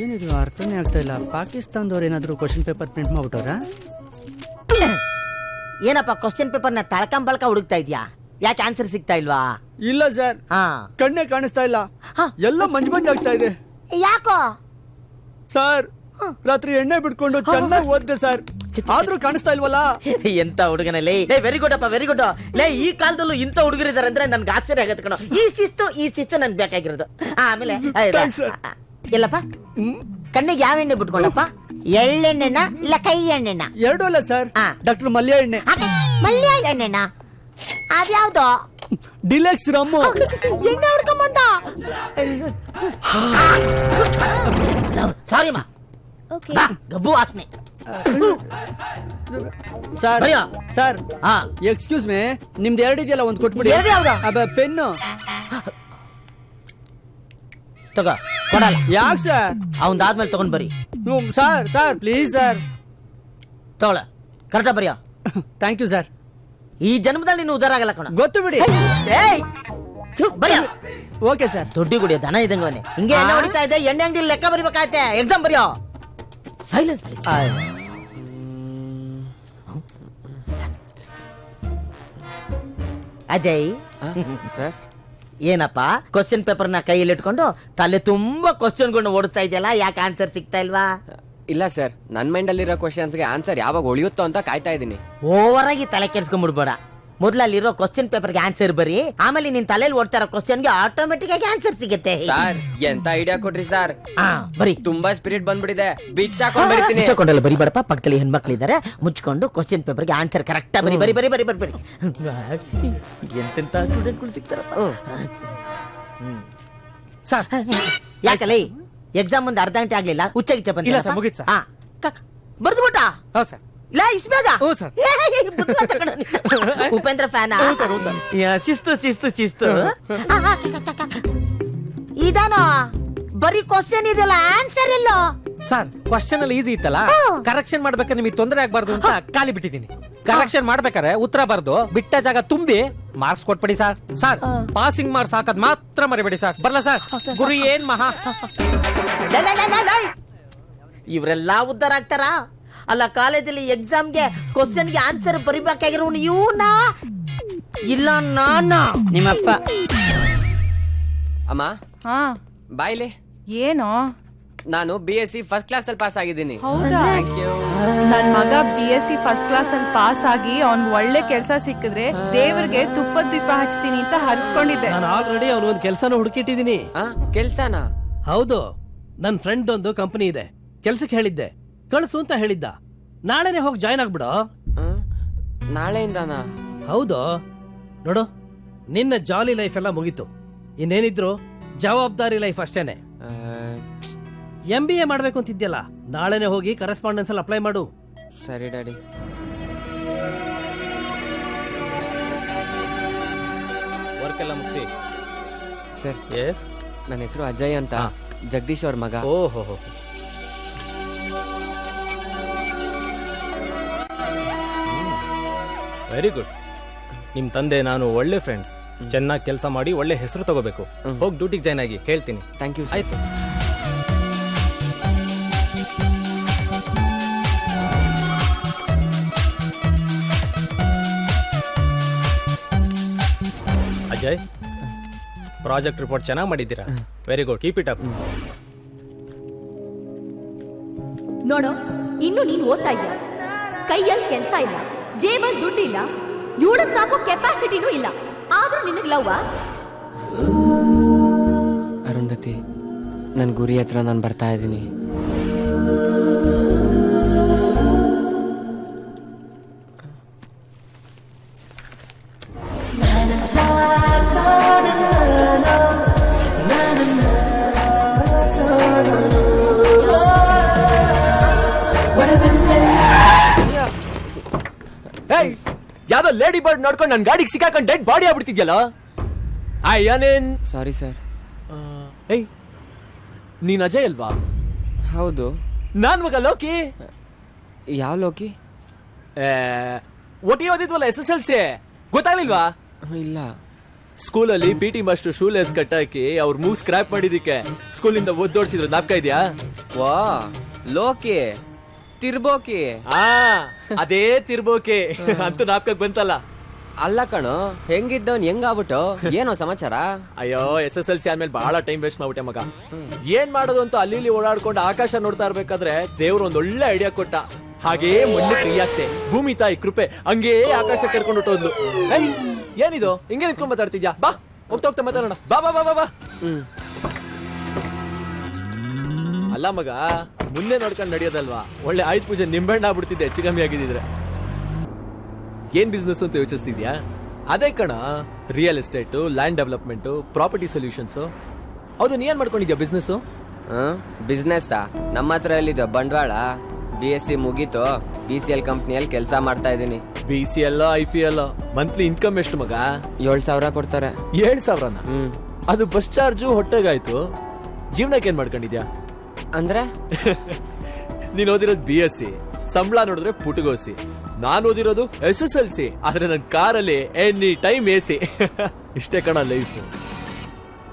ಏನಿದು ಅರ್ಥನೇ ಆಗ್ತಾ ಇಲ್ಲ. ಪಾಕಿಸ್ತಾನದವ್ರು ಏನಾದ್ರು ಕ್ವಶನ್ ಪೇಪರ್ ಪ್ರಿಂಟ್ ಮಾಡ್ಬಿಟ್ಟವ್ರ? ಏನಪ್ಪ ಕ್ವಶನ್ ಪೇಪರ್ನ ತಳ್ಕಂಬಳ್ಕ ಹುಡುಕ್ತಾ ಇದ್ಯಾ? ಯಾಕೆ ಆನ್ಸರ್ ಸಿಗ್ತಾ ಇಲ್ವಾ? ಇಲ್ಲ ಸರ್, ಕಣ್ಣೇ ಕಾಣಿಸ್ತಾ ಇಲ್ಲ, ಎಲ್ಲ ಮಂಜ್ ಆಗ್ತಾ ಇದೆ. ಯಾಕೋ ಸರ್? ರಾತ್ರಿ ಎಣ್ಣೆ ಬಿಟ್ಕೊಂಡು ಚೆನ್ನಾಗಿ ಓದ್ದೆ ಸರ್, ಆದ್ರೂ ಕಾಣಿಸ್ತಾ ಇಲ್ವಲ್ಲ. ಎಂತ ಹುಡುಗನಲ್ಲಿ. ವೆರಿ ಗುಡ್ ಅಪ್ಪ, ವೆರಿ ಗುಡ್. ಲೇ, ಈ ಕಾಲದಲ್ಲೂ ಇಂಥ ಹುಡುಗರಿದ್ದಾರೆ ಅಂದ್ರೆ ನನ್ಗೆ ಆಶ್ಚರ್ಯ ಆಗತ್ತೆ ಕಣೋ. ಈ ಶಿಸ್ತು ನನ್ಗೆ ಬೇಕಾಗಿರೋದು. ಆಮೇಲೆ ಎಲ್ಲಪ್ಪ, ಕಣ್ಣಿಗೆ ಯಾವ ಎಣ್ಣೆ ಬಿಟ್ಕೊಂಡಪ್ಪ? ಎಳ್ಳೆಣ್ಣೆನ ಇಲ್ಲ ಕೈ ಎಣ್ಣೆನ? ಎರಡೂ ಅಲ್ಲ ಸರ್, ಡಾಕ್ಟರ್ ಮಲ್ಯ ಎಣ್ಣೆ. ಮಲ್ಯ ಎಣ್ಣೆನ? ಅದ್ಯಾವ್ದು? Deluxe rum. ಎಣ್ಣೆ ಹುಡ್ಕೊಂಬಂದ. ಸಾರಿ ಮಾ, ಗಬ್ಬು ಆತ್ಮೆ. ಸರ್ ಸರ್, ಎಕ್ಸ್ಕ್ಯೂಸ್ ಮೇ, ನಿಮ್ದು 2 ಇದೆಯಲ್ಲ, ಒಂದು ಕೊಟ್ಬಿಡಿ. ಪೆನ್ನು ತಗೋ. ಕೊಡಲ್ಲ. ಯಾಕೆ ಸರ್? ಅವಂದಾದ್ಮೇಲೆ ತಗೊಂಡ್ ಬರಿ. Sir sir please sir. ತಗೊಳ, ಕರೆಕ್ಟಾಗಿ ಬರಿಯೋ. Thank you sir. ಈ ಜನ್ಮದಲ್ಲಿ ನೀನು ಉದಾರ ಆಗಲ್ಲ ಕಣ. ಗೊತ್ತು ಬಿಡಿ. ಬರಿಯೋ. Okay sir. ದುಡ್ಡಿ ಗುಡಿಯೋ ದನ ಇದ್ದಂಗವನೇ. ಹಿಂಗೆ ಎಣ್ಣೆ ಹೊಡಿತಾ ಇದೆ, ಎಣ್ಣೆ ಅಂಗಡಿ ಲೆಕ್ಕ ಬರಿಬೇಕಾಯ್ತೆ. ಎಕ್ಸಾಮ್ ಬರಿಯೋ. Silence please. ಅಜಯ್ ಸರ್, ಏನಪ್ಪ ಕ್ವಶನ್ ಪೇಪರ್ನ ಕೈಯಲ್ಲಿ ಇಟ್ಕೊಂಡು ತಲೆ ತುಂಬಾ ಕ್ವಶನ್ಗಳನ್ನ ಓಡಿಸ್ತಾ ಇದೆಯಲ್ಲ, ಯಾಕೆ ಆನ್ಸರ್ ಸಿಗ್ತಾ ಇಲ್ವಾ? ಇಲ್ಲ ಸರ್, ನನ್ನ ಮೈಂಡಲ್ಲಿರೋ ಕ್ವಶನ್ಸ್ಗೆ ಆನ್ಸರ್ ಯಾವಾಗ ಉಳಿಯುತ್ತೋ ಅಂತ ಕಾಯ್ತಾ ಇದ್ದೀನಿ. ಓವರ್ ಆಗಿ ತಲೆ ಕೆಡ್ಸ್ಕೊಂಡ್ಬಿಡ್ಬೇಡ. ಮೊದ್ಲು ಅಲ್ಲಿರೋ ಕ್ವಶನ್ ಪೇಪರ್ಗೆ ಆನ್ಸರ್ ಬರಿ, ಆಮೇಲೆ ನಿನ್ ತಲೆಯಲ್ಲಿ ಓಡ್ತಾ ಇರೋ ಕ್ವಶನ್ಗೆ ಆಟೋಮೆಟಿಕ್ ಆಗಿ ಆನ್ಸರ್ ಸಿಗುತ್ತೆ. ಸರ್ ಎಂತ ಐಡಿಯಾ ಕೊಟ್ರಿ ಸರ್, ಬರಿ. ತುಂಬಾ ಸ್ಪಿರಿಟ್ ಬಂದ್ಬಿಟ್ಟಿದೆ, ಬಿಚ್ಚಾಕೊಂಡ್ ಬರೀತೀನಿ. ಮುಚ್ಕೊಂಡಲ್ಲ ಬರಿಬೇಡಪ್ಪ, ಪಕ್ಕದಲ್ಲಿ ಹೆಣ್ಮಕ್ಳು ಇದಾರೆ, ಮುಚ್ಕೊಂಡು ಕ್ವಶನ್ ಪೇಪರ್ಗೆ ಆನ್ಸರ್ ಕರೆಕ್ಟ್ ಬರಿ ಬರಿ ಬರಿ ಬರಿ ಬರಿ ಬರಿ. ಎಂತೆಂತ ಸ್ಟೂಡೆಂಟ್ಗಳು ಸಿಗ್ತಾರಪ್ಪ. ಸರ್ ಯಾಕಲ್ಲ ಎಕ್ಸಾಮ್ ಒಂದು ಅರ್ಧ ಗಂಟೆ ಆಗ್ಲಿಲ್ಲ, ಹುಚ್ಚಾಗಿಚ್ಚ ಇಲ್ಲ ಸರ್, ಮುಗೀತು ಸರ್. ಬರ್ದು ಬಿಟ್ಟ ಹೌದು ಸರ್. ಇಲ್ಲ ಇಷ್ಟ ಬೇಗ. ಹ್ಞೂ ಸರ್. ಉಪೇಂದ್ರ ಫ್ಯಾನ್. ಶಿಸ್ತು ಶಿಸ್ತು ಶಿಸ್ತು. ಇದಾನೋ ಬರೀ ಕ್ವಶನ್ ಇದೆಯಲ್ಲ, ಆನ್ಸರ್ ಇಲ್ಲ ಸರ್. ಕ್ವಶನ್ ಅಲ್ಲಿ ಈಸಿ ಇತ್ತಲ್ಲ, ಕರೆಕ್ಷನ್ ಮಾಡ್ಬೇಕಾದ್ರೆ ನಿಮಗೆ ತೊಂದರೆ ಆಗ್ಬಾರ್ದು ಅಂತ ಖಾಲಿ ಬಿಟ್ಟಿದ್ದೀನಿ. ಕರೆಕ್ಷನ್ ಮಾಡ್ಬೇಕಾದ್ರೆ ಉತ್ತರ ಬರ್ದು ಬಿಟ್ಟ ಜಾಗ ತುಂಬಿ ಮಾರ್ಕ್ಸ್ ಕೊಟ್ಬಿಡಿ ಸರ್. ಸರ್ ಪಾಸಿಂಗ್ ಮಾರ್ಕ್ಸ್ ಹಾಕದ್ ಮಾತ್ರ ಮರಿಬೇಡಿ ಸರ್. ಬರ್ಲಾ ಸರ್? ಗುರು ಏನ್ ಮಹಾ. ಇವರೆಲ್ಲಾ ಉದ್ದಾರ ಆಗ್ತಾರ ಅಲ್ಲ? ಕಾಲೇಜಲ್ಲಿ ಎಕ್ಸಾಮ್ಗೆ ಕ್ವಶನ್ಗೆ ಆನ್ಸರ್ ಬರಿಬೇಕಾಗಿರೋನು ಇವನ ಇಲ್ಲ ನಾನ ನಿಮ್ಮಪ್ಪ. ಅಮ್ಮ ಹಾ ಬಾಯ್ಲಿ. ಏನು? ನಾನು BSc ಫಸ್ಟ್ ಕ್ಲಾಸ್ ಅಲ್ಲಿ ಪಾಸ್ ಆಗಿದ್ದೀನಿ. ಹೌದಾ? ನನ್ ಮಗ BSc ಫಸ್ಟ್ ಕ್ಲಾಸ್ ಅಲ್ಲಿ ಪಾಸ್ ಆಗಿ ಅವ್ನ್ ಒಳ್ಳೆ ಕೆಲ್ಸ ಸಿಕ್ಕಿದ್ರೆ ದೇವ್ರಿಗೆ ತುಪ್ಪದ ದೀಪ ಹಚ್ತೀನಿ ಅಂತ ಹರಿಸ್ಕೊಂಡಿದ್ದೆ. ನಾನು ಆಲ್ರೆಡಿ ಅವ್ನು ಒಂದು ಕೆಲಸನ ಹುಡುಕಿಟ್ಟಿದ್ದೀನಿ. ಕೆಲ್ಸನಾ? ಹೌದು, ನನ್ನ ಫ್ರೆಂಡ್ ಒಂದು ಕಂಪನಿ ಇದೆ, ಕೆಲ್ಸಕ್ಕೆ ಹೇಳಿದ್ದೆ, ಕಳ್ಸು ಅಂತ ಹೇಳಿದ್ದ. ನಾಳೆನೆ ಹೋಗಿ ಜಾಯ್ನ್ ಆಗ್ಬಿಡು. ನಾಳೆಯಿಂದನಾ? ಹೌದು. ನೋಡು, ನಿನ್ನ ಜಾಲಿ ಲೈಫ್ ಎಲ್ಲ ಮುಗೀತು, ಇನ್ನೇನಿದ್ರು ಜವಾಬ್ದಾರಿ ಲೈಫ್ ಅಷ್ಟೇನೆ. MBA ಮಾಡ್ಬೇಕು ಅಂತಿದ್ಯಲ್ಲ, ನಾಳೆನೆ ಹೋಗಿ ಕರೆಸ್ಪಾಂಡೆನ್ಸ್ ಅಲ್ಲಿ ಅಪ್ಲೈ ಮಾಡು. ಸರಿ ಡ್ಯಾಡಿ. ವರ್ಕ್ ಎಲ್ಲ ಮುಗಿಸಿ. ಸರ್ ಎಸ್, ನನ್ನ ಹೆಸರು ಅಜಯ್ ಅಂತ, ಜಗದೀಶ್ ಅವ್ರ ಮಗ. ಓಹೋ, ವೆರಿ ಗುಡ್. ನಿಮ್ ತಂದೆ ನಾನು ಒಳ್ಳೆ ಫ್ರೆಂಡ್ಸ್. ಚೆನ್ನಾಗಿ ಕೆಲಸ ಮಾಡಿ ಒಳ್ಳೆ ಹೆಸರು ತಗೋಬೇಕು. ಹೋಗಿ ಡ್ಯೂಟಿಗೆ ಜಾಯ್ನ್ ಆಗಿ, ಹೇಳ್ತೀನಿ. Thank you. ಆಯ್ತು. ಅಜಯ್, ಪ್ರಾಜೆಕ್ಟ್ ರಿಪೋರ್ಟ್ ಚೆನ್ನಾಗಿ ಮಾಡಿದ್ದೀರಾ. Very good, keep it up. ನೋಡು, ಇನ್ನು ನೀನ್ ಓದ್ತಾ ಇದ್ಯಾ, ಕೈಯಲ್ಲಿ ಕೆಲ್ಸ ಇಲ್ಲ, ಜೇಬಲ್ ದುಡ್ಡಿಲ್ಲ, ಇವಳನ್ ಸಾಕೋ ಕೆಪಾಸಿಟಿನೂ ಇಲ್ಲ, ಆದ್ರೂ ನಿನಗ್ ಲವ್ವಾ? ಅರುಂಧತಿ, ನನ್ ಗುರಿ ಹತ್ರ ನಾನು ಬರ್ತಾ ಇದ್ದೀನಿ. ಯಾವ್ದೋ ಲೇಡಿ ಬರ್ಡ್ ನೋಡ್ಕೊಂಡು ನನ್ ಗಾಡಿಗೆ ಸಿಕ್ಕಾಕೊಂಡು ಡೆಡ್ ಬಾಡಿ ಆಗ್ಬಿಡ್ತಿದ್ಯಲ್ಲ. ಅಯ್ಯನೇನ್. Sorry sir. ಏಯ್, ನೀನ್ ಅಜಯ್ ಅಲ್ವಾ? ಹೌದು. ನಾನ್ ಮಗ ಲೋಕಿ. ಯಾವ ಲೋಕಿ? ಒಟ್ಟಿಗೆ ಓದಿದ್ವಲ್ಲ SSLC, ಗೊತ್ತಾಗ್ಲಿಲ್ವಾ? ಇಲ್ಲ. ಸ್ಕೂಲಲ್ಲಿ PT ಮಾಸ್ಟರ್ ಶೂಲೇಸ್ ಕಟ್ಟಾಕಿ ಅವ್ರ ಮೂಗ್ ಸ್ಕ್ರಾಪ್ ಮಾಡಿದಕ್ಕೆ ಸ್ಕೂಲಿಂದ ಒದ್ದೋಡ್ಸಿದ್ರು, ಜ್ಞಾಪಕ ಇದೆಯಾ? ವಾ, ಲೋಕಿ ತಿರ್ಬೋಕಿ. ಅದೇ ತಿರ್ಬೋಕಿ ಅಂತೂ ಜ್ಞಾಪಕಕ್ಕೆ ಬಂತಲ್ಲ. ಅಲ್ಲ ಕಣೋ, ಹೆಂಗಿದ್ದವನ್ ಹೆಂಗಾಗ್ಬಿಟ್ಟು? ಏನೋ ಸಮಾಚಾರ? ಅಯ್ಯೋ, SSLC ಆದ್ಮೇಲೆ ಬಹಳ ಟೈಮ್ ವೇಸ್ಟ್ ಮಾಡ್ಬಿಟ್ಟೆ ಮಗ. ಏನ್ ಮಾಡೋದು ಅಂತ ಅಲ್ಲಿ ಇಲ್ಲಿ ಓಡಾಡ್ಕೊಂಡು ಆಕಾಶ ನೋಡ್ತಾ ಇರ್ಬೇಕಾದ್ರೆ ದೇವ್ರು ಒಂದ್ ಒಳ್ಳೆ ಐಡಿಯಾ ಕೊಟ್ಟ. ಹಾಗೇ ಮಣ್ಣು ಕೈಯಾಕ್ತೆ, ಭೂಮಿ ತಾಯಿ ಕೃಪೆ ಹಂಗೇ ಆಕಾಶ ಕರ್ಕೊಂಡು ಹೊಟ್ಟೋದ್ಲು. ಏನಿದು ಹಿಂಗೆ ನಿಂತ್ಕೊಂಡ್ ಮಾತಾಡ್ತಿದ್ಯಾ? ಬಾ, ಹೋಗ್ತಾ ಹೋಗ್ತಾ ಮಾತಾಡೋಣ. ಬಾ ಬಾ ಬಾ ಬಾ ಬಾ. ಅಲ್ಲ ಮಗ, ಮುಂದೆ ನೋಡ್ಕೊಂಡು ನಡೆಯೋದಲ್ವಾ? ಒಳ್ಳೆ ಆಯುಧ ಪೂಜೆ ನಿಂಬೆಣ್ಣ ಆಗ್ಬಿಡ್ತಿದ್ದೆ ಹೆಚ್ಚು ಕಮ್ಮಿ ಆಗಿದ್ರೆ. ಏನ್ ಬಿಸ್ನೆಸ್ ಅಂತ ಯೋಚಿಸ್ತಿದ್ಯಾ? ಅದೇ ಕಣ, real estate, land development, property solutions. ಹೌದು, ನೀ ಏನ್ ಮಾಡ್ಕೊಂಡಿದ್ಯಾ ಬಿಸ್ನೆಸ್? ಬಿಸ್ನೆಸ್ ನಮ್ಮ ಹತ್ರ ಎಲ್ಲಿದೆ ಬಂಡವಾಳ? BSc ಮುಗೀತು, BCL ಕಂಪ್ನಿಯಲ್ಲಿ ಕೆಲಸ ಮಾಡ್ತಾ ಇದ್ದೀನಿ. BCL IPL ಮಂತ್ಲಿ ಇನ್ಕಮ್ ಎಷ್ಟು ಮಗ? 7,000 ಕೊಡ್ತಾರೆ. 7,000? ಅದು ಬಸ್ ಚಾರ್ಜು ಹೊಟ್ಟೆಗಾಯ್ತು. ಜೀವನಕ್ಕೆ ಏನ್ ಮಾಡ್ಕೊಂಡಿದ್ಯಾ? ಅಂದ್ರೆ ನೀನ್ ಓದಿರೋದು BSc, ಸಂಬಳ ನೋಡಿದ್ರೆ ಪುಟಗೋಸಿ. ನಾನು ಓದಿರೋದು SSLC, ಆದ್ರೆ ನನ್ನ ಕಾರಲ್ಲಿ ಎನಿ ಟೈಮ್ AC. ಇಷ್ಟೇ ಕಣ ಲೈಫ್.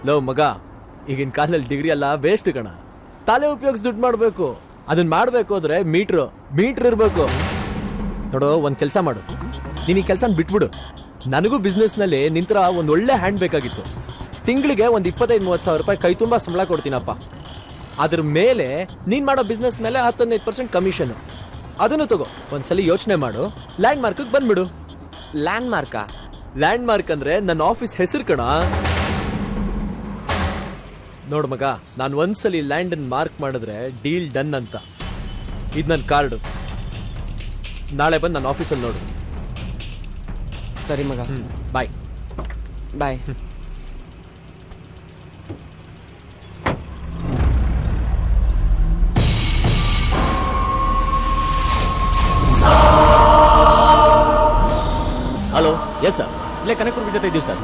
ಲವ್ ಮಗ, ಈಗಿನ ಕಾಲದಲ್ಲಿ ಡಿಗ್ರಿ ಎಲ್ಲ ವೇಸ್ಟ್ ಕಣ. ತಲೆ ಉಪಯೋಗಿಸಿ ದುಡ್ಡು ಮಾಡ್ಬೇಕು. ಅದನ್ನ ಮಾಡ್ಬೇಕು ಅಂದ್ರೆ ಮೀಟರ್ ಇರ್ಬೇಕು. ನೋಡು, ಒಂದ್ ಕೆಲ್ಸ ಮಾಡು, ನೀನ್ ಈ ಕೆಲ್ಸನ ಬಿಟ್ಬಿಡು. ನನಗೂ ಬಿಸ್ನೆಸ್ ನಲ್ಲಿ ನಿಂತರ ಒಂದ್ ಒಳ್ಳೆ ಹ್ಯಾಂಡ್ ಬೇಕಾಗಿತ್ತು. ತಿಂಗಳಿಗೆ ಒಂದ್ 25-30 ಸಾವಿರ ರೂಪಾಯಿ ಕೈ ತುಂಬಾ ಸಂಬಳ ಕೊಡ್ತೀನಪ್ಪ. ಅದ್ರ ಮೇಲೆ ನೀನ್ ಮಾಡೋ ಬಿಸ್ನೆಸ್ ಮೇಲೆ 10-15% ಕಮಿಷನ್. ಅದನ್ನು ತಗೋ. ಒಂದ್ಸಲಿ ಯೋಚನೆ ಮಾಡು, ಲ್ಯಾಂಡ್ ಮಾರ್ಕ್ ಬಂದ್ಬಿಡು. ಲ್ಯಾಂಡ್ ಮಾರ್ಕಾ? ಲ್ಯಾಂಡ್ ಮಾರ್ಕ್ ಅಂದ್ರೆ ನನ್ನ ಆಫೀಸ್ ಹೆಸರು ಕಣ. ನೋಡ್ ಮಗ, ನಾನು ಒಂದ್ಸಲಿ ಲ್ಯಾಂಡ್ ಮಾರ್ಕ್ ಮಾಡಿದ್ರೆ ಡೀಲ್ ಡನ್ ಅಂತ. ಇದು ನನ್ನ ಕಾರ್ಡು. ನಾಳೆ ಬಂದು ನನ್ನ ಆಫೀಸಲ್ಲಿ ನೋಡು. ಸರಿ ಮಗ. Bye bye. Hello, yes sir, ಇಲ್ಲೇ ಕನಕಪುರ ಜೊತೆ ಇದ್ದೀವಿ ಸರ್.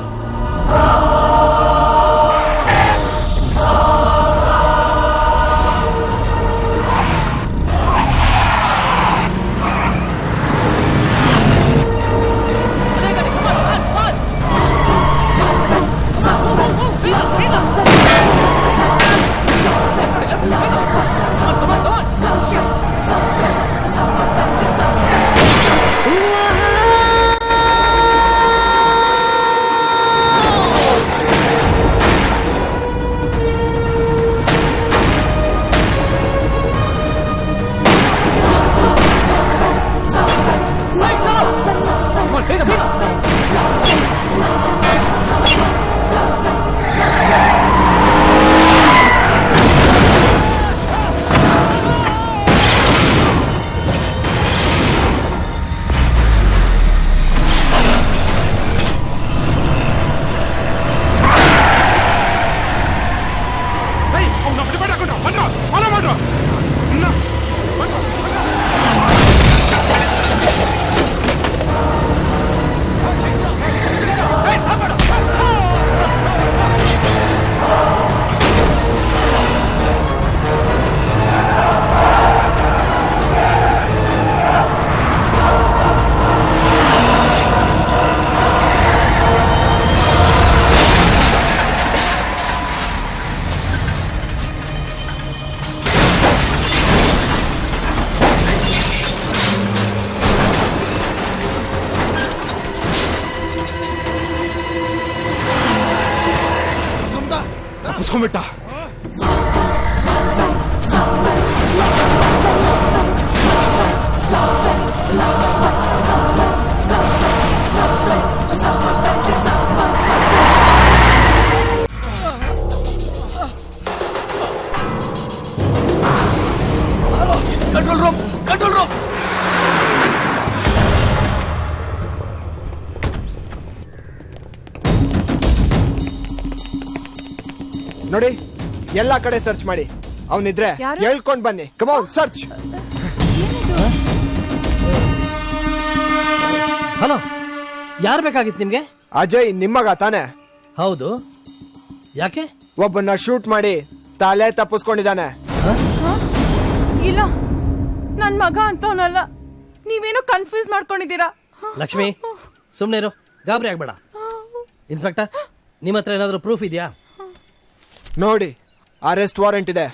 ತಪ್ಪಿಸ್ಕೊಂಡ್ಬಿಟ್ಟ. Control room, control room. ನೋಡಿ, ಎಲ್ಲಾ ಕಡೆ ಸರ್ಚ್ ಮಾಡಿ. ಅವನಿದ್ರೆ ಹೇಳ್ಕೊಂಡ್ ಬನ್ನಿ. Come on, search. ಹಲೋ, ಯಾರು ಬೇಕಾಗಿತ್ತು ನಿಮ್ಗೆ? ಅಜಯ್ ನಿಮ್ಮಗ ತಾನೆ? ಹೌದು. ಯಾಕೆ? ಒಬ್ಬನ್ನ ಶೂಟ್ ಮಾಡಿ ತಲೆ ತಪ್ಪಿಸ್ಕೊಂಡಿದ್ದಾನೆ. ಇಲ್ಲ, ನನ್ ಮಗ ಅಂತವನಲ್ಲ. ನೀವೇನೋ ಕನ್ಫ್ಯೂಸ್ ಮಾಡ್ಕೊಂಡಿದ್ದೀರಾ. ಲಕ್ಷ್ಮಿ, ಸುಮ್ನೆ ಇರು, ಗಾಬರಿ ಆಗ್ಬೇಡ. ಇನ್ಸ್ಪೆಕ್ಟರ್, ನಿಮ್ಮ ಹತ್ರ ಏನಾದರೂ ಪ್ರೂಫ್ ಇದೆಯಾ? ನೋಡಿ, ಅರೆಸ್ಟ್ ವಾರೆಂಟ್ ಇದೆ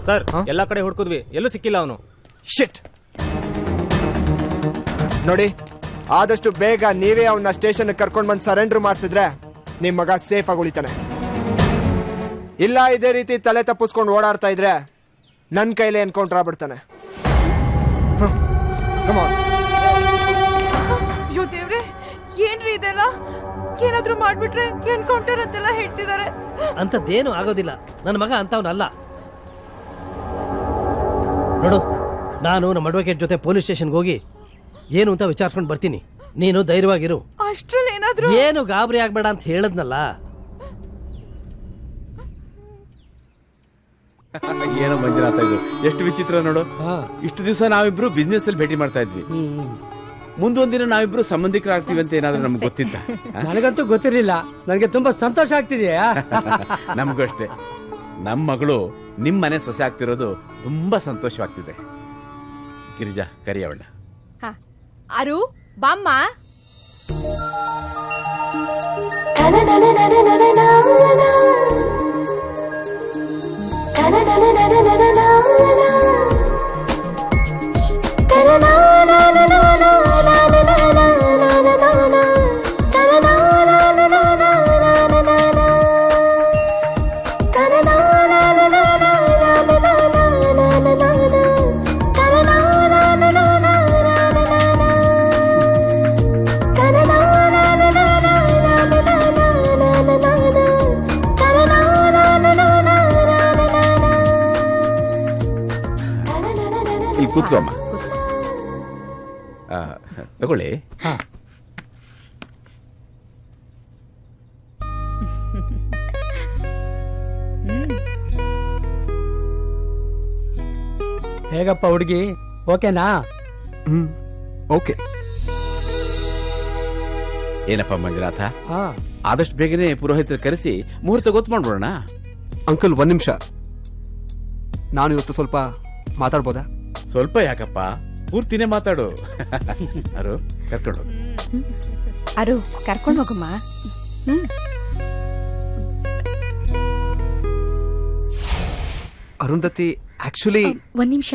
ಸರ್. ಎಲ್ಲಾ ಕಡೆ ಹುಡುಕಿದ್ವಿ, ಎಲ್ಲೂ ಸಿಕ್ಕಿಲ್ಲ ಅವನು. ಶಿಟ್. ನೋಡಿ, ಆದಷ್ಟು ಬೇಗ ನೀವೇ ಅವನ್ನ ಸ್ಟೇಷನ್ ಕರ್ಕೊಂಡ್ ಬಂದು ಸರೆಂಡರ್ ಮಾಡಿಸಿದ್ರೆ ನಿಮ್ ಮಗ ಸೇಫ್ ಆಗಿ ಉಳಿತಾನೆ. ಇಲ್ಲ ಇದೇ ರೀತಿ ತಲೆ ತಪ್ಪಿಸ್ಕೊಂಡು ಓಡಾಡ್ತಾ ಇದ್ರೆ ನನ್ನ ಕೈಲೇ ಎನ್ಕೌಂಟರ್ ಆಗ್ಬಿಡ್ತಾನೆ. ಅಯ್ಯೋ ದೇವ್ರೆ, ಏನ್ರಿ ಇದೆಲ್ಲ? ಏನಾದ್ರೂ ಮಾಡ್ಬಿಟ್ರೆ ಎನ್ಕೌಂಟರ್ ಅಂತೆಲ್ಲ ಹೇಳ್ತಿದ್ದಾರೆ. ಅಂತದ್ದೇನು ಆಗೋದಿಲ್ಲ. ನನ್ನ ಮಗ ಅಂತವನಲ್ಲ. ನೋಡು, ನಾನು ನಮ್ಮ ಅಡ್ವೊಕೇಟ್ ಜೊತೆ ಪೊಲೀಸ್ ಸ್ಟೇಷನ್ಗೆ ಹೋಗಿ ಏನು ಅಂತ ವಿಚಾರಿಸ್ಕೊಂಡು ಬರ್ತೀನಿ. ನೀನು ಧೈರ್ಯವಾಗಿರು. ಅಷ್ಟ್ರಲ್ಲಿ ಏನಾದ್ರೂ ಏನು ಗಾಬರಿ ಆಗ್ಬೇಡ ಅಂತ ಹೇಳದ್ನಲ್ಲ. ಏನೋ ಮಂಜುನಾಥ, ಇದು ಎಷ್ಟು ವಿಚಿತ್ರ ನೋಡು. ಇಷ್ಟು ದಿವಸ ನಾವಿಬ್ರು ಬಿಸ್ನೆಸ್ ಅಲ್ಲಿ ಭೇಟಿ ಮಾಡ್ತಾ ಇದ್ವಿ. ಮುಂದೊಂದಿನ ನಾವಿಬ್ರು ಸಂಬಂಧಿಕರಾಗ್ತೀವಿ ಅಂತ ಏನಾದ್ರೂ ನಮ್ಗೆ ಗೊತ್ತಿದ್ದ? ನನಗಂತೂ ಗೊತ್ತಿರಲಿಲ್ಲ. ನನಗೆ ತುಂಬಾ ಸಂತೋಷ ಆಗ್ತಿದೆಯಾ? ನಮಗೂ ಅಷ್ಟೇ. ನಮ್ಮ ಮಗಳು ನಿಮ್ ಮನೆ ಸೊಸೆ ಆಗ್ತಿರೋದು ತುಂಬಾ ಸಂತೋಷವಾಗ್ತಿದೆ. ಗಿರಿಜಾ, ಕರಿಯವಣ್ಣ. ಅರು ಬಾಮ್ಮ. ಕೂತ್ಕೊಮ್ಮ. ತಗೊಳ್ಳಿ. ಹೇಗಪ್ಪ ಹುಡುಗಿ, ಓಕೆನಾ? ಓಕೆ. ಏನಪ್ಪ ಮಂಜುನಾಥ, ಹಾ. ಆದಷ್ಟು ಬೇಗನೆ ಪುರೋಹಿತರ ಕರೆಸಿ ಮುಹೂರ್ತ ಗೊತ್ತು ಮಾಡ್ಬಿಡೋಣ. ಅಂಕಲ್, ಒಂದ್ ನಿಮಿಷ. ನಾನು ಇವತ್ತು ಸ್ವಲ್ಪ ಮಾತಾಡ್ಬೋದಾ? ಸ್ವಲ್ಪ ಯಾಕಪ್ಪ, ಪೂರ್ತಿನೇ ಮಾತಾಡು. ಅರು ಕರ್ಕೊಂಡು ಹೋಗು. ಅರು ಕರ್ಕೊಂಡು ಹೋಗಮ್ಮ. ಅರುಂಧತಿ, ಆಕ್ಚುಲಿ ಒಂದ್ ನಿಮಿಷ.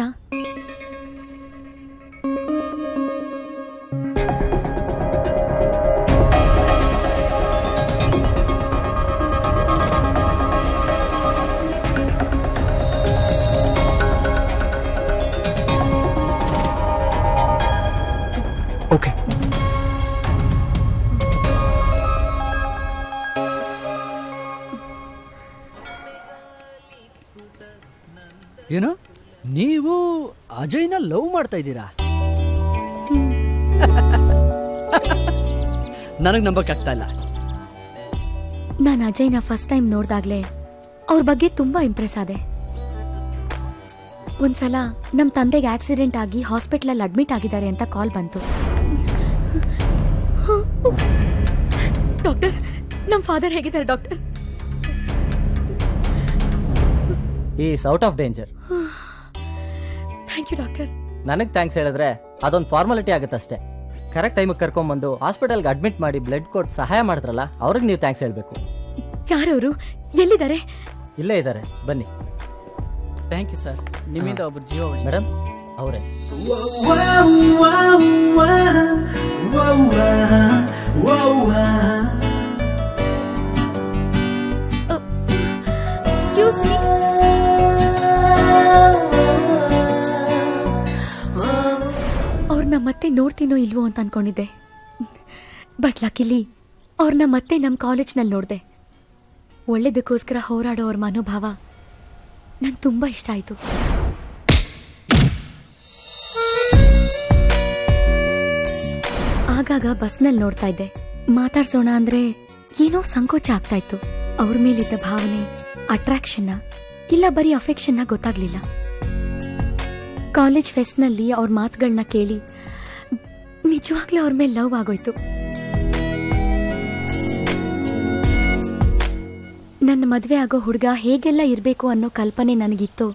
ಓಕೆ. ಏನು, ನೀವು ಅಜಯ್ನ ಲವ್ ಮಾಡ್ತಾ ಇದ್ದೀರಾ? ನನಗ್ ನಂಬಕ್ಕಾಗ್ತಾ ಇಲ್ಲ. ನಾನು ಅಜಯ್ನ ಫಸ್ಟ್ ಟೈಮ್ ನೋಡ್ದಾಗ್ಲೇ ಅವ್ರ ಬಗ್ಗೆ ತುಂಬಾ ಇಂಪ್ರೆಸ್ ಆದೆ. ಒಂದ್ಸಲ ನಮ್ ತಂದೆಗೆ ಆಕ್ಸಿಡೆಂಟ್ ಆಗಿ ಹಾಸ್ಪಿಟಲ್ ಅಡ್ಮಿಟ್ ಆಗಿದ್ದಾರೆ ಅಂತ ಕಾಲ್ ಬಂತು. ಡಾಕ್ಟರ್, ನಮ್ ಫಾದರ್ ಹೇಗಿದ್ದಾರೆ doctor? Is out of danger. Thank you doctor. ನನಗೆ ಥ್ಯಾಂಕ್ಸ್ ಹೇಳಿದ್ರೆ ಅದೊಂದು ಫಾರ್ಮಾಲಿಟಿ ಆಗುತ್ತಷ್ಟೇ. ಕರೆಕ್ಟ್ ಟೈಮಿಗೆ ಕರ್ಕೊಂಡ್ಬಂದು ಹಾಸ್ಪಿಟಲ್ಗೆ ಅಡ್ಮಿಟ್ ಮಾಡಿ ಬ್ಲಡ್ ಕೊಟ್ಟು ಸಹಾಯ ಮಾಡಿದ್ರಲ್ಲ, ಅವ್ರಿಗೆ ನೀವು ಥ್ಯಾಂಕ್ಸ್ ಹೇಳಬೇಕು. ಯಾರವರು, ಎಲ್ಲಿದ್ದಾರೆ? ಇಲ್ಲೇ ಇದ್ದಾರೆ, ಬನ್ನಿ. ಥ್ಯಾಂಕ್ ಯು ಸರ್, ನಿಮ್ಮಿಂದ ಒಬ್ರು ಜೀವ ಉಳಿತು. ಮೇಡಮ್ ಅವರೇ. Excuse me. ಅವ್ರನ್ನ ಮತ್ತೆ ನೋಡ್ತೀನೋ ಇಲ್ವೋ ಅಂತ ಅನ್ಕೊಂಡಿದ್ದೆ, ಬಟ್ ಲಕ್ಕಿಲಿ ಅವ್ರನ್ನ ಮತ್ತೆ ನಮ್ಮ ಕಾಲೇಜ್ನಲ್ಲಿ ನೋಡಿದೆ. ಒಳ್ಳೇದಕ್ಕೋಸ್ಕರ ಹೋರಾಡೋ ಅವ್ರ ಮನೋಭಾವ ನಂಗೆ ತುಂಬಾ ಇಷ್ಟ ಆಯ್ತು. ಆಗಾಗ ಬಸ್ನಲ್ಲಿ ನೋಡ್ತಾ ಇದ್ದೆ. ಮಾತಾಡ್ಸೋಣ ಅಂದ್ರೆ ಏನೋ ಸಂಕೋಚ ಆಗ್ತಾ ಇತ್ತು. ಅವ್ರ ಮೇಲಿದ್ದ ಭಾವನೆ ಅಟ್ರಾಕ್ಷನ್ನ ಇಲ್ಲ ಬರೀ ಅಫೆಕ್ಷನ್ನ ಗೊತ್ತಾಗ್ಲಿಲ್ಲ. ಕಾಲೇಜ್ ಫೆಸ್ಟ್ನಲ್ಲಿ ಅವ್ರ ಮಾತುಗಳನ್ನ ಕೇಳಿ ನಿಜವಾಗ್ಲೂ ಅವ್ರ ಮೇಲೆ ಲವ್ ಆಗೋಯ್ತು. ನನ್ನ ಮದ್ವೆ ಆಗೋ ಹುಡುಗ ಹೇಗೆಲ್ಲ ಇರಬೇಕು ಅನ್ನೋ ಕಲ್ಪನೆ ನನಗಿತ್ತು.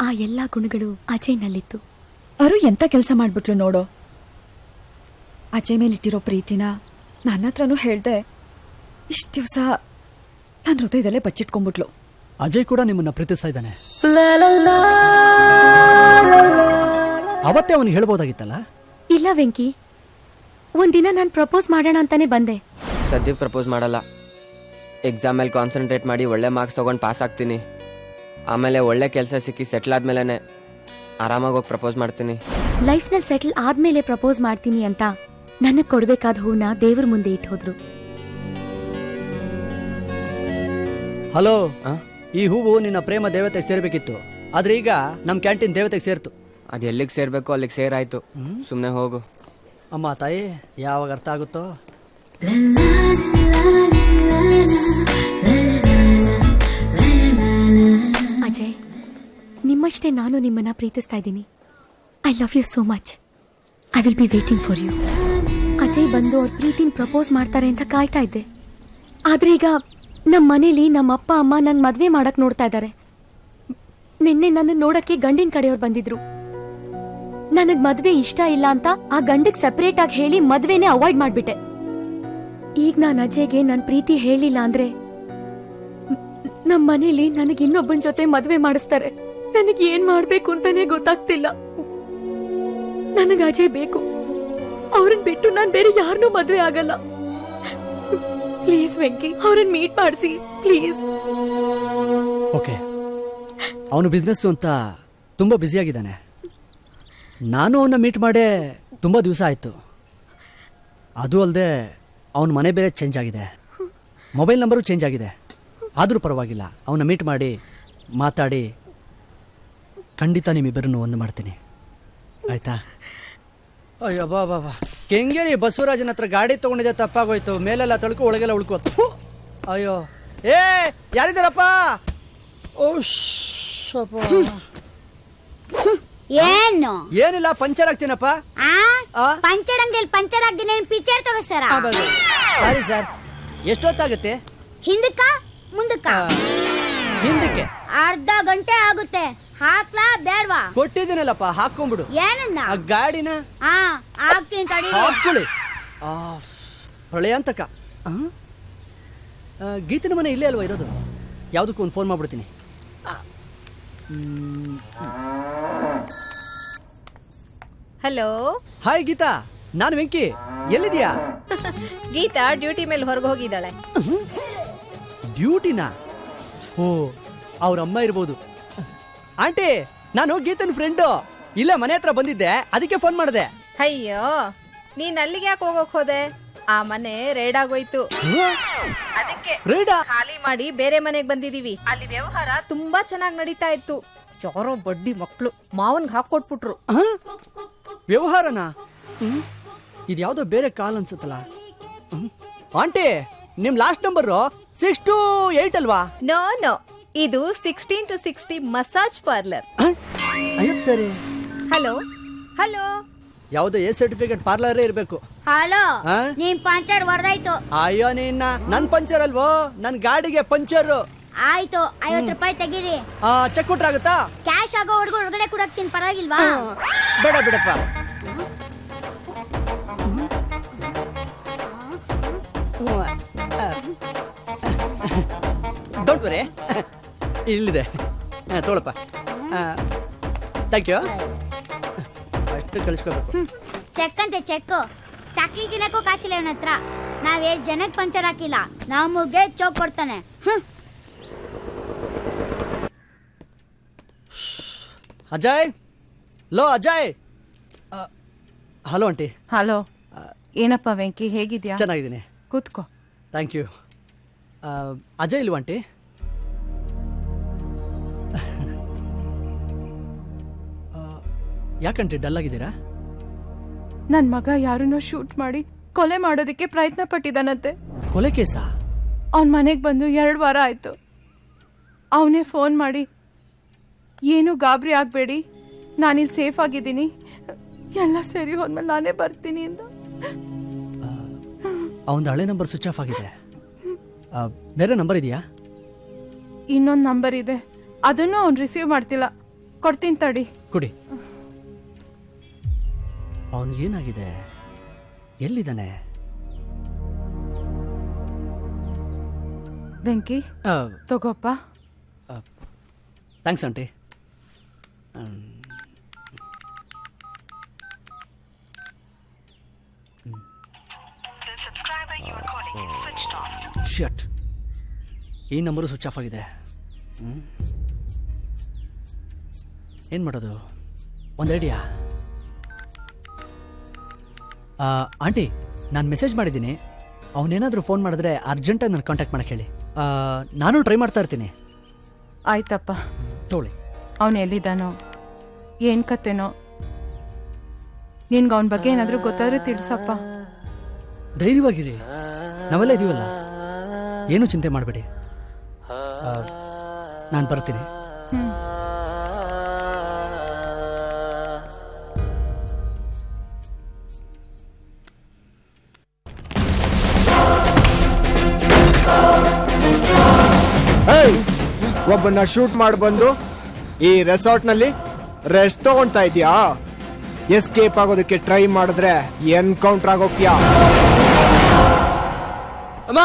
ಆ ಎಲ್ಲ ಗುಣಗಳು ಅಜಯ್ನಲ್ಲಿತ್ತು. ಅರು ಎಂತ ಕೆಲಸ ಮಾಡ್ಬಿಟ್ಲು ನೋಡೋ. ಅಜಯ್ ಮೇಲಿಟ್ಟಿರೋ ಪ್ರೀತಿನ ನನ್ನ ಹತ್ರನೂ ಹೇಳ್ದೆ. ಇಷ್ಟು ದಿವಸ ನನ್ನ ಹೃದಯದಲ್ಲೇ ಬಚ್ಚಿಟ್ಕೊಂಡ್ಬಿಟ್ಲು. ಅಜಯ್ ಕೂಡ ನಿಮ್ಮನ್ನ ಪ್ರೀತಿಸ್ತಾ ಇದ್ದಾನೆ. ಅವತ್ತೇ ಅವನಿಗೆ ಹೇಳ್ಬೋದಾಗಿತ್ತಲ್ಲ. ಇಲ್ಲ ವೆಂಕಿ, ಒಂದಿನ ನಾನು ಪ್ರಪೋಸ್ ಮಾಡೋಣ ಅಂತಾನೆ ಬಂದೆ. ಸದ್ಯಕ್ಕೆ ಪ್ರಪೋಸ್ ಮಾಡಲ್ಲ. ಎಕ್ಸಾಮ್ ಮೇಲೆ ಕಾನ್ಸಂಟ್ರೇಟ್ ಮಾಡಿ ಒಳ್ಳೆ ಮಾರ್ಕ್ಸ್ ತೊಗೊಂಡು ಪಾಸ್ ಆಗ್ತೀನಿ. ಆಮೇಲೆ ಒಳ್ಳೆ ಕೆಲಸ ಸಿಕ್ಕಿ ಸೆಟ್ಲ್ ಆದ್ಮೇಲೆ ಆರಾಮಾಗಿ ಹೋಗಿ ಪ್ರಪೋಸ್ ಮಾಡ್ತೀನಿ. ಲೈಫ್ನಲ್ಲಿ ಸೆಟಲ್ ಆದ್ಮೇಲೆ ಪ್ರಪೋಸ್ ಮಾಡ್ತೀನಿ ಅಂತ ನನಗೆ ಕೊಡ್ಬೇಕಾದ ಹೂನ ದೇವ್ರ ಮುಂದೆ ಇಟ್ಟು ಹೋದ್ರು. ಹಲೋ, ಈ ಹೂವು ನಿನ್ನ ಪ್ರೇಮ ದೇವತೆಗೆ ಸೇರ್ಬೇಕಿತ್ತು, ಆದ್ರೆ ಈಗ ನಮ್ ಕ್ಯಾಂಟೀನ್ ದೇವತೆಗೆ ಸೇರ್ತು. ಅದು ಎಲ್ಲಿಗೆ ಸೇರ್ಬೇಕು ಅಲ್ಲಿಗೆ ಸೇರಾಯ್ತು. ಸುಮ್ಮನೆ ಹೋಗು. ಅಮ್ಮ ತಾಯಿ, ಯಾವಾಗ ಅರ್ಥ ಆಗುತ್ತೋ. ಅಜಯ್, ನಿಮ್ಮಷ್ಟೇ ನಾನು ನಿಮ್ಮನ್ನ ಪ್ರೀತಿಸ್ತಾ ಇದ್ದೀನಿ. I love you so much. I will be waiting for you. Ajay ಬಂದು ಅವ್ರ ಪ್ರೀತಿನ ಪ್ರಪೋಸ್ ಮಾಡ್ತಾರೆ ಅಂತ ಕಾಯ್ತಾ ಇದ್ದೆ. ಆದ್ರೆ ಈಗ ನಮ್ಮ ಮನೇಲಿ ನಮ್ಮ ಅಪ್ಪ ಅಮ್ಮ ನನ್ನ ಮದ್ವೆ ಮಾಡಕ್ ನೋಡ್ತಾ ಇದ್ದಾರೆ. ನಿನ್ನೆ ನನ್ನ ನೋಡಕ್ಕೆ ಗಂಡಿನ ಕಡೆಯವ್ರು ಬಂದಿದ್ರು. ನನಗ್ ಮದ್ವೆ ಇಷ್ಟ ಇಲ್ಲ ಅಂತ ಆ ಗಂಡಿಗೆ ಸೆಪರೇಟ್ ಆಗಿ ಹೇಳಿ ಮದ್ವೆನೇ ಅವಾಯ್ಡ್ ಮಾಡ್ಬಿಟ್ಟೆ. ಈಗ ನಾನು ಅಜಯ್ಗೆ ನನ್ನ ಪ್ರೀತಿ ಹೇಳಿಲ್ಲ ಅಂದ್ರೆ ನಮ್ಮ ಮನೇಲಿ ನನಗೆ ಇನ್ನೊಬ್ಬನ ಜೊತೆ ಮದ್ವೆ ಮಾಡಿಸ್ತಾರೆ. ನನಗೆ ಏನ್ ಮಾಡ್ಬೇಕು ಅಂತಾನೆ ಗೊತ್ತಾಗ್ತಿಲ್ಲ. ನನಗೆ ಅಜಯ್ ಬೇಕು. ಅವ್ರನ್ನ ಬಿಟ್ಟು ನಾನು ಬೇರೆ ಯಾರನ್ನೂ ಮದ್ವೆ ಆಗಲ್ಲ. ಪ್ಲೀಸ್ ವೆಂಕಿ, ಅವ್ರನ್ನ ಮೀಟ್ ಮಾಡಿಸಿ ಪ್ಲೀಸ್. ಓಕೆ, ಅವನು ಬಿಸ್ನೆಸ್ ಅಂತ ತುಂಬಾ ಬ್ಯುಸಿಯಾಗಿದ್ದಾನೆ. ನಾನು ಅವನ್ನ ಮೀಟ್ ಮಾಡೇ ತುಂಬ ದಿವಸ ಆಯಿತು. ಅದು ಅಲ್ಲದೆ ಅವನ ಮನೆ ಬೇರೆ ಚೇಂಜ್ ಆಗಿದೆ, ಮೊಬೈಲ್ ನಂಬರು ಚೇಂಜ್ ಆಗಿದೆ. ಆದರೂ ಪರವಾಗಿಲ್ಲ, ಅವನ್ನ ಮೀಟ್ ಮಾಡಿ ಮಾತಾಡಿ ಖಂಡಿತ ನಿಮ್ಮಿಬ್ಬರನ್ನು ಒಂದು ಮಾಡ್ತೀನಿ. ಆಯ್ತಾ? ಅಯ್ಯೋ ಬಾ ಬಾ ಬಾ. ಕೆಂಗೇರಿ ಬಸವರಾಜನ ಹತ್ರ ಗಾಡಿ ತಗೊಂಡಿದ್ದೆ, ತಪ್ಪಾಗೋಯ್ತು. ಮೇಲೆಲ್ಲ ತಳ್ಕೊ, ಒಳಗೆಲ್ಲ ಉಳ್ಕೋತು. ಅಯ್ಯೋ ಏ ಯಾರಿದ್ದಾರಪ್ಪ? ಏನು ಏನಿಲ್ಲ, ಪಂಚರ್ ಆಗ್ತೀನಪ್ಪ. ಪಂಚರ್ ಅಂಗಡಿಯಲ್ಲಿ ಪಂಚರ್ ಆಗ್ತೀನಿ ಪಿಕ್ಚರ್ ತೋರಿಸ್ತಾರ? ಸಾರಿ ಸರ್, ಎಷ್ಟೊತ್ತಾಗುತ್ತೆ? ಹಿಂದಕ್ಕ ಮುಂದಕ್ಕ? ಹಿಂದಕ್ಕೆ. ಅರ್ಧ ಗಂಟೆ ಆಗುತ್ತೆ. ಹಾಕ್ಲಾ ಬೇಡ್ವಾ? ಕೊಟ್ಟಿದ್ದೀನಲ್ಲಪ್ಪ, ಹಾಕೊಂಡ್ಬಿಡು. ಏನನ್ನ? ಆ ಗಾಡಿನ ಹಾಕ್ತೀನಿ ತಡಿ. ಹಾಕೊಳ್ಳಿ. ಪ್ರಳಯ ಅಂತಕ. ಗೀತನ ಮನೆ ಇಲ್ಲೇ ಅಲ್ವಾ ಇರೋದು? ಯಾವುದಕ್ಕೂ ಒಂದು ಫೋನ್ ಮಾಡ್ಬಿಡ್ತೀನಿ. ಹಲೋ. ಹಾಯ್ ಗೀತಾ, ನಾನು ವೆಂಕಿ. ಎಲ್ಲಿದ್ಯಾ? ಗೀತಾ ಡ್ಯೂಟಿ ಮೇಲೆ ಹೊರಗೆ ಹೋಗಿದ್ದಾಳೆ. ಡ್ಯೂಟಿನಾ? ಓ, ಅವ್ರ ಅಮ್ಮ ಇರ್ಬೋದು. ಆಂಟಿ, ನಾನು ಗೀತನ್ ಫ್ರೆಂಡು. ಇಲ್ಲ, ಮನೆ ಹತ್ರ ಬಂದಿದ್ದೆ, ಅದಕ್ಕೆ ಫೋನ್ ಮಾಡಿದೆ. ಅಯ್ಯೋ, ನೀನ್ ಅಲ್ಲಿಗೆ ಯಾಕೆ ಹೋಗಕ್ ಹೋದೆ? ಆ ಮನೆ ರೇಡ್ ಆಗೋಯ್ತು. ಅದಕ್ಕೆ ಖಾಲಿ ಮಾಡಿ ಬೇರೆ ಮನೆಗೆ ಬಂದಿದೀವಿ. ಅಲ್ಲಿ ವ್ಯವಹಾರ ತುಂಬಾ ಚೆನ್ನಾಗಿ ನಡೀತಾ ಇತ್ತು. ಯಾರೋ ಬಡ್ಡಿ ಮಕ್ಳು ಮಾವನ್ಗೆ ಹಾಕೊಟ್ಬಿಟ್ರು. ವ್ಯವಹಾರನಾ? ಇದ್ಯಾವುದೋ ಬೇರೆ ಕಾಲ್ ಅನ್ಸುತ್ತಲ್ಲ. ಆಂಟಿ, ನಿಮ್ ಲಾಸ್ಟ್ ನಂಬರು 628 ಅಲ್ವಾ? ನೋ ನೋ, ಇದು 16 to 60 ಮಸಾಜ್ ಪಾರ್ಲರ್. ಅಯ್ಯತ್ತರೆ. Hello hello. ಯಾವುದೋ ಎ ಸರ್ಟಿಫಿಕೇಟ್ ಪಾರ್ಲರೇ ಇರ್ಬೇಕು. ಹಲೋ, ನಿಮ್ ಪಂಚರ್ ಹೊಡೆದಾಯ್ತು. ಅಯ್ಯೋ ನಿನ್ನ, ನನ್ ಪಂಚರ್ ಅಲ್ವೋ, ನನ್ ಗಾಡಿಗೆ ಪಂಚರ್. ಆಯ್ತು, 50 ರೂಪಾಯಿ ತೆಗೀರಿ. ಚೆಕ್ ಕೊಟ್ರಾಗುತ್ತಾ? ಕ್ಯಾಶ್ ಆಗೋ ಹೊರಗಡೆ ಕೊಡಕ್ತೀನಿ, ಪರವಾಗಿಲ್ವಾ? ಬೇಡ ಬಿಡಪ್ಪ. ಡೋಂಟ್ ವರಿ, ಇಲ್ಲಿದೆ, ತಗೊಳಪ್ಪ. Thank you. ಅಷ್ಟು ಕಳಿಸ್ಕೋಬೇಕು. ಚೆಕ್ ಅಂತೆ ಚೆಕ್. ಚಕ್ಲಿ ತಿನ್ನಕ್ಕೂ ಕಾಸಿಲ್ಲ ಇವನ ಹತ್ರ. ನಾವ್ ಎಷ್ಟ್ ಜನಕ್ಕೆ ಪಂಚರ್ ಹಾಕಿಲ್ಲ, ನಮಗೆ ಚೌಕ್ ಕೊಡ್ತಾನೆ. ಅಜಯ್, ಲೋ ಅಜಯ್. Hello aunty. ಹಲೋ. ಏನಪ್ಪ ವೆಂಕಿ, ಹೇಗಿದ್ಯಾ? ಚೆನ್ನಾಗಿದ್ದೀನಿ. ಕೂತ್ಕೋ. Thank you. ಅಜಯ್ ಇಲ್ವಾ ಆಂಟಿ? ಯಾಕಂಟಿ ಡಲ್ ಆಗಿದ್ದೀರಾ? ನನ್ ಮಗ ಯಾರನ್ನೋ ಶೂಟ್ ಮಾಡಿ ಕೊಲೆ ಮಾಡೋದಕ್ಕೆ ಪ್ರಯತ್ನ ಪಟ್ಟಿದ್ದಾನಂತೆ. ಕೊಲೆ ಕೇಸ? ಅವನ್ ಮನೆಗೆ ಬಂದು 2 ವಾರ ಆಯ್ತು. ಅವನೇ ಫೋನ್ ಮಾಡಿ, ಏನು ಗಾಬರಿ ಆಗ್ಬೇಡಿ, ನಾನಿಲ್ಲಿ ಸೇಫ್ ಆಗಿದ್ದೀನಿ, ಎಲ್ಲ ಸರಿ ಹೋದ್ಮೇಲೆ ನಾನೇ ಬರ್ತೀನಿ ಅಂತ. ಅವನ ಹಳೆ ನಂಬರ್ ಸ್ವಿಚ್ ಆಫ್ ಆಗಿದೆ. ಬೇರೆ ನಂಬರ್ ಇದೆಯಾ? ಇನ್ನೊಂದು ನಂಬರ್ ಇದೆ, ಅದನ್ನು ಅವ್ನು ರಿಸೀವ್ ಮಾಡ್ತಿಲ್ಲ. ಕೊಡ್ತೀನಿ ತಡಿ. ಕೊಡಿ. ಅವನಿಗೇನಾಗಿದೆ? ಎಲ್ಲಿದ್ದಾನೆ? ವೆಂಕಿ, ತಗೋಪ್ಪ. Thanks aunty. ಶಟ್, ಈ ನಂಬರು ಸ್ವಿಚ್ ಆಫ್ ಆಗಿದೆ. ಏನು ಮಾಡೋದು? ಒಂದು ಐಡಿಯಾ. ಆಂಟಿ, ನಾನು ಮೆಸೇಜ್ ಮಾಡಿದ್ದೀನಿ. ಅವನೇನಾದರೂ ಫೋನ್ ಮಾಡಿದ್ರೆ ಅರ್ಜೆಂಟಾಗಿ ನಾನು ಕಾಂಟ್ಯಾಕ್ಟ್ ಮಾಡಕ್ಕೆ ಹೇಳಿ. ನಾನು ಟ್ರೈ ಮಾಡ್ತಾ ಇರ್ತೀನಿ. ಆಯ್ತಪ್ಪ. ತಗೊಳ್ಳಿ. ಅವನು ಎಲ್ಲಿದ್ದಾನೋ, ಏನು ಕತೆನೋ, ನಿನ್ಗೆ ಅವನ ಬಗ್ಗೆ ಏನಾದರೂ ಗೊತ್ತಾದ್ರೆ ತಿಳಿಸಪ್ಪ. ಧೈರ್ಯವಾಗಿರಿ, ನಾವೆಲ್ಲ ಇದೀವಲ್ಲ, ಏನೂ ಚಿಂತೆ ಮಾಡಬೇಡಿ. ನಾನು ಬರ್ತೀನಿ. ಒಬ್ಬನ್ನ ಶೂಟ್ ಮಾಡಿ ಬಂದು ಈ ರೆಸಾರ್ಟ್ ನಲ್ಲಿ ರೆಸ್ಟ್ ತಗೊಂತಾ ಇದೀಯಾ? ಎಸ್ಕೇಪ್ ಆಗೋದಕ್ಕೆ ಟ್ರೈ ಮಾಡಿದ್ರೆ ಎನ್ಕೌಂಟರ್ ಆಗೋಗ್ತೀಯಾ? ಅಮ್ಮ,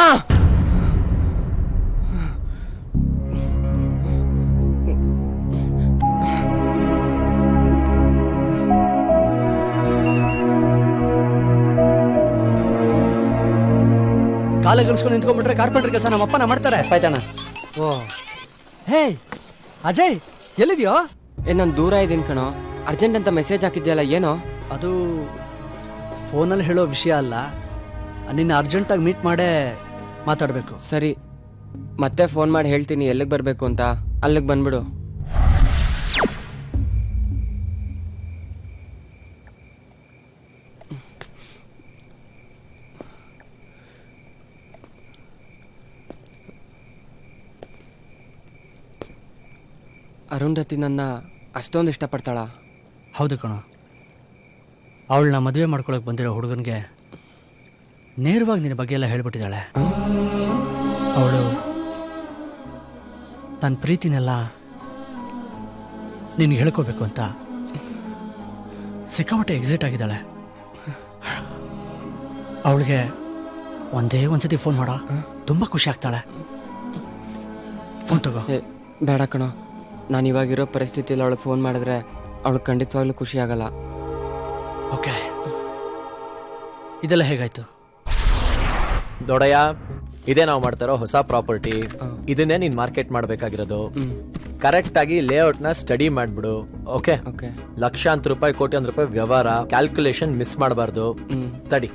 ಕಾಲ ಗಳಿಸ್ಕೊಂಡು ನಿಂತ್ಕೊಂಡ್ಬಿಟ್ರೆ ಕಾರ್ಪೆಂಟರ್ ಕೆಲಸ ನಮ್ಮ ಅಪ್ಪನ ಮಾಡ್ತಾರೆ. ಆಯ್ತಣ್ಣ. ಓ ಹೇ ಅಜಯ್, ಎಲ್ಲಿದ್ಯೋ? ನಾನು ದೂರ ಇದ್ದೀನಿ ಕಣೋ. ಅರ್ಜೆಂಟ್ ಅಂತ ಮೆಸೇಜ್ ಹಾಕಿದ್ಯಲ್ಲ, ಏನೋ? ಅದು ಫೋನಲ್ಲಿ ಹೇಳೋ ವಿಷಯ ಅಲ್ಲ, ನಿನ್ನ ಅರ್ಜೆಂಟಾಗಿ ಮೀಟ್ ಮಾಡೇ ಮಾತಾಡಬೇಕು. ಸರಿ, ಮತ್ತೆ ಫೋನ್ ಮಾಡಿ ಹೇಳ್ತೀನಿ ಎಲ್ಲಿಗೆ ಬರಬೇಕು ಅಂತ. ಅಲ್ಲಿಗೆ ಬಂದ್ಬಿಡು. ಅರುಂಧತಿ ನನ್ನ ಅಷ್ಟೊಂದು ಇಷ್ಟಪಡ್ತಾಳ? ಹೌದು ಕಣೋ. ಅವಳನ್ನ ಮದುವೆ ಮಾಡ್ಕೊಳಕ್ ಬಂದಿರೋ ಹುಡುಗನಿಗೆ ನೇರವಾಗಿ ನಿನ್ನ ಬಗ್ಗೆ ಎಲ್ಲ ಹೇಳ್ಬಿಟ್ಟಿದ್ದಾಳೆ. ಅವಳು ತನ್ನ ಪ್ರೀತಿನೆಲ್ಲ ನಿನ್ಗೆ ಹೇಳ್ಕೋಬೇಕು ಅಂತ ಸಿಕ್ಕಾಪಟ್ಟೆ ಎಕ್ಸಿಟ್ ಆಗಿದ್ದಾಳೆ. ಅವಳಿಗೆ ಒಂದೇ ಒಂದ್ಸತಿ ಫೋನ್ ಮಾಡೋ, ತುಂಬಾ ಖುಷಿ ಆಗ್ತಾಳೆ. ಫೋನ್ ತಗೋ. ಬೇಡ ಕಣೋ, ನಾನು ಇವಾಗಿರೋ ಪರಿಸ್ಥಿತಿಯಲ್ಲಿ ಅವಳಿಗೆ ಫೋನ್ ಮಾಡಿದ್ರೆ ಅವಳು ಖಂಡಿತವಾಗ್ಲೂ ಖುಷಿ ಆಗಲ್ಲ. ಓಕೆ, ಇದೆಲ್ಲ ಹೇಗಾಯ್ತು? ದೊಡ್ಡಯ್ಯ, ಇದೇ ನಾವು ಮಾಡ್ತಾರೋ ಹೊಸ ಪ್ರಾಪರ್ಟಿ. ಇದನ್ನೇ ನೀನ್ ಮಾರ್ಕೆಟ್ ಮಾಡ್ಬೇಕಾಗಿರೋದು. ಕರೆಕ್ಟ್ ಆಗಿ ಲೇಔಟ್ ನ ಸ್ಟಡಿ ಮಾಡ್ಬಿಡು. ಓಕೆ, ಲಕ್ಷಾಂತರ ರೂಪಾಯಿ, ಕೋಟ್ಯಾಂತರ ರೂಪಾಯಿ ವ್ಯವಹಾರ, ಕ್ಯಾಲ್ಕುಲೇಷನ್ ಮಿಸ್ ಮಾಡಬಾರ್ದು. ತಡಿ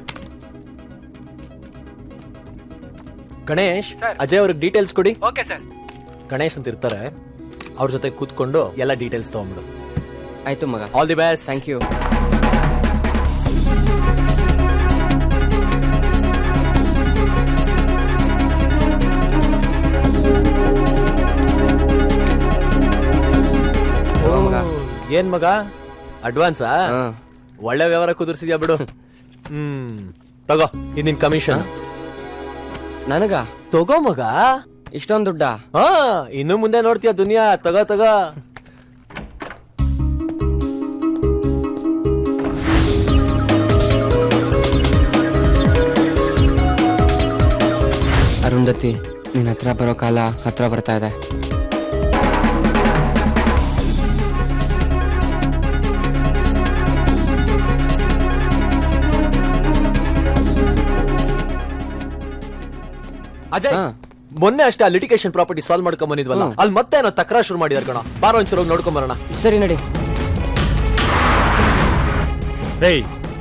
ಗಣೇಶ್, ಅಜಯ್ ಅವ್ರಿಗೆ ಡೀಟೇಲ್ಸ್ ಕೊಡಿ. Okay sir. ಗಣೇಶ್ ಅಂತ ಇರ್ತಾರೆ, ಅವ್ರ ಜೊತೆ ಕೂತ್ಕೊಂಡು ಎಲ್ಲ ಡೀಟೇಲ್ಸ್ ತಗೊಂಡ್ಬಿಡು. ಆಯ್ತು ಮಗ. All the best. Thank you. ಏನ್ ಮಗ, ಅಡ್ವಾನ್ಸಾ? ಒಳ್ಳೆ ವ್ಯವಹಾರ ಕುದುರ್ಸಿದ್ಯಾ ಬಿಡು. ತಗೋ, ಇದು ನಿನ್ ಕಮಿಷನ್. ನನಗ? ತಗೋ ಮಗ. ಇಷ್ಟೊಂದು ದುಡ್ಡ? ಹಾ, ಇನ್ನು ಮುಂದೆ ನೋಡ್ತೀಯ ದುನಿಯಾ. ತಗೋ ತಗೋ. ಅರುಂಧತಿ, ನಿನ್ನ ಹತ್ರ ಬರೋ ಕಾಲ ಹತ್ರ ಬರ್ತಾ ಇದೆ. ಅಜಯ್, ಮೊನ್ನೆ ಅಷ್ಟೇ ಲಿಟಿಗೇಷನ್ ಪ್ರಾಪರ್ಟಿ ಸಾಲ್ವ್ ಮಾಡ್ಕೊಂಡ್ ಬಂದಿದ್ವಲ್ಲ, ಅಲ್ಲಿ ಮತ್ತೆ ಏನೋ ತಕರಾರು ಶುರು ಮಾಡಿದಾರೆ ಕಣ. ಬಾರೋ ಒಂಚೂರು ಹೋಗಿ ನೋಡ್ಕೊಂಡ್ ಬರೋಣ. ಸರಿ, ನಡಿ.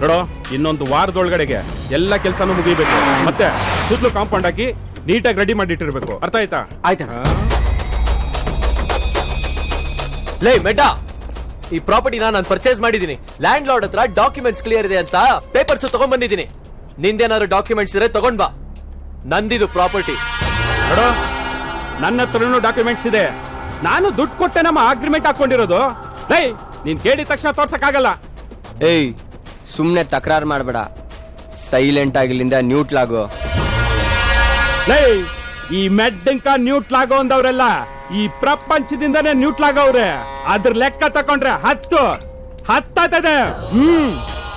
ನೋಡೋ, ಇನ್ನೊಂದು ವಾರದೊಳಗಡೆಗೆ ಎಲ್ಲ ಕೆಲಸನೂ ಮುಗಿಬೇಕು. ಮತ್ತೆ ಸುತ್ತಲೂ ಕಾಂಪೌಂಡ್ ಹಾಕಿ ನೀಟಾಗಿ ರೆಡಿ ಮಾಡಿಟ್ಟಿರ್ಬೇಕು. ಅರ್ಥ ಆಯ್ತಾ? ಆಯ್ತಾ. ಲೇ ಮೆಡ್ಡಾ, ಈ ಪ್ರಾಪರ್ಟಿನ ನಾನು ಪರ್ಚೇಸ್ ಮಾಡಿದೀನಿ. ಲ್ಯಾಂಡ್ ಲಾರ್ಡ್ ಹತ್ರ ಡಾಕ್ಯುಮೆಂಟ್ಸ್ ಕ್ಲಿಯರ್ ಇದೆ ಅಂತ ಪೇಪರ್ಸ್ ತಗೊಂಡ್ ಬಂದಿದ್ದೀನಿ. ನಿಂದೇನಾದ್ರು ಡಾಕ್ಯುಮೆಂಟ್ಸ್ ಇದ್ರೆ ತಗೊಂಡ್ ಬಾ. ನಂದಿದು ಪ್ರಾಪರ್ಟಿ. ನೋಡೋ, ನನ್ನ ಹತ್ರನೂ ಡಾಕ್ಯುಮೆಂಟ್ಸ್ ಇದೆ. ನಾನು ದುಡ್ಡು ಕೊಟ್ಟೆ ನಮ್ಮ ಅಗ್ರಿಮೆಂಟ್ ಹಾಕೊಂಡಿರೋದು. ನೀನ್ ಕೇಳಿದ ತಕ್ಷಣ ತೋರ್ಸಕ್ಕಾಗಲ್ಲ. ಏಯ್, ಸುಮ್ನೆ ತಕರಾರು ಮಾಡಬೇಡ. ಸೈಲೆಂಟ್ ಆಗಿಲ್ಲಿಂದ ನ್ಯೂಟ್ಲ್ ಆಗು. ಈ ಮೆಡ್ಡಂಕ ನ್ಯೂಟ್ಲ್ ಆಗೋ ಅಂದವ್ರೆಲ್ಲ ಈ ಪ್ರಪಂಚದಿಂದನೇ ನ್ಯೂಟ್ಲ್ ಆಗವ್ರೆ. ಅದ್ರ ಲೆಕ್ಕ ತಕೊಂಡ್ರೆ 10 ಆಗ್ತದೆ.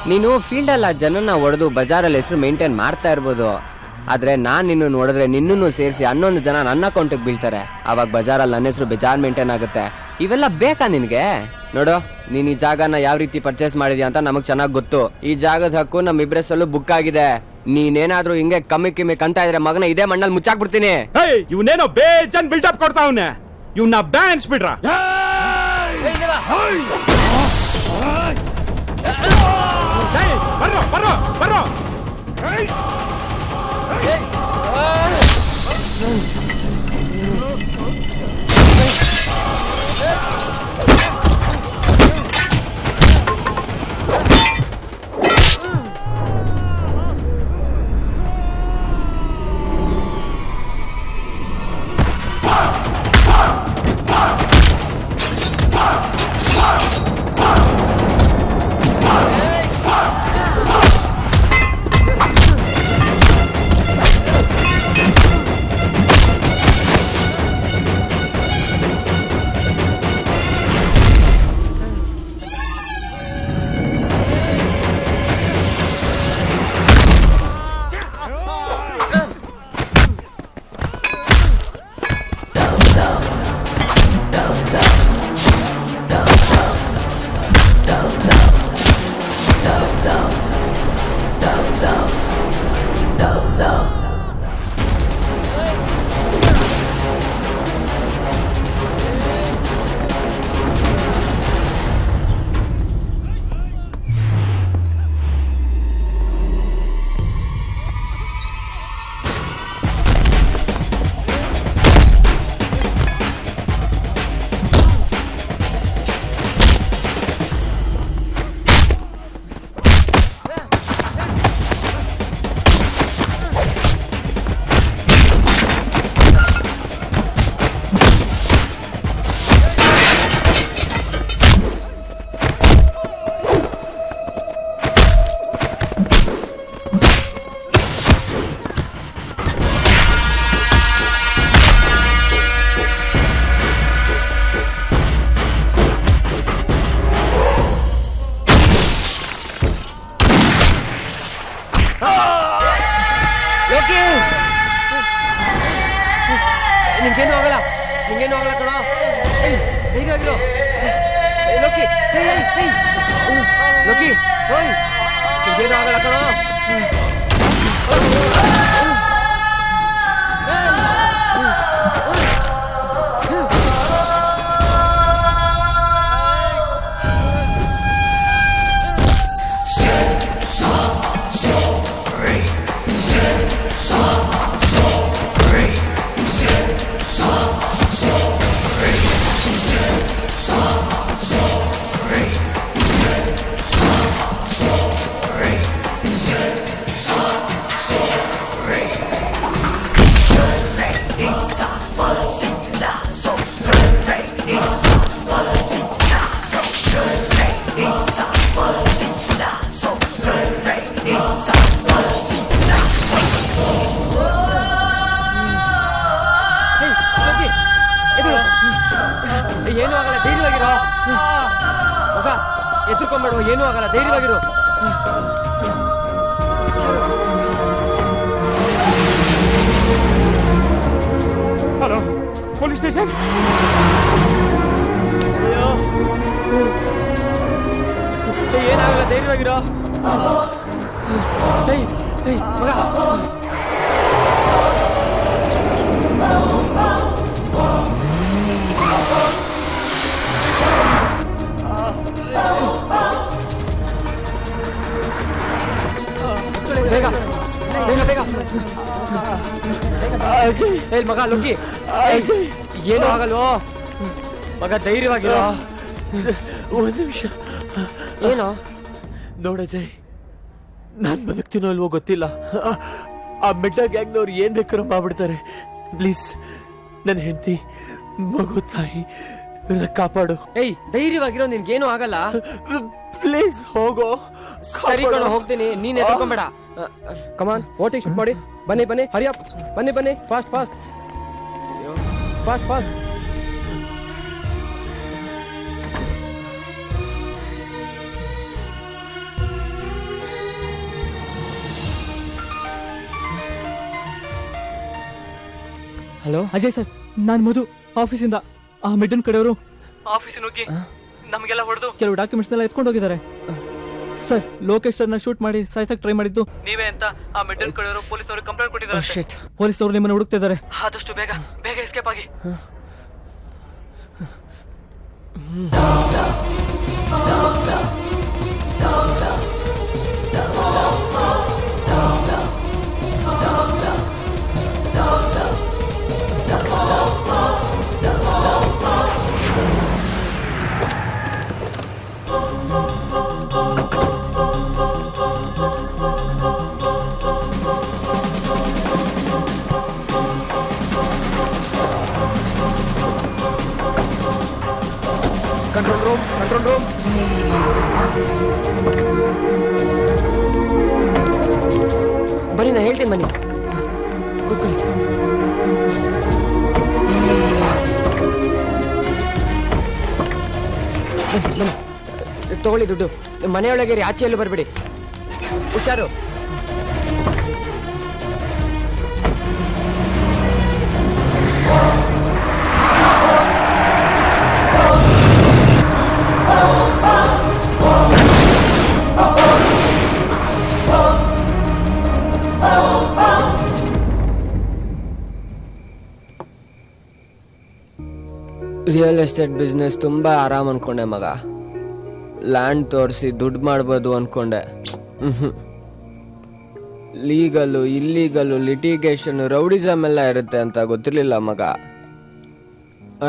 ನೀನು ಫೀಲ್ಡ್ ಅಲ್ಲ ಜನನ ಹೊಡೆದು ಬಜಾರಲ್ಲಿ ಹೆಸರು ಮೇಂಟೈನ್ ಮಾಡ್ತಾ ಇರ್ಬೋದು. ಆದ್ರೆ ನಾನ್ ನಿನ್ನ ನೋಡಿದ್ರೆ ನಿನ್ನೂ ಸೇರಿಸಿ 11 ಜನ ನನ್ನ ಅಕೌಂಟಿಗೆ ಬೀಳ್ತಾರೆ. ಅವಾಗ ಬಜಾರಲ್ಲಿ ನನ್ನ ಹೆಸರು ಬೇಜಾರ್ ಮೇಂಟೈನ್ ಆಗುತ್ತೆ. ಇವೆಲ್ಲ ಬೇಕಾ ನಿನ್ಗೆ? ನೋಡು, ನೀನ್ ಈ ಜಾಗನ ಯಾವ ರೀತಿ ಪರ್ಚೇಸ್ ಮಾಡಿದ್ಯಾ ಅಂತ ನಮಗ್ ಚೆನ್ನಾಗ್ ಗೊತ್ತು. ಈ ಜಾಗದ ಹಕ್ಕು ನಮ್ಮಿಬ್ರಸಲ್ಲೂ ಬುಕ್ ಆಗಿದೆ. ನೀನೇನಾದ್ರೂ ಹಿಂಗೆ ಕಮ್ಮಿ ಅಂತ ಇದ್ರೆ ಮಗನ ಇದೇ ಮಣ್ಣಲ್ಲಿ ಮುಚ್ಚಾಕ್ಬಿಡ್ತೀನಿ. ಇವನೇನೋ ಬೇಜಾನ್ ಬಿಲ್ಡಪ್ ಕೊಡ್ತಾವನೆ. ಇವ್ನ ಬ್ಯಾನ್ಸ್ ಬಿಡ್ರ. ಬರ್ರೋ ಬರ್ರೋ ಬರ್ರೋ. ಲೋಕಿ ನಿಂಗೇನು ಆಗಲ್ಲ ಕಣೋ. ಧೈರ್ಯವಾಗಿರು ಲೋಕಿ. ಲೋಕಿ ನಿಂಗೇನು ಆಗಲ್ಲ ಕಣೋ. ಏನು ಆಗಲ್ಲ, ಧೈರ್ಯವಾಗಿರೋ ಮಗ. ಎದುರ್ಕೊಂಬೇಡ, ಏನೂ ಆಗಲ್ಲ, ಧೈರ್ಯವಾಗಿರು. Hello, police station. ಏನಾಗಲ್ಲ, ಧೈರ್ಯವಾಗಿರೋ ಮಗ. ಬೇಗ ಬೇಗ ಬೇಗ ಮಗ. ಲೋಕಿ ಏನು ಆಗಲ್ವೋ ಮಗ, ಧೈರ್ಯವಾಗಿರೋ. ಒಂದ್ ನಿಮಿಷ. ಏನು ನೋಡ ಅಜಯ್, ನಾನ್ ಬದುಕ್ತೀನೋ ಅಲ್ವೋ ಗೊತ್ತಿಲ್ಲ. ಆ ಮೆಡ್ಡ ಗ್ಯಾಂಗ್ನವ್ರು ಏನ್ ಬೇಕಾದ್ರೂ ಮಾಡ್ಬಿಡ್ತಾರೆ. ಪ್ಲೀಸ್ ನನ್ನ ಹೆಂಡತಿ, ಮಗು, ತಾಯಿ ಕಾಪಾಡು. ಧೈರ್ಯವಾಗಿರೋ, ನಿನ್ಗೇನು ಆಗಲ್ಲ. ಪ್ಲೀಸ್ ಹೋಗೋ. ಸರಿ ಕಣೋ, ಹೋಗ್ತೀನಿ, ನೀನ್ ಎದ್ಕೊಂಬೇಡ. ಕಮಾನ್, ಓಟಿ ಶೂಟ್ ಮಾಡಿ. ಬನ್ನಿ ಹರಿ ಅಪ್, ಬನ್ನಿ fast fast. Hello Ajay sir, ನಾನ್ ಮಧು, ಆಫೀಸಿಂದ. ಆ ಮಿಡ್ಡನ್ ಕಡೆಯವರು ಆಫೀಸಿನ ಹೋಗಿ ನಮಗೆಲ್ಲ ಹೊಡೆದು ಕೆಲವು ಡಾಕ್ಯುಮೆಂಟ್ಸ್ ಎಲ್ಲ ಎತ್ಕೊಂಡು ಹೋಗಿದ್ದಾರೆ ಸರ್. ಲೋಕೇಶ್ ಸರ್ನ ಶೂಟ್ ಮಾಡಿ ಸಾಯ್ಸಕ್ ಟ್ರೈ ಮಾಡಿದ್ದು ನೀವೇ ಅಂತ ಆ ಮಿಡ್ಡನ್ ಕಡೆಯವರು ಪೊಲೀಸವರು ಕಂಪ್ಲೇಂಟ್ ಕೊಟ್ಟಿದ್ದಾರೆ. ಪೊಲೀಸವರು ನಿಮ್ಮನ್ನು ಹುಡುಕ್ತಿದ್ದಾರೆ. ಆದಷ್ಟು ಬೇಗ ಎಸ್ಕೇಪ್ ಆಗಿ. Control room. ಬನ್ನಿ, ನಾ ಹೇಳ್ತೀನಿ, ಬನ್ನಿ ಕೂತ್ಕೊಳ್ಳಿ. ತಗೊಳ್ಳಿ ದುಡ್ಡು. ಮನೆಯೊಳಗೆ ಆಚೆಯಲ್ಲೂ ಬರಬೇಡಿ, ಹುಷಾರು. ರಿಯಲ್ ಎಸ್ಟೇಟ್ ಬಿಸ್ನೆಸ್ ತುಂಬಾ ಆರಾಮ್ ಅನ್ಕೊಂಡೆ ಮಗ. ಲ್ಯಾಂಡ್ ತೋರಿಸಿ ದುಡ್ಡು ಮಾಡ್ಬೋದು ಅನ್ಕೊಂಡೆ. ಲೀಗಲ್ಲು, ಇಲ್ಲೀಗಲ್ಲು, ಲಿಟಿಗೇಷನ್, ರೌಡಿಸಮ್ ಎಲ್ಲ ಇರುತ್ತೆ ಅಂತ ಗೊತ್ತಿರ್ಲಿಲ್ಲ ಮಗ.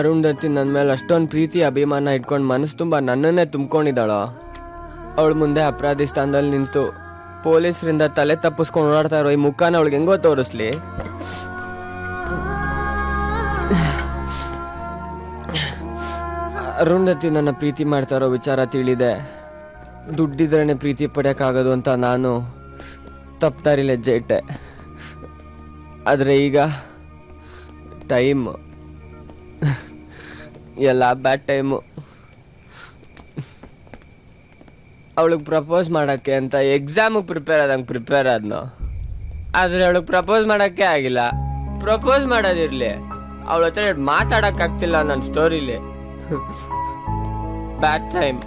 ಅರುಂಧತಿ ನನ್ನ ಮೇಲೆ ಅಷ್ಟೊಂದು ಪ್ರೀತಿ ಅಭಿಮಾನ ಇಟ್ಕೊಂಡು ಮನಸ್ಸು ತುಂಬ ನನ್ನನ್ನೇ ತುಂಬ್ಕೊಂಡಿದ್ದಾಳೋ. ಅವಳ ಮುಂದೆ ಅಪರಾಧಿ ಸ್ಥಾನದಲ್ಲಿ ನಿಂತು ಪೊಲೀಸರಿಂದ ತಲೆ ತಪ್ಪಿಸ್ಕೊಂಡು ಓಡಾಡ್ತಾ ಇರೋ ಈ ಮುಖಾನ ಅವಳಿಗೆ ಹೆಂಗೋ ತೋರಿಸ್ಲಿ. ಅರುಂಧತಿ ನನ್ನ ಪ್ರೀತಿ ಮಾಡ್ತಾ ಇರೋ ವಿಚಾರ ತಿಳಿದೆ. ದುಡ್ಡಿದ್ರೇನೆ ಪ್ರೀತಿ ಪಡೆಯೋಕ್ಕಾಗೋದು ಅಂತ ನಾನು ತಪ್ಪದಾರಿಲಿ ಹೆಜ್ಜೆ ಇಟ್ಟೆ. ಆದರೆ ಈಗ ಟೈಮು ಎಲ್ಲ ಬ್ಯಾಡ್ ಟೈಮು. ಅವಳಿಗೆ ಪ್ರಪೋಸ್ ಮಾಡಕ್ಕೆ ಅಂತ ಎಕ್ಸಾಮಿಗೆ ಪ್ರಿಪೇರ್ ಆದ್ನು. ಆದ್ರೆ ಅವಳಿಗೆ ಪ್ರಪೋಸ್ ಮಾಡಕ್ಕೆ ಆಗಿಲ್ಲ. ಪ್ರಪೋಸ್ ಮಾಡೋದಿರ್ಲಿ, ಅವಳ ಹತ್ರ ಮಾತಾಡಕ್ ಆಗ್ತಿಲ್ಲ ನನ್ನ ಸ್ಟೋರಿಲಿ. Bad time.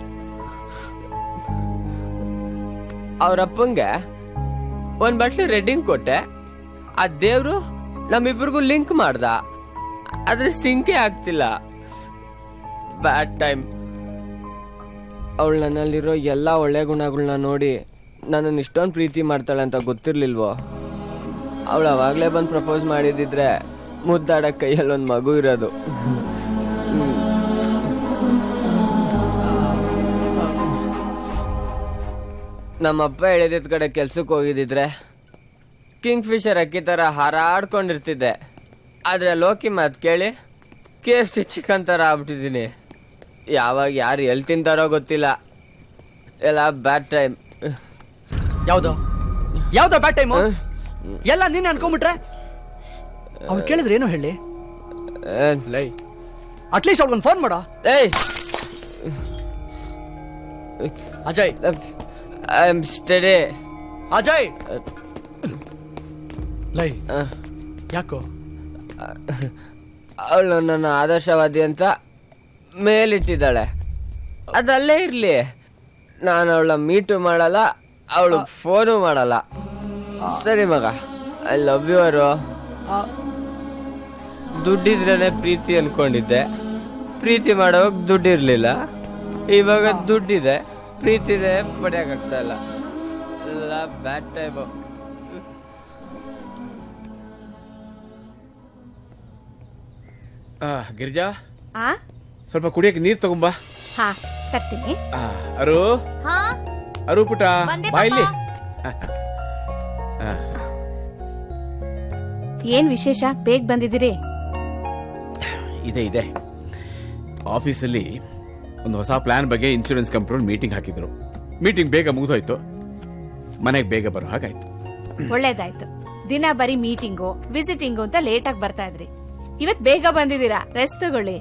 ಅವ್ರಪ್ಪಂಗೆ ಒಂದ್ ಬಟ್ಲು ರೆಡ್ಡಿಂಗ್ ಕೊಟ್ಟೆ, ಆ ದೇವ್ರು ನಮ್ಮಿಬ್ಬರಿಗೂ ಲಿಂಕ್ ಮಾಡ್ದ, ಆದ್ರೆ ಸಿಂಕೇ ಆಗ್ತಿಲ್ಲ. Bad time. ಅವಳು ನನ್ನಲ್ಲಿರೋ ಎಲ್ಲ ಒಳ್ಳೆ ಗುಣಗಳನ್ನ ನೋಡಿ ನನ್ನನ್ನು ಇಷ್ಟೊಂದು ಪ್ರೀತಿ ಮಾಡ್ತಾಳೆ ಅಂತ ಗೊತ್ತಿರ್ಲಿಲ್ವೋ. ಅವಳು ಅವಾಗಲೇ ಬಂದು ಪ್ರಪೋಸ್ ಮಾಡಿದಿದ್ರೆ ಮುದ್ದಾಡೋ ಕೈಯಲ್ಲಿ ಒಂದು ಮಗು ಇರೋದು. ನಮ್ಮಪ್ಪ ಹೇಳಿದ ಕಡೆ ಕೆಲ್ಸಕ್ಕೆ ಹೋಗಿದ್ದಿದ್ರೆ ಕಿಂಗ್ ಫಿಶರ್ ಅಕ್ಕಿ ಥರ ಹಾರಾಡ್ಕೊಂಡಿರ್ತಿದ್ದೆ. ಆದರೆ ಲೋಕಿ ಮಾತು ಕೇಳಿ KFC ಚಿಕನ್ ಥರ ಆಗ್ಬಿಟ್ಟಿದ್ದೀನಿ. ಯಾವಾಗ ಯಾರು ಎಲ್ಲಿ ತಿಂತಾರೋ ಗೊತ್ತಿಲ್ಲ. ಎಲ್ಲ ಬ್ಯಾಡ್ ಟೈಮ್. ಯಾವ್ದೋ ಬ್ಯಾಡ್ ಟೈಮು? ಎಲ್ಲ ನೀನೆ ಅನ್ಕೊಂಬಿಟ್ರೆ ಅವ್ನು ಕೇಳಿದ್ರೆ ಏನು ಹೇಳಿ? ಅಟ್ಲೀಸ್ಟ್ ಅವ್ಳಿಗೊಂದು ಫೋನ್ ಮಾಡೋ. Ajay, I am study. Ajay, ಲೈ ಯಾಕೋ? ಅವಳು ನನ್ನ ಆದರ್ಶವಾದಿ ಅಂತ ಮೇಲಿಟ್ಟಿದ್ದಾಳೆ. ಅದಲ್ಲೇ ಇರ್ಲಿ, ನಾನು ಅವಳ ಮೀಟು ಮಾಡಲ್ಲ, ಅವಳು ಫೋನು ಮಾಡಲ್ಲ. ಸರಿ ಮಗ, ಐ ಲವ್ ಯು. ಅವರು ದುಡ್ಡಿದ್ರೇನೆ ಪ್ರೀತಿ ಅನ್ಕೊಂಡಿದ್ದೆ. ಪ್ರೀತಿ ಮಾಡೋವಾಗ ದುಡ್ಡಿರ್ಲಿಲ್ಲ. ಇವಾಗ ದುಡ್ಡಿದೆ, ಪ್ರೀತಿದೆ, ಪಡೆಯಕ್ಕಾಗ್ತಾ ಇಲ್ಲ. Bad time. ಗಿರಿಜಾ, ಸ್ವಲ್ಪ ಕುಡಿಯಕ್ಕೆ ನೀರ್ ತಗೊಂಬಾ. ಹಾ ತರ್ತೀನಿ. ಅರು ಪುಟ ಬಾ ಇಲ್ಲಿ. ಏನ್ ವಿಶೇಷ, ಬೇಗ ಬಂದಿದ್ದೀರಿ? ಇದೆ ಆಫೀಸಲ್ಲಿ ಒಂದು ಹೊಸ ಪ್ಲಾನ್ ಬಗ್ಗೆ ಇನ್ಶೂರೆನ್ಸ್ ಕಂಪ್ನಿ ಮೀಟಿಂಗ್ ಹಾಕಿದ್ರು. ಮೀಟಿಂಗ್ ಬೇಗ ಮುಗಿದೋಯ್ತು, ಮನೆಗೆ ಬೇಗ ಬರೋ ಹಾಗಾಯ್ತು. ಒಳ್ಳೇದಾಯ್ತು. ದಿನ ಬರೀ ಮೀಟಿಂಗು ವಿಸಿಟಿಂಗು ಅಂತ ಲೇಟ್ ಆಗಿ ಬರ್ತಾ ಇದ್ರಿ. ಇವತ್ ಬೇಗ ಬಂದಿದ್ದೀರಾ, ರೆಸ್ಟ್ ತಗೊಳ್ಳಿ.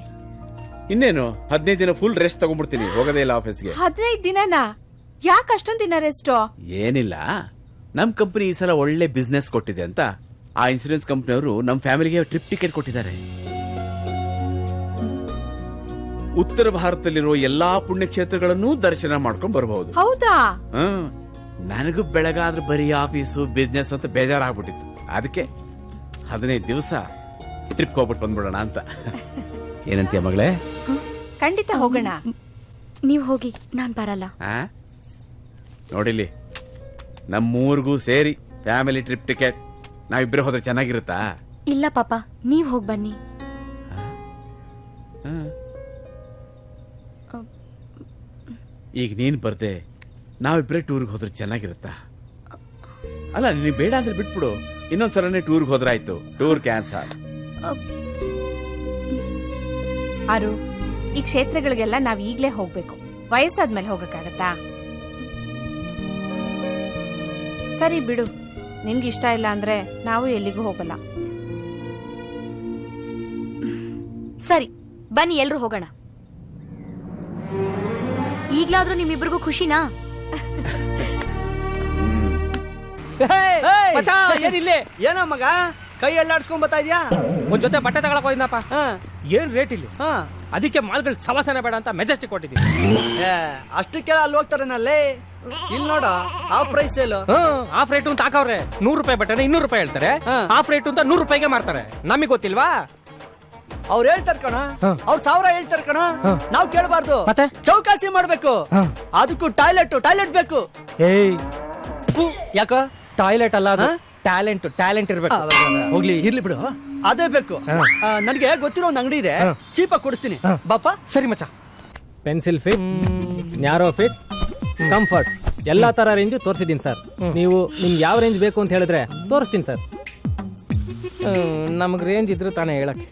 ಇನ್ನೇನು 15 ದಿನ ಫುಲ್ ರೆಸ್ಟ್ ತಗೊಂಡ್ಬಿಡ್ತೀನಿ, ಹೋಗೋದೇ ಇಲ್ಲ ಆಫೀಸ್ಗೆ. 15 ದಿನನಾ? ಯಾಕೆ ಅಷ್ಟೊಂದ್ ದಿನ ರೆಸ್ಟ್? ಏನಿಲ್ಲ, ನಮ್ ಕಂಪನಿ ಈ ಸಲ ಒಳ್ಳೆ ಬಿಸ್ನೆಸ್ ಕೊಟ್ಟಿದೆ ಅಂತ ಆ ಇನ್ಶೂರೆನ್ಸ್ ಕಂಪನಿಯವರು ನಮ್ ಫ್ಯಾಮಿಲಿಗೆ ಟ್ರಿಪ್ ಟಿಕೆಟ್ ಕೊಟ್ಟಿದ್ದಾರೆ. ಉತ್ತರ ಭಾರತದಲ್ಲಿರೋ ಎಲ್ಲಾ ಪುಣ್ಯಕ್ಷೇತ್ರಗಳನ್ನು ದರ್ಶನ ಮಾಡ್ಕೊಂಡ್ ಬರಬಹುದು. ಹೌದಾ? ನನಗೂ ಬೆಳಗಾದ್ರೆ ಬರೀ ಆಫೀಸು ಬಿಸ್ನೆಸ್ ಅಂತ ಬೇಜಾರಾಗ್ಬಿಟ್ಟಿತ್ತು. ಅದಕ್ಕೆ 15 ದಿವಸ ಟ್ರಿಪ್ ಹೋಗ್ಬಿಟ್ಟು ಬಂದ್ಬಿಡೋಣ ಅಂತ. ಏನಂತೀಯ ಮಗಳೇ? ಖಂಡಿತ ಹೋಗೋಣ. ನೀವ್ ಹೋಗಿ, ನಾನ್ ಬರಲ್ಲ. ನೋಡಿಲಿ, ನಮ್ಮೂರ್ಗೂ ಸೇರಿ ಫ್ಯಾಮಿಲಿ ಟ್ರಿಪ್ ಟಿಕೆಟ್. ನಾವಿಬ್ಬರೇ ಹೋದ್ರೆ ಚೆನ್ನಾಗಿರುತ್ತಾ? ಇಲ್ಲ ಪಾಪ, ನೀವ್ ಹೋಗ್ ಬನ್ನಿ. ಈಗ ನೀನ್ ಬರ್ದೆ ನಾವಿಬ್ಬರೇ ಟೂರ್ಗೆ ಹೋದ್ರೆ ಚೆನ್ನಾಗಿರುತ್ತಾ? ಅಲ್ಲ, ನೀನ್ ಬೇಡ ಅಂದ್ರೆ ಬಿಟ್ಬಿಡು, ಇನ್ನೊಂದ್ಸಲನೇ ಟೂರ್ಗೆ ಹೋದ್ರಾಯ್ತು. Tour cancel. ಆರು, ಈ ಕ್ಷೇತ್ರಗಳಿಗೆಲ್ಲ ನಾವ್ ಈಗ್ಲೇ ಹೋಗ್ಬೇಕು, ವಯಸ್ಸಾದ್ಮೇಲೆ ಹೋಗಕ್ಕಾಗತ್ತಾ? ಸರಿ ಬಿಡು, ನಿನ್ಗೆ ಇಷ್ಟ ಇಲ್ಲ ಅಂದ್ರೆ ನಾವು ಎಲ್ಲಿಗೂ ಹೋಗಲ್ಲ. ಸರಿ ಬನ್ನಿ, ಎಲ್ರು ಹೋಗೋಣ. ಈಗ್ಲಾದ್ರೂ ನಿಮ್ಮಿಬ್ರಿಗೂ ಖುಷಿನಾ? ಏನಿಲ್ಲ, ಏನೋ ಮಗ ಕೈ ಎಲ್ಲಾಡ್ಸ್ಕೊಂಡ್ ಬರ್ತಾ ಇದ್ಯಾ? ಒಂದ್ ಜೊತೆ ಬಟ್ಟೆ ತಗೊಳಕ್ ಹೋಯ್ನಪ್ಪ. ಏನ್ ರೇಟ್ ಇಲ್ಲಿ, ಅದಕ್ಕೆ ಮಾಲ್ಗಳು ಸವಾಸನೆ ಬೇಡ ಅಂತ ಮೆಜೆಸ್ಟಿಕ್ ಕೊಟ್ಟಿದ್ದೀನಿ. ಅಷ್ಟಕ್ಕೆಲ್ಲ ಅಲ್ಲಿ ಹೋಗ್ತಾರೇನಲ್ಲೇ? ಇಲ್ಲಿ ನೋಡ, half price sale. Half rate ಅಂತ ಹಾಕವ್ರೆ. 100 ರೂಪಾಯಿ ಬಟ್ಟೆನ 200 ರೂಪಾಯಿ ಹೇಳ್ತಾರೆ. ಆಫ್ ರೇಟ್ ಅಂತ 100 ರೂಪಾಯಿಗೆ ಮಾರ್ತಾರೆ. ನಮಗೆ ಗೊತ್ತಿಲ್ವಾ? ಅವ್ರು ಹೇಳ್ತಾರ ಕಣ, ಅವ್ರು 1000 ಹೇಳ್ತಾರ ಕಣ. ನಾವ್ ಕೇಳಬಾರ್ದು, ಚೌಕಾಸಿ ಮಾಡ್ಬೇಕು. ಅದಕ್ಕೂ ಟಾಯ್ಲೆಟ್ ಬೇಕು. ಯಾಕ? ಟಾಯ್ಲೆಟ್ ಅಲ್ಲ, ಅದು ಟ್ಯಾಲೆಂಟ್ ಇರ್ಬೇಕು. ಹೋಗ್ಲಿ, ಇರ್ಲಿ ಬಿಡು, ಅದೇ ಬೇಕು. ನನಗೆ ಗೊತ್ತಿರೋ ಒಂದು ಅಂಗಡಿ ಇದೆ, ಚೀಪಾಗಿ ಕೊಡಿಸ್ತೀನಿ. ಬಾಪ. ಸರಿ ಮಚ್ಚ. Pencil fit, narrow fit, comfort ಎಲ್ಲಾ ತರ ರೇಂಜ್ ತೋರಿಸಿದೀನಿ ಸರ್. ನೀವು ನಿಮ್ಗೆ ಯಾವ ರೇಂಜ್ ಬೇಕು ಅಂತ ಹೇಳಿದ್ರೆ ತೋರಿಸ್ತೀನಿ ಸರ್. ನಮಗ್ ರೇಂಜ್ ಇದ್ರೆ ತಾನೇ ಹೇಳಕ್.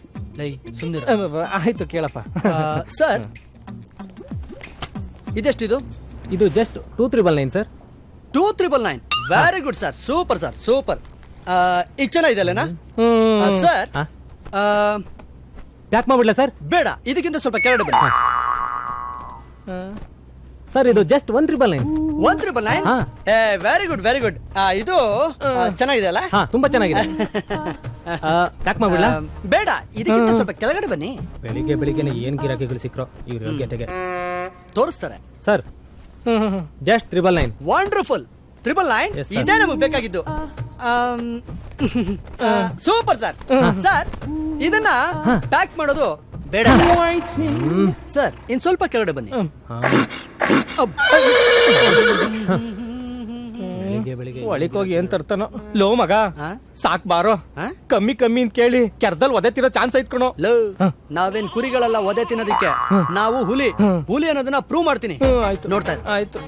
ಆಯ್ತು ಕೇಳಪ್ಪ. ಸರ್, ಇದೆಷ್ಟಿದು? ಇದು just 2399 sir. 2399. Very good sir, super sir, super. ಇದು ಚೆನ್ನಾಗಿದೆಲ್ಲನಾ ಸರ್? ಪ್ಯಾಕ್ ಮಾಡ್ಬಿಡ್ಲಾ ಸರ್? ಬೇಡ, ಇದಕ್ಕಿಂತ ಸ್ವಲ್ಪ ಕೆಳಗಡೆ ಬನ್ನಿ. ಸರ್ ಇದು just 199. 199? Very good very good. ಇದು ಚೆನ್ನಾಗಿದೆ ಅಲ್ಲ? ತುಂಬಾ ಚೆನ್ನಾಗಿದೆ. ಪ್ಯಾಕ್ ಮಾಡ್ಬಿಡ್ಲಾ? ಬೇಡ, ಇದಕ್ಕಿಂತ ಸ್ವಲ್ಪ ಕೆಳಗಡೆ ಬನ್ನಿ. ಬೆಳಿಗ್ಗೆ ಏನ್ ಗಿರಾಕಿಗಳು ಸಿಕ್ರೋ ಇವ್ರ ಯೋಗ್ಯತೆಗೆ ತೋರಿಸ್ತಾರೆ ಸರ್. ಜಸ್ಟ್ 999. ವಂಡರ್ಫುಲ್. 999 ಇದೇ ನಮಗೆ ಬೇಕಾಗಿದ್ದು. Super sir. ಸರ್ ಇದನ್ನ ಪ್ಯಾಕ್ ಮಾಡೋದು ಬೇಡ ಸರ್. ಇನ್ ಸ್ವಲ್ಪ ಕೆಳಗಡೆ ಬನ್ನಿ. ಬೆಳಿಗ್ಗೆ ಒಳಿಕೋಗಿ ಏನ್ ತರ್ತಾನೋ. ಲೋ ಮಗ ಸಾಕ್ ಬಾರೋ, ಕಮ್ಮಿ ಅಂತ ಕೇಳಿ ಕೆರ್ದಲ್ಲಿ ಒದೆ ತಿನ್ನೋ ಚಾನ್ಸ್ ಐತ್ಕೊಣೋ. ನಾವೇನ್ ಕುರಿಗಳೆಲ್ಲ ಒದೆ ತಿನ್ನೋದಿಕ್ಕೆ, ನಾವು ಹುಲಿ ಅನ್ನೋದನ್ನ ಪ್ರೂವ್ ಮಾಡ್ತೀನಿ. ನೋಡ್ತಾ ಇದ್ದೆ. ಆಯ್ತು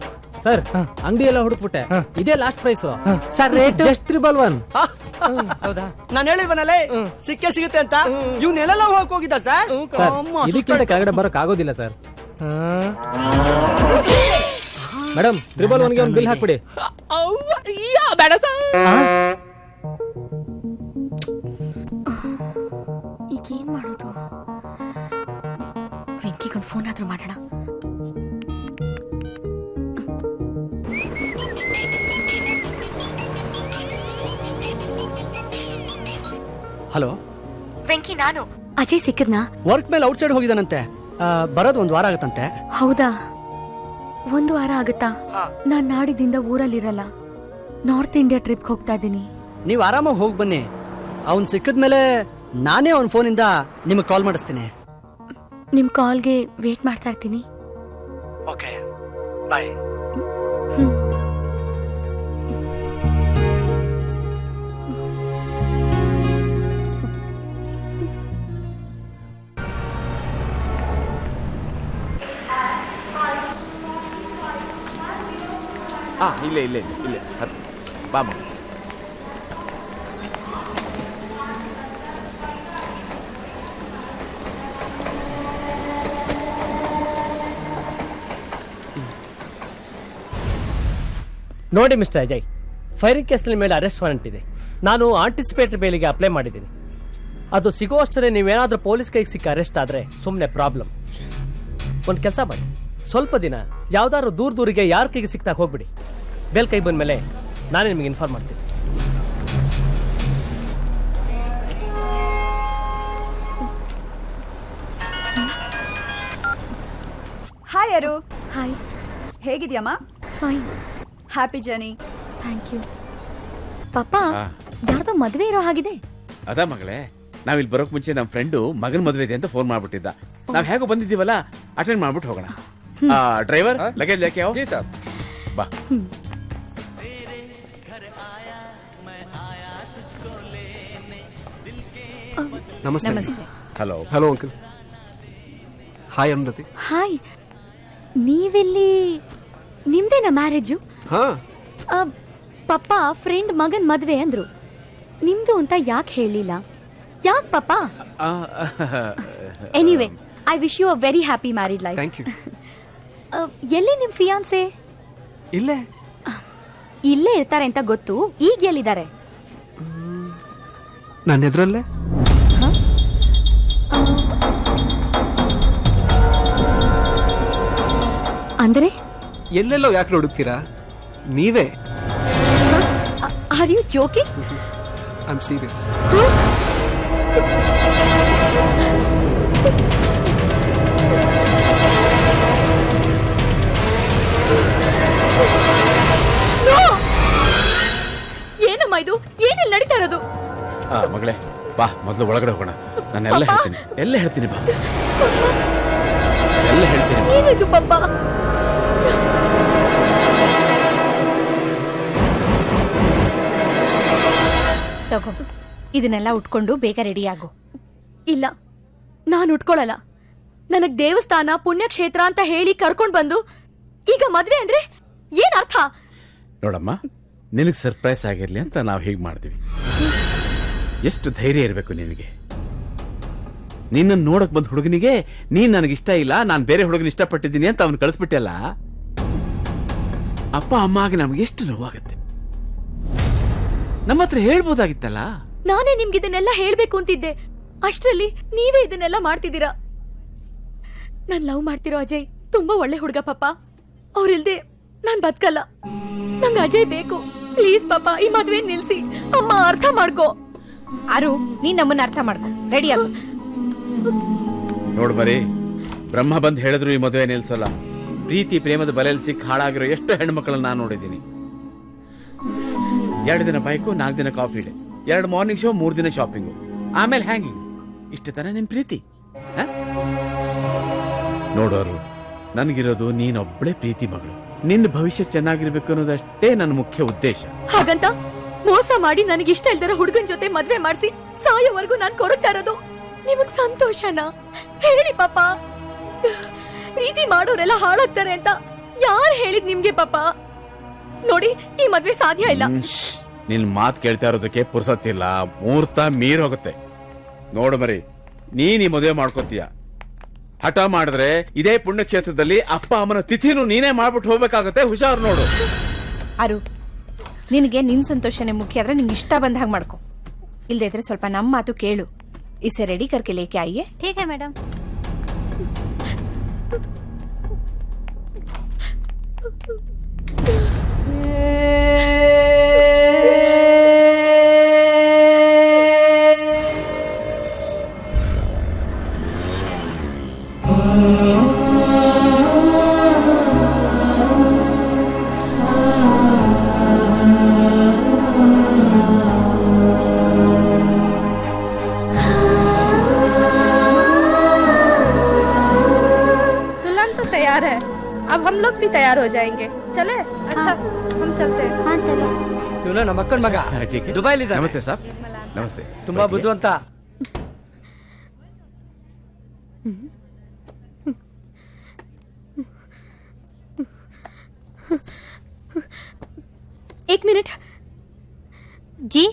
ಸರ್. ಅಂಗಡಿ ಎಲ್ಲ ಹುಡುಕ್ಬಿಟ್ಟೆ, ಇದೇ last price sir. Rate just 111. ಹೌದಾ? ನಾನು ಹೇಳಿಲ್ವನಲ್ಲೇ ಸಿಕ್ಕೇ ಸಿಗುತ್ತೆ ಅಂತ. ಇವ್ನೆಲ್ಲ ಹೋಗಿದ್ದ ಸರ್. ಇದಕ್ಕಿಂತ ಕೆಳಗಡೆ ಬರಕ್ ಆಗೋದಿಲ್ಲ ಸರ್. ಮೇಡಮ್ 111ಗೆ ಒಂದು ಬಿಲ್ ಹಾಕ್ಬಿಡಿ. ಬೇಡ ಸರ್. ಈಗೇನ್ ಮಾಡೋದು? ವೆಂಕಿಗೊಂದು ಫೋನ್ ಆದ್ರೂ ಮಾಡೋಣ. ಹಲೋ ವೆಂಕಿ, ನಾನು ಅಜಯ್ ಸಿಕ್ಕದ್ನಾ? ವರ್ಕ್ ಮೇಲೆ ಔಟ್ ಸೈಡ್ ಹೋಗಿದಾನಂತೆ. ಬರೋದು 1 ವಾರ ಆಗತ್ತಂತೆ. ಹೌದಾ? 1 ವಾರ ಆಗುತ್ತಾ? ನಾನ್ ನಾಡಿದಿಂದ ಊರಲ್ಲಿರಲ್ಲ, ನಾರ್ತ್ ಇಂಡಿಯಾ ಟ್ರಿಪ್ ಹೋಗ್ತಾ ಇದ್ದೀನಿ. ನೀವು ಆರಾಮಾಗಿ ಹೋಗಿ ಬನ್ನಿ. ಅವ್ನ್ ಸಿಕ್ಕದ್ಮೇಲೆ ನಾನೇ ಅವ್ನ ಫೋನಿಂದ ನಿಮಗೆ ಕಾಲ್ ಮಾಡಿಸ್ತೀನಿ. ನಿಮ್ ಕಾಲ್ಗೆ ವೇಟ್ ಮಾಡ್ತಾ ಇರ್ತೀನಿ. ಓಕೆ, ಬಾಯ್. ಇಲ್ಲೇ ಬಾ ಮಗ. ನೋಡಿ ಮಿಸ್ಟರ್ ಅಜಯ್, ಫೈರಿಂಗ್ ಕೇಸ್ನ ಮೇಲೆ ಅರೆಸ್ಟ್ ವಾರೆಂಟ್ ಇದೆ. ನಾನು ಆಂಟಿಸಿಪೇಟರಿ ಬೇಲಿಗೆ ಅಪ್ಲೈ ಮಾಡಿದ್ದೀನಿ. ಅದು ಸಿಗುವಷ್ಟರೇ ನೀವೇನಾದ್ರೂ ಪೊಲೀಸ್ ಕೈಗೆ ಸಿಕ್ಕ ಅರೆಸ್ಟ್ ಆದ್ರೆ ಸುಮ್ಮನೆ ಪ್ರಾಬ್ಲಮ್. ಒಂದು ಕೆಲಸ ಮಾಡಿ, ಸ್ವಲ್ಪ ದಿನ ಯಾವ್ದಾದ್ರು ದೂರಿಗೆ ಯಾರ ಕೈಗೆ ಸಿಕ್ತಾಗ ಹೋಗ್ಬಿಡಿ. ಬೇಲ್ ಕೈ ಬಂದ್ಮೇಲೆ ನಾನೇ ನಿಮಗೆ ಇನ್ಫಾರ್ಮ್ ಮಾಡ್ತೀನಿ. ಹಾಯ್ ಅರು. ಹಾಯ್, ಹೇಗಿದ್ಯಮ್ಮ? Fine. Happy journey. Thank you. ಪಾಪ, ಯಾರ್ದೋ ಮದ್ವೆ ಇರೋ ಹಾಗಿದೆ. ಅದ ಮಗಳೇ, ನಾವಿಲ್ಲಿ ಬರೋಕ್ ಮುಂಚೆ ನಮ್ಮ ಫ್ರೆಂಡು ಮಗನ ಮದುವೆ ಇದೆ ಅಂತ ಫೋನ್ ಮಾಡ್ಬಿಟ್ಟಿದ್ದ. ನಾವ್ ಹೇಗೋ ಬಂದಿದ್ದೀವಲ್ಲ, ಅಟೆಂಡ್ ಮಾಡ್ಬಿಟ್ಟು ಹೋಗೋಣ. ಡ್ರೈವರ್, ಲಗೇಜ್ ಲೇಕೆ आओ. ಬಾ. ನಮಸ್ತೆ. Hello. Hello uncle. Hi Arundhati. Hi. ನೀವೆಲ್ಲಿ? ನಿಮ್ದೇನಾ ಮ್ಯಾರೇಜು? ಹಾ. ಪಪ್ಪ ಫ್ರೆಂಡ್ ಮಗನ್ ಮದ್ವೆ ಅಂದ್ರು. ನಿಮ್ದು ಅಂತ ಯಾಕೆ ಹೇಳಿಲ್ಲ? ಯಾಕೆ ಪಾಪ? Anyway, I wish you a very happy married life. Thank you. ಎಲ್ಲಿ ನಿಮ್ ಫಿಯಾನ್ಸೆ? ಇಲ್ಲೇ ಇರ್ತಾರೆ ಅಂತ ಗೊತ್ತು. ಈಗ ಎಲ್ಲಿದ್ದಾರೆ? ನನ್ನ ಎದುರಲ್ಲೇ. ಅಂದ್ರೆ ಎಲ್ಲೆಲ್ಲೋ ಯಾಕೆ ಹುಡುಕ್ತೀರಾ? ನೀವೇ. Are you joking? I am serious. ಏನಮ್ಮ ಇದು? ಏನೆಲ್ಲ ನಡೀತಾ ಇರೋದು? ಮಗಳೇ ಬಾ, ಮೊದಲು ಒಳಗಡೆ ಹೋಗೋಣ. ನಾನು ಎಲ್ಲ ಹೇಳ್ತೀನಿ ಬಾ. ಎಲ್ಲ ಹೇಳ್ತೀನಿ. ಏನಿದು ಪಪ್ಪ? ತಗೋ, ಇದನ್ನೆಲ್ಲ ಉಟ್ಕೊಂಡು ಬೇಗ ರೆಡಿ ಆಗು. ಇಲ್ಲ, ನಾನು ಉಟ್ಕೊಳ್ಳಲ್ಲ. ನನಗ್ ದೇವಸ್ಥಾನ ಪುಣ್ಯಕ್ಷೇತ್ರ ಅಂತ ಹೇಳಿ ಕರ್ಕೊಂಡ್ ಬಂದು ಈಗ ಮದ್ವೆ ಅಂದ್ರೆ ಏನ್ ಅರ್ಥ? ನೋಡಮ್ಮ, ನಿನಗೆ ಸರ್ಪ್ರೈಸ್ ಆಗಿರ್ಲಿ ಅಂತ ನಾವು ಹೀಗೆ ಮಾಡ್ತೀವಿ. ಎಷ್ಟು ಧೈರ್ಯ ಇರಬೇಕು ನಿನಗೆ. ನಿನ್ನನ್ನು ನೋಡಕ್ ಬಂದ ಹುಡುಗನಿಗೆ ನೀನ್ ನನಗಿಷ್ಟ ಇಲ್ಲ, ನಾನು ಬೇರೆ ಹುಡುಗನ ಇಷ್ಟಪಟ್ಟಿದ್ದೀನಿ ಅಂತ ಅವನು ಕಳಿಸ್ಬಿಟ್ಟಲ್ಲ. ಅಪ್ಪ ಅಮ್ಮ ಆಗಿ ನಮ್ಗೆ ಎಷ್ಟು ನೋವಾಗತ್ತೆ. ನಮ್ಮ ಹತ್ರ ಹೇಳ್ಬೋದಾಗಿತ್ತಲ್ಲ. ನಾನೇ ನಿಮ್ಗೆ ಇದನ್ನೆಲ್ಲ ಹೇಳ್ಬೇಕು ಅಂತಿದ್ದೆ. ಅಷ್ಟ್ರಲ್ಲಿ ನೀವೇ ಇದನ್ನೆಲ್ಲ ಮಾಡ್ತಿದ್ದೀರಾ. ನಾನ್ ಲವ್ ಮಾಡ್ತಿರೋ ಅಜಯ್ ತುಂಬಾ ಒಳ್ಳೆ ಹುಡುಗ ಪಾಪ. ಅವ್ರಿಲ್ದೆ ನಾನ್ ಬದುಕಲ್ಲ. ನಂಗೆ ಅಜಯ್ ಬೇಕು. ಪ್ಲೀಸ್ ಪಾಪ ಈ ಮದ್ವೆ ನಿಲ್ಸಿ. ಅಮ್ಮ ಅರ್ಥ ಮಾಡ್ಕೋ. ಅರು, ನೀನ್ ನಮ್ಮನ್ನ ಅರ್ಥ ಮಾಡ್ಕೊ. ರೆಡಿ ಆಗು. ನೋಡ್ ಬರೀ ಬ್ರಹ್ಮ ಬಂದ್ ಹೇಳಿದ್ರು ಈ ಮದುವೆ ನಿಲ್ಸಲ್ಲ. ಪ್ರೀತಿ ಪ್ರೇಮದ ಬಲೆಯಲ್ಲಿ ಸಿಕ್ಕ ಹಾಳಾಗಿರೋ ಎಷ್ಟು ಹೆಣ್ಮಕ್ಳನ್ನ ನಾನು ನೋಡಿದ್ದೀನಿ. 2 ದಿನ ಬೈಕು, 4 ದಿನ ಕಾಫಿ ಡೇ, 2 ಮಾರ್ನಿಂಗ್ ಶೋ, 3 ದಿನ ಶಾಪಿಂಗು, ಆಮೇಲೆ ಹ್ಯಾಂಗಿಂಗ್. ಇಷ್ಟು ತರ ನಿಮ್ ಪ್ರೀತಿ? ನೋಡೋರು, ನನ್ಗಿರೋದು ನೀನೊಬ್ಳೆ ಪ್ರೀತಿ ಮಗಳು. ನಿನ್ನ ಭವಿಷ್ಯ ಚೆನ್ನಾಗಿರ್ಬೇಕು ಅನ್ನೋದಷ್ಟೇ ನನ್ನ ಮುಖ್ಯ ಉದ್ದೇಶ. ಹಾಗಂತ ಮೋಸ ಮಾಡಿ ನನಗೆ ಇಷ್ಟ ಇಲ್ದಿರೋ ಹುಡುಗನ್ ಜೊತೆ ಮದ್ವೆ ಮಾಡಿಸಿ ಸಾಯೋವರೆಗೂ ನಾನ್ ಕೊರಗ್ತಾ ಇರೋದು ನಿಮಗ್ ಸಂತೋಷನಾ? ಹೇಳಿ ಪಾಪ. ಪ್ರೀತಿ ಮಾಡೋರೆಲ್ಲ ಹಾಳಾಗ್ತಾರೆ ಅಂತ ಯಾರು ಹೇಳಿದ್ ನಿಮ್ಗೆ ಪಾಪ? ನೋಡಿ, ಈ ಮದ್ವೆ ಸಾಧ್ಯ ಇಲ್ಲ. ನಿನ್ ಮಾತ್ ಕೇಳ್ತಾ ಇರೋದಕ್ಕೆ ಪುರ್ಸತ್ತಿಲ್ಲ. ಮುಹೂರ್ತ ಮೀರ್ ಹೋಗುತ್ತೆ. ನೋಡು ಮರಿ, ನೀನ್ ಈ ಮದುವೆ ಮಾಡ್ಕೋತೀಯ. ಹಠ ಮಾಡಿದ್ರೆ ಇದೇ ಪುಣ್ಯಕ್ಷೇತ್ರದಲ್ಲಿ ಅಪ್ಪ ಅಮ್ಮನ ತಿಥಿನೂ ನೀನೇ ಮಾಡ್ಬಿಟ್ಟು ಹೋಗ್ಬೇಕಾಗತ್ತೆ. ಹುಷಾರು ನೋಡು. ಅರು, ನಿನಗೆ ನಿನ್ ಸಂತೋಷನೇ ಮುಖ್ಯ ಆದ್ರೆ ನಿಂಗೆ ಇಷ್ಟ ಬಂದ ಹಾಗೆ ಮಾಡ್ಕೊ. ಇಲ್ದೇ ಇದ್ರೆ ಸ್ವಲ್ಪ ನಮ್ಮ ಮಾತು ಕೇಳು. ಇಸೆ ರೆಡಿ ಕರ್ಕೆ ಲೇಕೆ ಆइए. ठीक है मैडम. अब हम लोग भी तैयार हो जाएंगे. चले? अच्छा, हम चलते हैं. हाँ चलो. ಇವನು ನಮ್ಮ ಅಕ್ಕನ ಮಗ, ದುಬೈಲಿ. ನಮಸ್ತೆ ಸರ್. ನಮಸ್ತೆ. ತುಂಬಾ ಬುದ್ಧಿವಂತ. एक मिनट जी.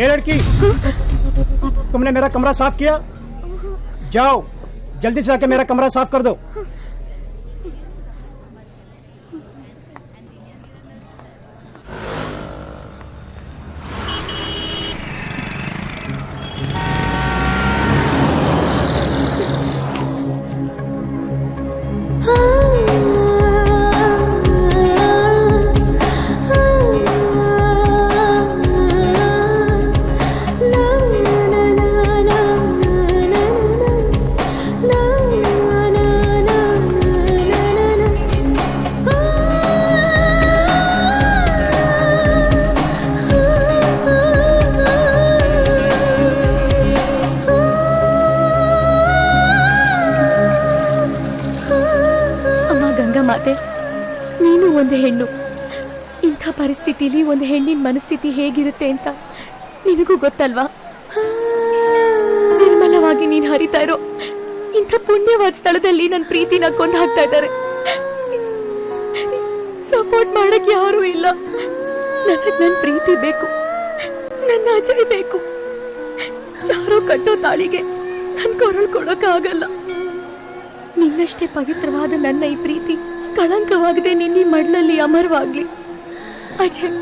ए लड़की, तुमने मेरा कमरा साफ किया? जाओ जल्दी से आके मेरा कमरा साफ कर दो. ಮಾತೆ, ನೀನು ಒಂದು ಹೆಣ್ಣು. ಇಂಥ ಪರಿಸ್ಥಿತಿಲಿ ಒಂದು ಹೆಣ್ಣಿನ ಮನಸ್ಥಿತಿ ಹೇಗಿರುತ್ತೆ ಅಂತ ನಿನಗೂ ಗೊತ್ತಲ್ವಾ? ನಿರ್ಮಲವಾಗಿ ನೀನ್ ಹರಿತಾ ಇರೋ ಇಂಥ ಪುಣ್ಯವಾದ ಸ್ಥಳದಲ್ಲಿ ನನ್ನ ಪ್ರೀತಿನ ಕೊಂದು ಹಾಕ್ತಾ ಇದ್ದಾರೆ. ಸಪೋರ್ಟ್ ಮಾಡಕ್ ಯಾರು ಇಲ್ಲ. ನನಗ್ ನನ್ ಪ್ರೀತಿ ಬೇಕು, ನನ್ನ ಅಜಯ್ ಬೇಕು. ಯಾರೋ ಕಟ್ಟೋ ತಾಳಿಗೆ ನನ್ ಕೊರಳು ಕೊಡೋಕ್ಕಾಗಲ್ಲ. ನಿನ್ನಷ್ಟೇ ಪವಿತ್ರವಾದ ನನ್ನ ಈ ಪ್ರೀತಿ ಕಳಂಕವಾಗದೆ ನಿನ್ನ ಮಡ್ಲಲ್ಲಿ ಅಮರವಾಗ್ಲಿ. Ajay,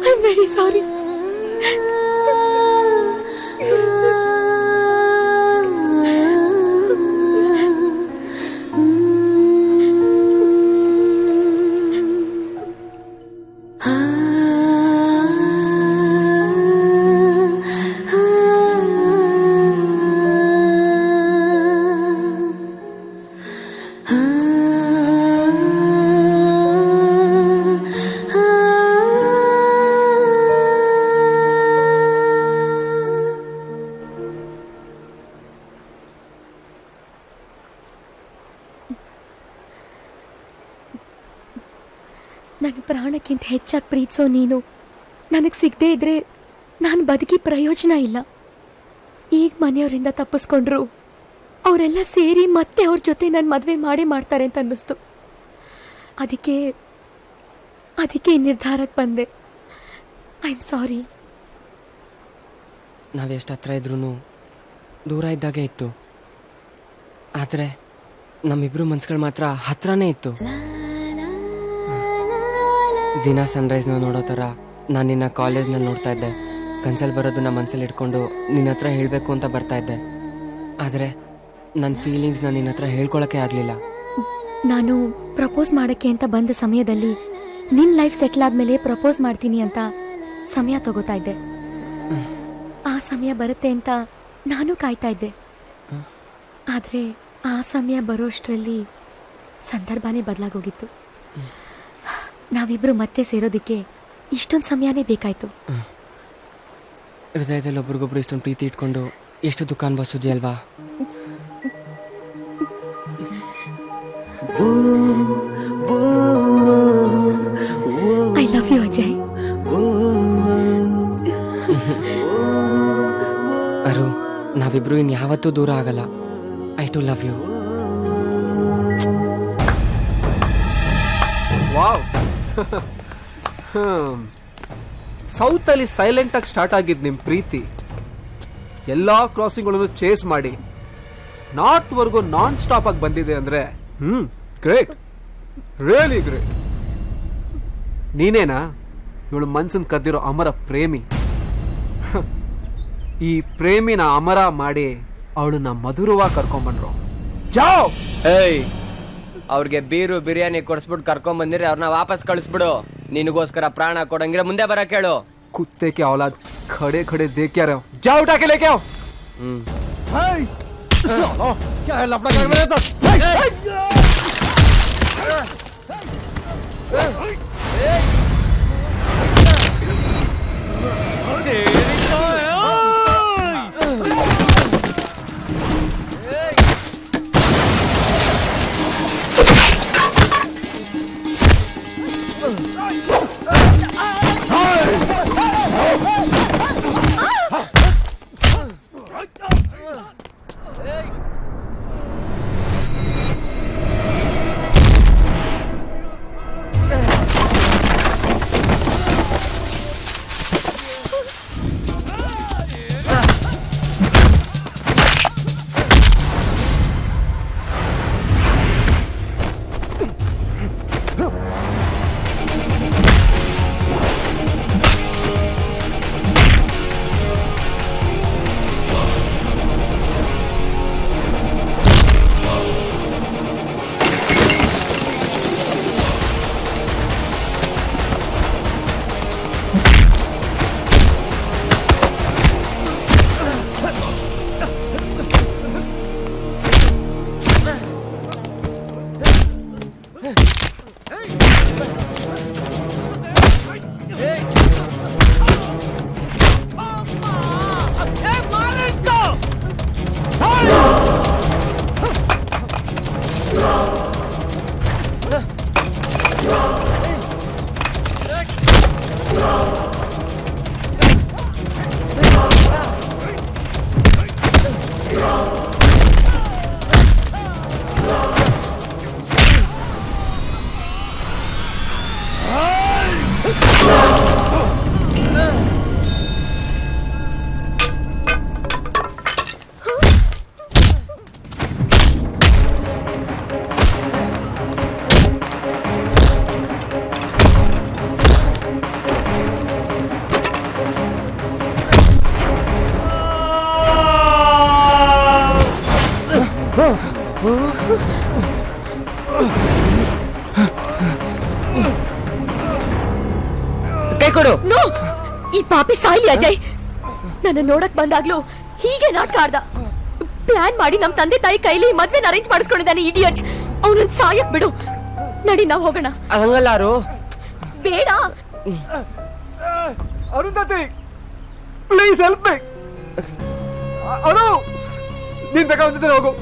I am very sorry. ನನ್ನ ಪ್ರಾಣಕ್ಕಿಂತ ಹೆಚ್ಚಾಗಿ ಪ್ರೀತಿಸೋ ನೀನು ನನಗೆ ಸಿಗದೆ ಇದ್ರೆ ನಾನು ಬದುಕಿ ಪ್ರಯೋಜನ ಇಲ್ಲ. ಈಗ ಮನೆಯವರಿಂದ ತಪ್ಪಿಸ್ಕೊಂಡ್ರು ಅವರೆಲ್ಲ ಸೇರಿ ಮತ್ತೆ ಅವ್ರ ಜೊತೆ ನನ್ನ ಮದುವೆ ಮಾಡ್ತಾರೆ ಅಂತ ಅನ್ನಿಸ್ತು. ಅದಕ್ಕೆ ಈ ನಿರ್ಧಾರಕ್ಕೆ ಬಂದೆ. ಐ ಆಮ್ ಸಾರಿ. ನಾವೆಷ್ಟು ಹತ್ರ ಇದ್ರೂ ದೂರ ಇದ್ದಾಗೆ ಇತ್ತು. ಆದರೆ ನಮ್ಮಿಬ್ರು ಮನ್ಸುಗಳು ಮಾತ್ರ ಹತ್ರನೇ ಇತ್ತು. ದಿನ ಸನ್ರೈಸ್ ನೋಡೋ ಥರ ನಾನು ನಿನ್ನ ಕಾಲೇಜ್ನಲ್ಲಿ ನೋಡ್ತಾ ಇದ್ದೆ. ಕನ್ಸಲ್ಲಿ ಬರೋದು ನಮ್ಮ ಮನಸ್ಸಲ್ಲಿ ಇಟ್ಕೊಂಡು ನಿನ್ನ ಹತ್ರ ಹೇಳಬೇಕು ಅಂತ ಬರ್ತಾ ಇದ್ದೆ. ಆದರೆ ನನ್ನ ಫೀಲಿಂಗ್ಸ್ನ ನಿನ್ನ ಹತ್ರ ಹೇಳ್ಕೊಳಕ್ಕೆ ಆಗಲಿಲ್ಲ. ನಾನು ಪ್ರಪೋಸ್ ಮಾಡಕ್ಕೆ ಅಂತ ಬಂದ ಸಮಯದಲ್ಲಿ ನಿನ್ ಲೈಫ್ ಸೆಟ್ಲ್ ಆದ್ಮೇಲೆ ಪ್ರಪೋಸ್ ಮಾಡ್ತೀನಿ ಅಂತ ಸಮಯ ತಗೋತಾ ಇದ್ದೆ. ಆ ಸಮಯ ಬರುತ್ತೆ ಅಂತ ನಾನು ಕಾಯ್ತಾ ಇದ್ದೆ. ಆದ್ರೆ ಆ ಸಮಯ ಬರೋಷ್ಟರಲ್ಲಿ ಸಂದರ್ಭನೇ ಬದಲಾಗೋಗಿತ್ತು. ನಾವಿಬ್ರು ಮತ್ತೆ ಸೇರೋದಕ್ಕೆ ಇಷ್ಟೊಂದು ಸಮಯನೇ ಬೇಕಾಯ್ತು. ಹೃದಯದಲ್ಲಿ ಒಬ್ರಿಗೊಬ್ರು ಇಷ್ಟೊಂದು ಪ್ರೀತಿ ಇಟ್ಕೊಂಡು ಎಷ್ಟು ದುಃಖ ಅನ್ಭವಿಸೋದಿ ಅಲ್ವಾ? I love you Ajay. Aru, ನಾವಿಬ್ರು ಇನ್ಯಾವತ್ತೂ ದೂರ ಆಗಲ್ಲ. I too love you. Wow. South ಅಲ್ಲಿ ಸೈಲೆಂಟ್ ಆಗಿ ಸ್ಟಾರ್ಟ್ ಆಗಿದ್ದು ನಿಮ್ ಪ್ರೀತಿ ಎಲ್ಲಾ ಕ್ರಾಸಿಂಗ್ಗಳನ್ನು ಚೇಸ್ ಮಾಡಿ ನಾರ್ತ್ ವರ್ಗು ನಾನ್ ಸ್ಟಾಪ್ ಆಗಿ ಬಂದಿದೆ ಅಂದ್ರೆ ಗ್ರೇಟ್, ರಿಯಲಿ ಗ್ರೇಟ್. ನೀನೇನಾ ಇವಳು ಮನ್ಸನ್ ಕದ್ದಿರೋ ಅಮರ ಪ್ರೇಮಿ? ಈ ಪ್ರೇಮಿನ ಅಮರ ಮಾಡಿ ಅವಳನ್ನ ಮಧುರವಾಗಿ ಕರ್ಕೊಂಡ್ಬಂದ್ರು. ಜಾವ್. ಏಯ್, ಅವ್ರಿಗೆ ಬೀರು ಬಿರಿಯಾನಿ ಕೊಡಿಸ್ಬಿಟ್ಟು ಕರ್ಕೊಂಡ್ ಬಂದಿರಿ, ಅವ್ರನ್ನ ವಾಪಸ್ ಕಳಿಸ್ಬಿಡು. ನಿನಗೋಸ್ಕರ ಪ್ರಾಣ ಕೊಡಂಗಿರ ಮುಂದೆ ಬರ ಕೇಳು. कुत्ते के औलाद खड़े खड़े देख क्या रहे हो? जाओ उठा के लेके आओ. सालो क्या है लफड़ा कर मेरे साथ? ನೋ, ಈ ಪಾಪಿ ಸಾಯ್ಲಿ ಅಜಯ್. ನನ್ನ ನೋಡಕ್ ಬಂದಾಗ್ಲೂ ಹೀಗೆ ನಾಟಕ ಆಡ್ದ. ಪ್ಲಾನ್ ಮಾಡಿ ನಮ್ ತಂದೆ ತಾಯಿ ಕೈಲಿ ಮದ್ವೆನ ಅರೇಂಜ್ ಮಾಡಿಸ್ಕೊಂಡಿದ್ದಾನೆ ಇಡಿಯಟ್. ಅವನನ್ನ ಸಾಯಕ್ ಬಿಡು. ನಡಿ ನಾವ್ ಹೋಗೋಣ. ಹಂಗಲ್ಲಾರು, ಬೇಡ. Arundhati please help me. Aru, ನೀನ್ ಬೇಕಾದ್ರೆ ಹೋಗು,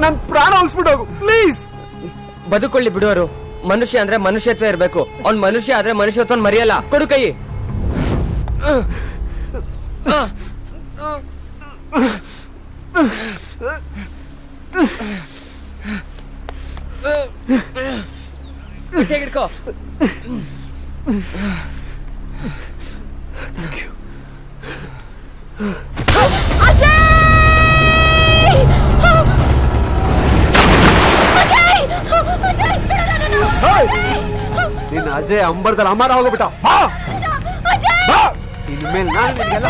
ನನ್ ಪ್ರಾಣ ಉಳಿಸ್ಬಿಟ್ಟು ಹೋಗು ಪ್ಲೀಸ್. ಬದುಕೊಳ್ಳಿ ಬಿಡುವರು. ಮನುಷ್ಯ ಅಂದ್ರೆ ಮನುಷ್ಯತ್ವ ಇರ್ಬೇಕು. ಅವ್ನ್ ಮನುಷ್ಯ ಆದ್ರೆ ಮನುಷ್ಯತ್ವ ಮರೆಯಲ್ಲ. ಕೊಡು ಕೈ. ಹಿಡ್ಕೋ. Thank you. ಅಜಯ್! ಅಜಯ್ ಅಂಬರ್ದಲ್ಲಿ ಅಮರ ಹೋಗ್ಬಿಟ್ಟ. ಇನ್ಮೇಲೆ ನಾನು ನಿಮ್ಗೆಲ್ಲ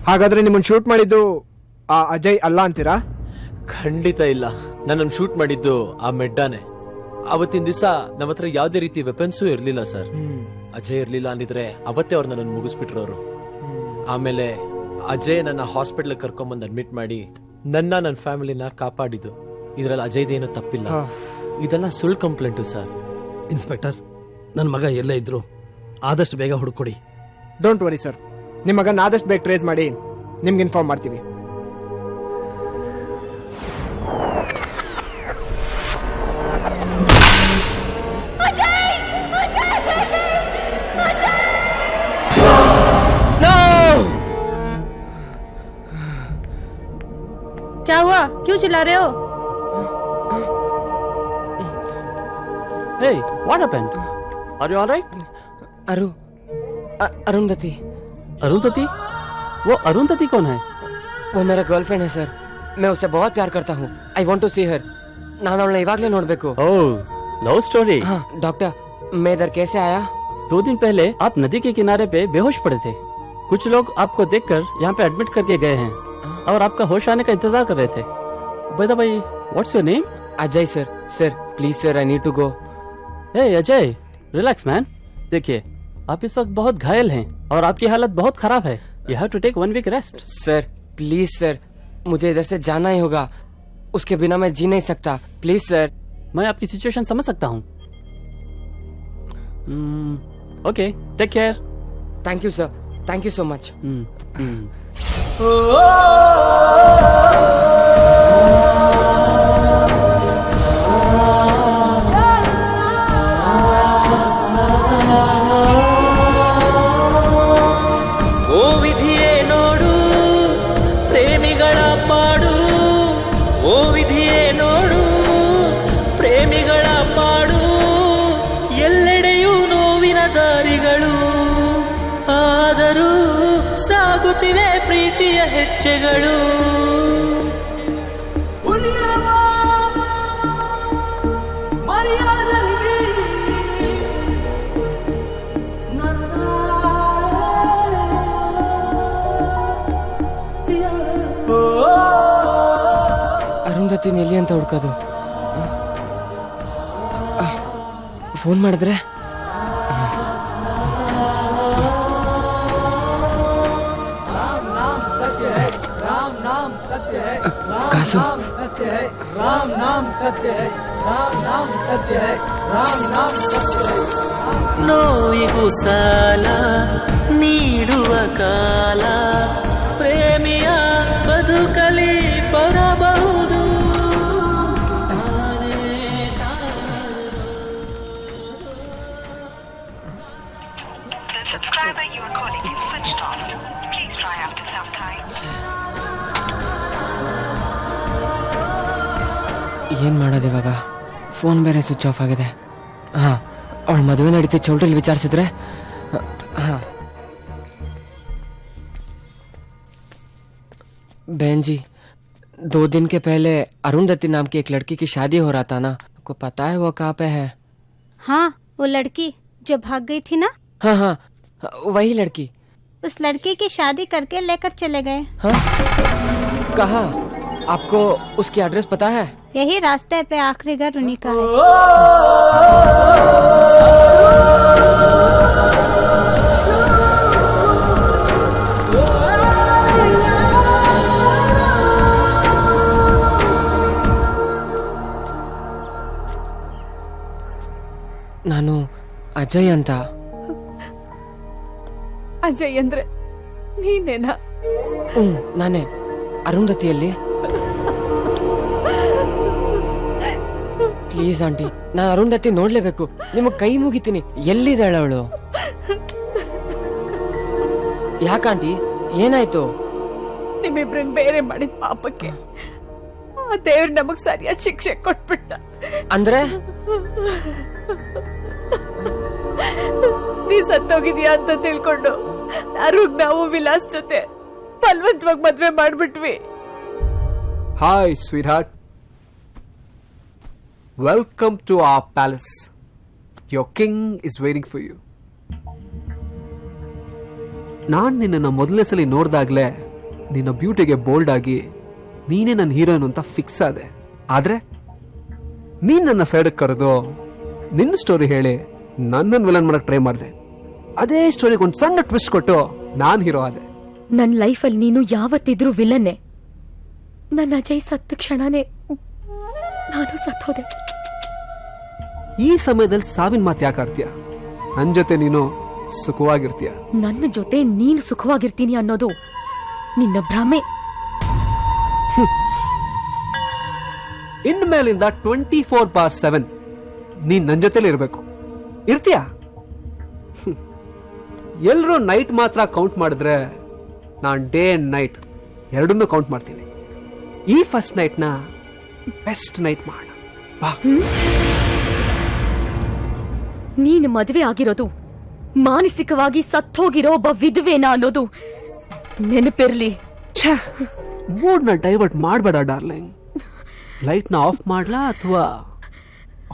ಹಾಗಾದ್ರೆ ನಿಮ್ಮನ್ನ ಶೂಟ್ ಮಾಡಿದ್ದು ಆ ಅಜಯ್ ಅಲ್ಲ ಅಂತೀರಾ? ಖಂಡಿತ ಇಲ್ಲ. ನನ್ನನ್ನು ಶೂಟ್ ಮಾಡಿದ್ದು ಆ ಮೆಡ್ಡಾನೆ. ಅವತ್ತಿನ ದಿವಸ ನಮ್ಮ ಹತ್ರ ಯಾವ್ದೇ ರೀತಿ ವೆಪನ್ಸು ಇರ್ಲಿಲ್ಲ ಸರ್. ಅಜಯ್ ಇರ್ಲಿಲ್ಲ ಅಂದಿದ್ರೆ ಅವತ್ತೇ ಅವ್ರು ನನ್ನನ್ನು ಮುಗಿಸ್ಬಿಟ್ರು ಅವರು. ಆಮೇಲೆ ಅಜಯ್ ನನ್ನ ಹಾಸ್ಪಿಟಲ್ ಕರ್ಕೊಂಬಂದು ಅಡ್ಮಿಟ್ ಮಾಡಿ ನನ್ನ ಫ್ಯಾಮಿಲಿನ ಕಾಪಾಡಿದ್ದು. ಇದ್ರಲ್ಲಿ ಅಜಯ್ದೇನು ತಪ್ಪಿಲ್ಲ. ಇದೆಲ್ಲ ಸುಳ್ಳು ಕಂಪ್ಲೇಂಟು ಸರ್. ಇನ್ಸ್ಪೆಕ್ಟರ್, ನನ್ನ ಮಗ ಎಲ್ಲೇ ಇದ್ರು ಆದಷ್ಟು ಬೇಗ ಹುಡುಕೊಡಿ. ಡೋಂಟ್ ವರಿ ಸರ್, ನಿಮ್ಮ ಮಗನ ಆದಷ್ಟು ಬೇಗ ಟ್ರೇಸ್ ಮಾಡಿ ನಿಮ್ಗೆ ಇನ್ಫಾರ್ಮ್ ಮಾಡ್ತೀವಿ. क्या हुआ? क्यों चिल्ला रहे हो? Hey, what happened? Are you all right? Arundhati. Arundhati? वो अरुंधति कौन है? वो मेरा गर्लफ्रेंड है सर. मैं उससे बहुत प्यार करता हूँ. I want to see her. ನಾನು ಅವಳನ್ನ ಇವಾಗಲೇ ನೋಡ್ಬೇಕು. Oh, love story. हाँ डॉक्टर, मैं इधर कैसे आया? 2 दिन पहले आप नदी के किनारे पे बेहोश पड़े थे. कुछ लोग आपको देखकर यहाँ पे एडमिट करके गए हैं और आपका होश आने का इंतजार कर रहे थे. By the way, what's your name? Ajay sir. Sir please sir, I need to go. Hey Ajay, relax man. देखिए, आप इस वक्त बहुत घायल हैं और आपकी हालत बहुत खराब है. You have to take 1 week rest. Sir please sir, मुझे इधर से जाना ही होगा. उसके बिना मैं जी नहीं सकता. Please sir. मैं आपकी सिचुएशन समझ सकता हूँ. Okay, take care. Thank you sir. Thank you so much. ಓ ವಿಧಿಯೇ ನೋಡು ಪ್ರೇಮಿಗಳ ಪಾಡು. ಓ ವಿಧಿಯೇ ನೋಡು ಪ್ರೇಮಿಗಳ ಪಾಡು. ಎಲ್ಲೆಡೆಯೂ ನೋವಿನ ದಾರಿಗಳು, ಆದರೂ ಸಾಗುತ್ತಿವೆ ಪ್ರೀತಿಯ ಹೆಜ್ಜೆಗಳು. ಅರುಂಧತಿನ ಎಲ್ಲಿ ಅಂತ ಹುಡ್ಕೋದು? ಫೋನ್ ಮಾಡಿದ್ರೆ ಕಾಸು. राम नाम सत्य है, राम नाम सत्य है, राम नाम सत्य है. ನೋವಿಗೂ ಸಾಲ ನೀಡುವ ಕಾಲ, ಪ್ರೇಮಿಯ ಬದುಕಲಿ ಬರಬಹುದು. ಏನ್ ಮಾಡೋದು ಇವಾಗ? ಫೋನ್ ಬೇರೆ ಸ್ವಿಚ್ ಆಫ್ ಆಗಿದೆ. ಹಾ, ಅವಳ ಮದುವೆ ನಡೀತಿ ಚೌಲ್ಟ್ರಿಲಿ ವಿಚಾರಿಸಿದ್ರೆ. हाँ बहन जी, 2 दिन के पहले अरुंधति नाम की एक लड़की की शादी हो रहा था ना, आपको पता है वो कहाँ पे है? हाँ, वो लड़की जो भाग गई थी ना. हाँ हाँ, वही लड़की. उस लड़की की शादी करके लेकर चले गए. हाँ? कहाँ? आपको उसकी एड्रेस पता है? यही रास्ते पे आखिरी घर उन्हीं का है. ನಾನು ಅಜಯ್ ಅಂತ. ಅಜಯ್ ಅಂದ್ರೆ ನೀನೇನಾ? ನಾನೇ. ಅರುಂಧತಿಯಲ್ಲಿ? ಪ್ಲೀಸ್ ಆಂಟಿ, ನಾನು ಅರುಂಧತಿ ನೋಡ್ಲೇಬೇಕು. ನಿಮಗೆ ಕೈ ಮುಗಿತೀನಿ. ಎಲ್ಲಿದ್ದಾಳೆ ಅವಳು? ಯಾಕಾಂಟಿ, ಏನಾಯ್ತು? ನಿಮ್ಮಿಬ್ರನ್ ಬೇರೆ ಮಾಡಿದ ಪಾಪಕ್ಕೆ ಆ ದೇವ್ರು ನಮಗ್ ಸರಿಯಾದ ಶಿಕ್ಷೆ ಕೊಟ್ಬಿಟ್ಟ. ಅಂದ್ರೆ ನೀ ಸತ್ತೋಗಿದ್ಯಾ ಅಂತ ತಿಳ್ಕೊಂಡು ಅರುಗ್ ನಾವು ವಿಲಾಸ್ ಜೊತೆ ಬಲವಂತವಾಗಿ ಮದ್ವೆ ಮಾಡ್ಬಿಟ್ವಿ. Hi sweetheart. Welcome to our palace. Your king is waiting for you. ನಾನು ನಿನ್ನನ್ನು ಮೊದಲನೇ ಸಲ ನೋಡಿದಾಗಲೇ ನಿನ್ನ ಬ್ಯೂಟಿಗೆ ಬೋಲ್ಡ್ ಆಗಿ ನೀನೇ ನನ್ನ ಹೀರೋಯಿನ್ ಅಂತ ಫಿಕ್ಸ್ ಆದೆ. ಆದರೆ ನೀನು ನನ್ನ ಸೈಡಿಗೆ ಕರೆದು ನಿನ್ನ ಸ್ಟೋರಿ ಹೇಳಿ ನನ್ನನ್ನು ವಿಲನ್ ಮಾಡಕ್ಕೆ ಟ್ರೈ ಮಾಡಿದೆ. ಅದೇ ಸ್ಟೋರಿಗೆ ಒಂದು ಸಣ್ಣ ಟ್ವಿಸ್ಟ್ ಕೊಟ್ಟು ನಾನು ಹೀರೋ ಆದೆ. ನನ್ನ ಲೈಫಲ್ಲಿ ನೀನು ಯಾವತ್ತಿದ್ರೂ ವಿಲನ್ನೇ. ನನ್ನ ಅಜಯ್ ಸತ್ತ ಕ್ಷಣನೇ ನಾನು ಸತ್ತೋದೆ. ಈ ಸಮಯದಲ್ಲಿ ಸಾವಿನ ಮಾತು ಯಾಕೆ ಆಡ್ತೀಯ? ನನ್ನ ಜೊತೆ ನೀನು ಸುಖವಾಗಿರ್ತೀಯ. ನನ್ನ ಜೊತೆ ನೀನು ಸುಖವಾಗಿರ್ತೀನಿ ಅನ್ನೋದು ನಿನ್ನ ಭ್ರಮೆ. ಇನ್ಮೇಲಿಂದ 24/7 ನೀನ್ ನನ್ನ ಜೊತೆಲಿ ಇರಬೇಕು. ಇರ್ತೀಯ? ಎಲ್ಲರೂ ನೈಟ್ ಮಾತ್ರ ಕೌಂಟ್ ಮಾಡಿದ್ರೆ ನಾನು ಡೇ ಅಂಡ್ ನೈಟ್ ಎರಡನ್ನೂ ಕೌಂಟ್ ಮಾಡ್ತೀನಿ. ಈ ಫಸ್ಟ್ ನೈಟ್ನ ಬೆಸ್ಟ್ ನೈಟ್ ಮಾಡ. ನೀನು ಮದುವೆ ಆಗಿರೋದು ಮಾನಸಿಕವಾಗಿ ಸತ್ತೋಗಿರೋ ಒಬ್ಬ ವಿಧವೆನಾ ಅನ್ನೋದು ನೆನಪಿರ್ಲಿ. ಮೂಡ್ನ ಡೈವರ್ಟ್ ಮಾಡಬೇಡ ಡಾರ್ಲಿಂಗ್. ಲೈಟ್ನ ಆಫ್ ಮಾಡ್ಲಾ ಅಥವಾ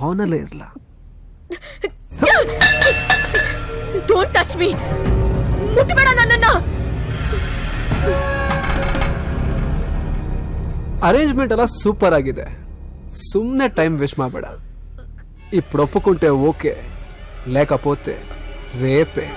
ಆನಲ್ಲೇ ಇರ್ಲಾ? Don't touch me. ಮುಟ್ಬೇಡ ನನ್ನನ್ನ. ಅರೇಂಜ್ಮೆಂಟ್ ಎಲ್ಲ ಸೂಪರ್ ಆಗಿದೆ. ಸುಮ್ಮನೆ ಟೈಮ್ ವೇಸ್ಟ್ ಮಾಡಬೇಡ. ఇప్పుడు ఒప్పుకుంటే ఓకే, లేకపోతే రేపే.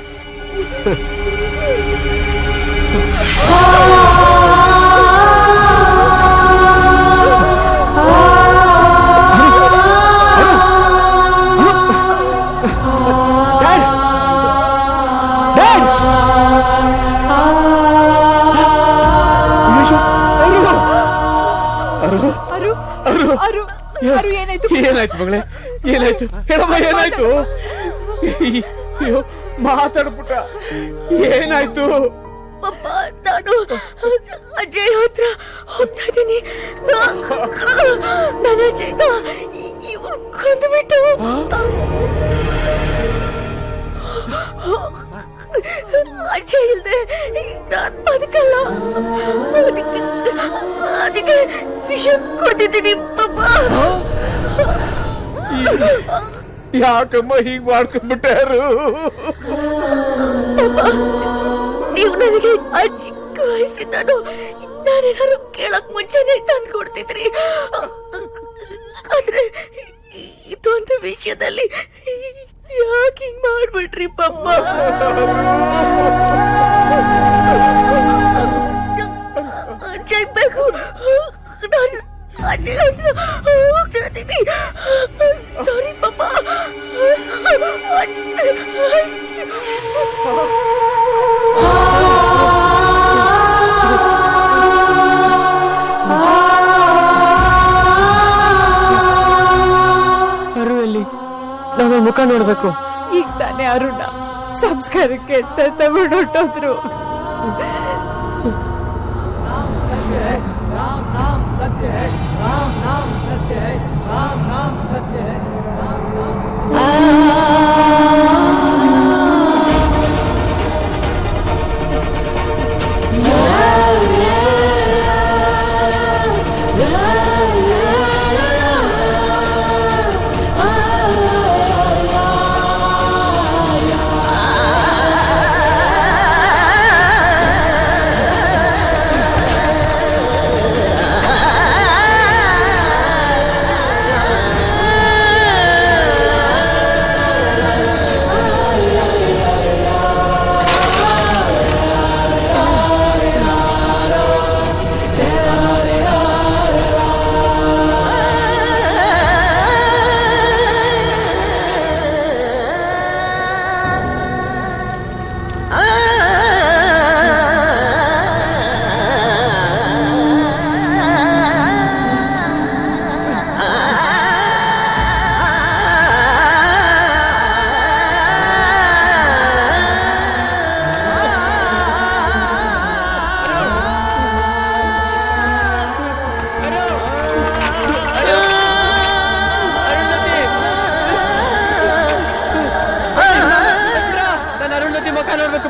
ಏನಾಯ್ತು ಮಗಳೇ? ಏನಾಯ್ತು ಹೇಳಮ್ಮ, ಏನಾಯ್ತು? ಅಯ್ಯೋ ಮಾತಾಡ್ಬಿಟ್ಟ. ಏನಾಯ್ತು? ನಾನು ಅಜಯ್ ಹತ್ರ ಹೋಗ್ತಾ ಇದ್ದೀನಿ. ನನ್ನ ಅಜಯ್ ಇವ್ರು ಕೊಂದ್ಬಿಟ್ಟು ಅಜಯ್ ಇಲ್ದೆ ನಾನು ಬದುಕಲ್ಲ. ಅದಕ್ಕೆ ವಿಷ ಕೊಡ್ತಿದ್ದೀನಿ ಪಾಪ. ಯಾಕಮ್ಮ ಹೀಗ್ ಮಾಡ್ಕೊಂಡ್ಬಿಟ್ಟಾರು? ನೀವು ನನಗೆ ಚಿಕ್ಕ ವಯಸ್ಸಿಂದನು ನಾನೇನಾದ್ರು ಕೇಳಕ್ ಮುಂಚೆನೆ ತಂದು ಕೊಡ್ತಿದ್ರಿ. ಆದ್ರೆ ಇದೊಂದು ವಿಷಯದಲ್ಲಿ ಯಾಕೆ ಹಿಂಗ್ ಮಾಡ್ಬಿಟ್ರಿ ಪಾಪ? ಅಜಯ್ ಬೇಕು. ನಾನು ಅಜಯ್ ಹತ್ರ ಹೋಗ್ತಾ ಇದ್ದೀನಿ. ಸಾರಿ ಪಾಪ. ಅರುಣಲ್ಲಿ ನಾನು ಮುಖ ನೋಡ್ಬೇಕು. ಈಗ ತಾನೇ ಅರುಣ ಸಂಸ್ಕಾರಕ್ಕೆ ತಗೊಂಡೋದ್ರು. राम नाम सत्य है, राम नाम सत्य है, राम नाम सत्य है, राम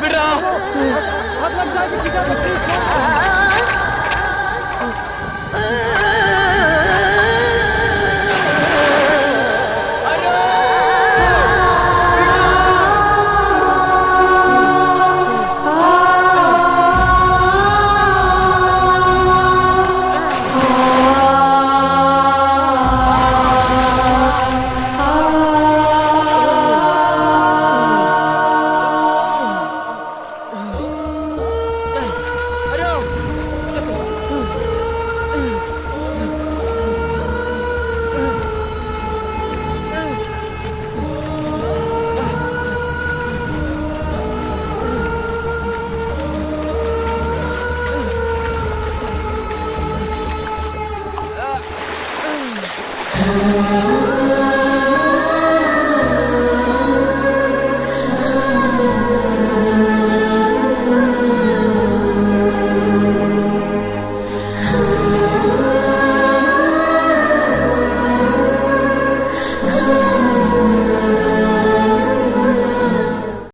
ಬಿಡ್ರ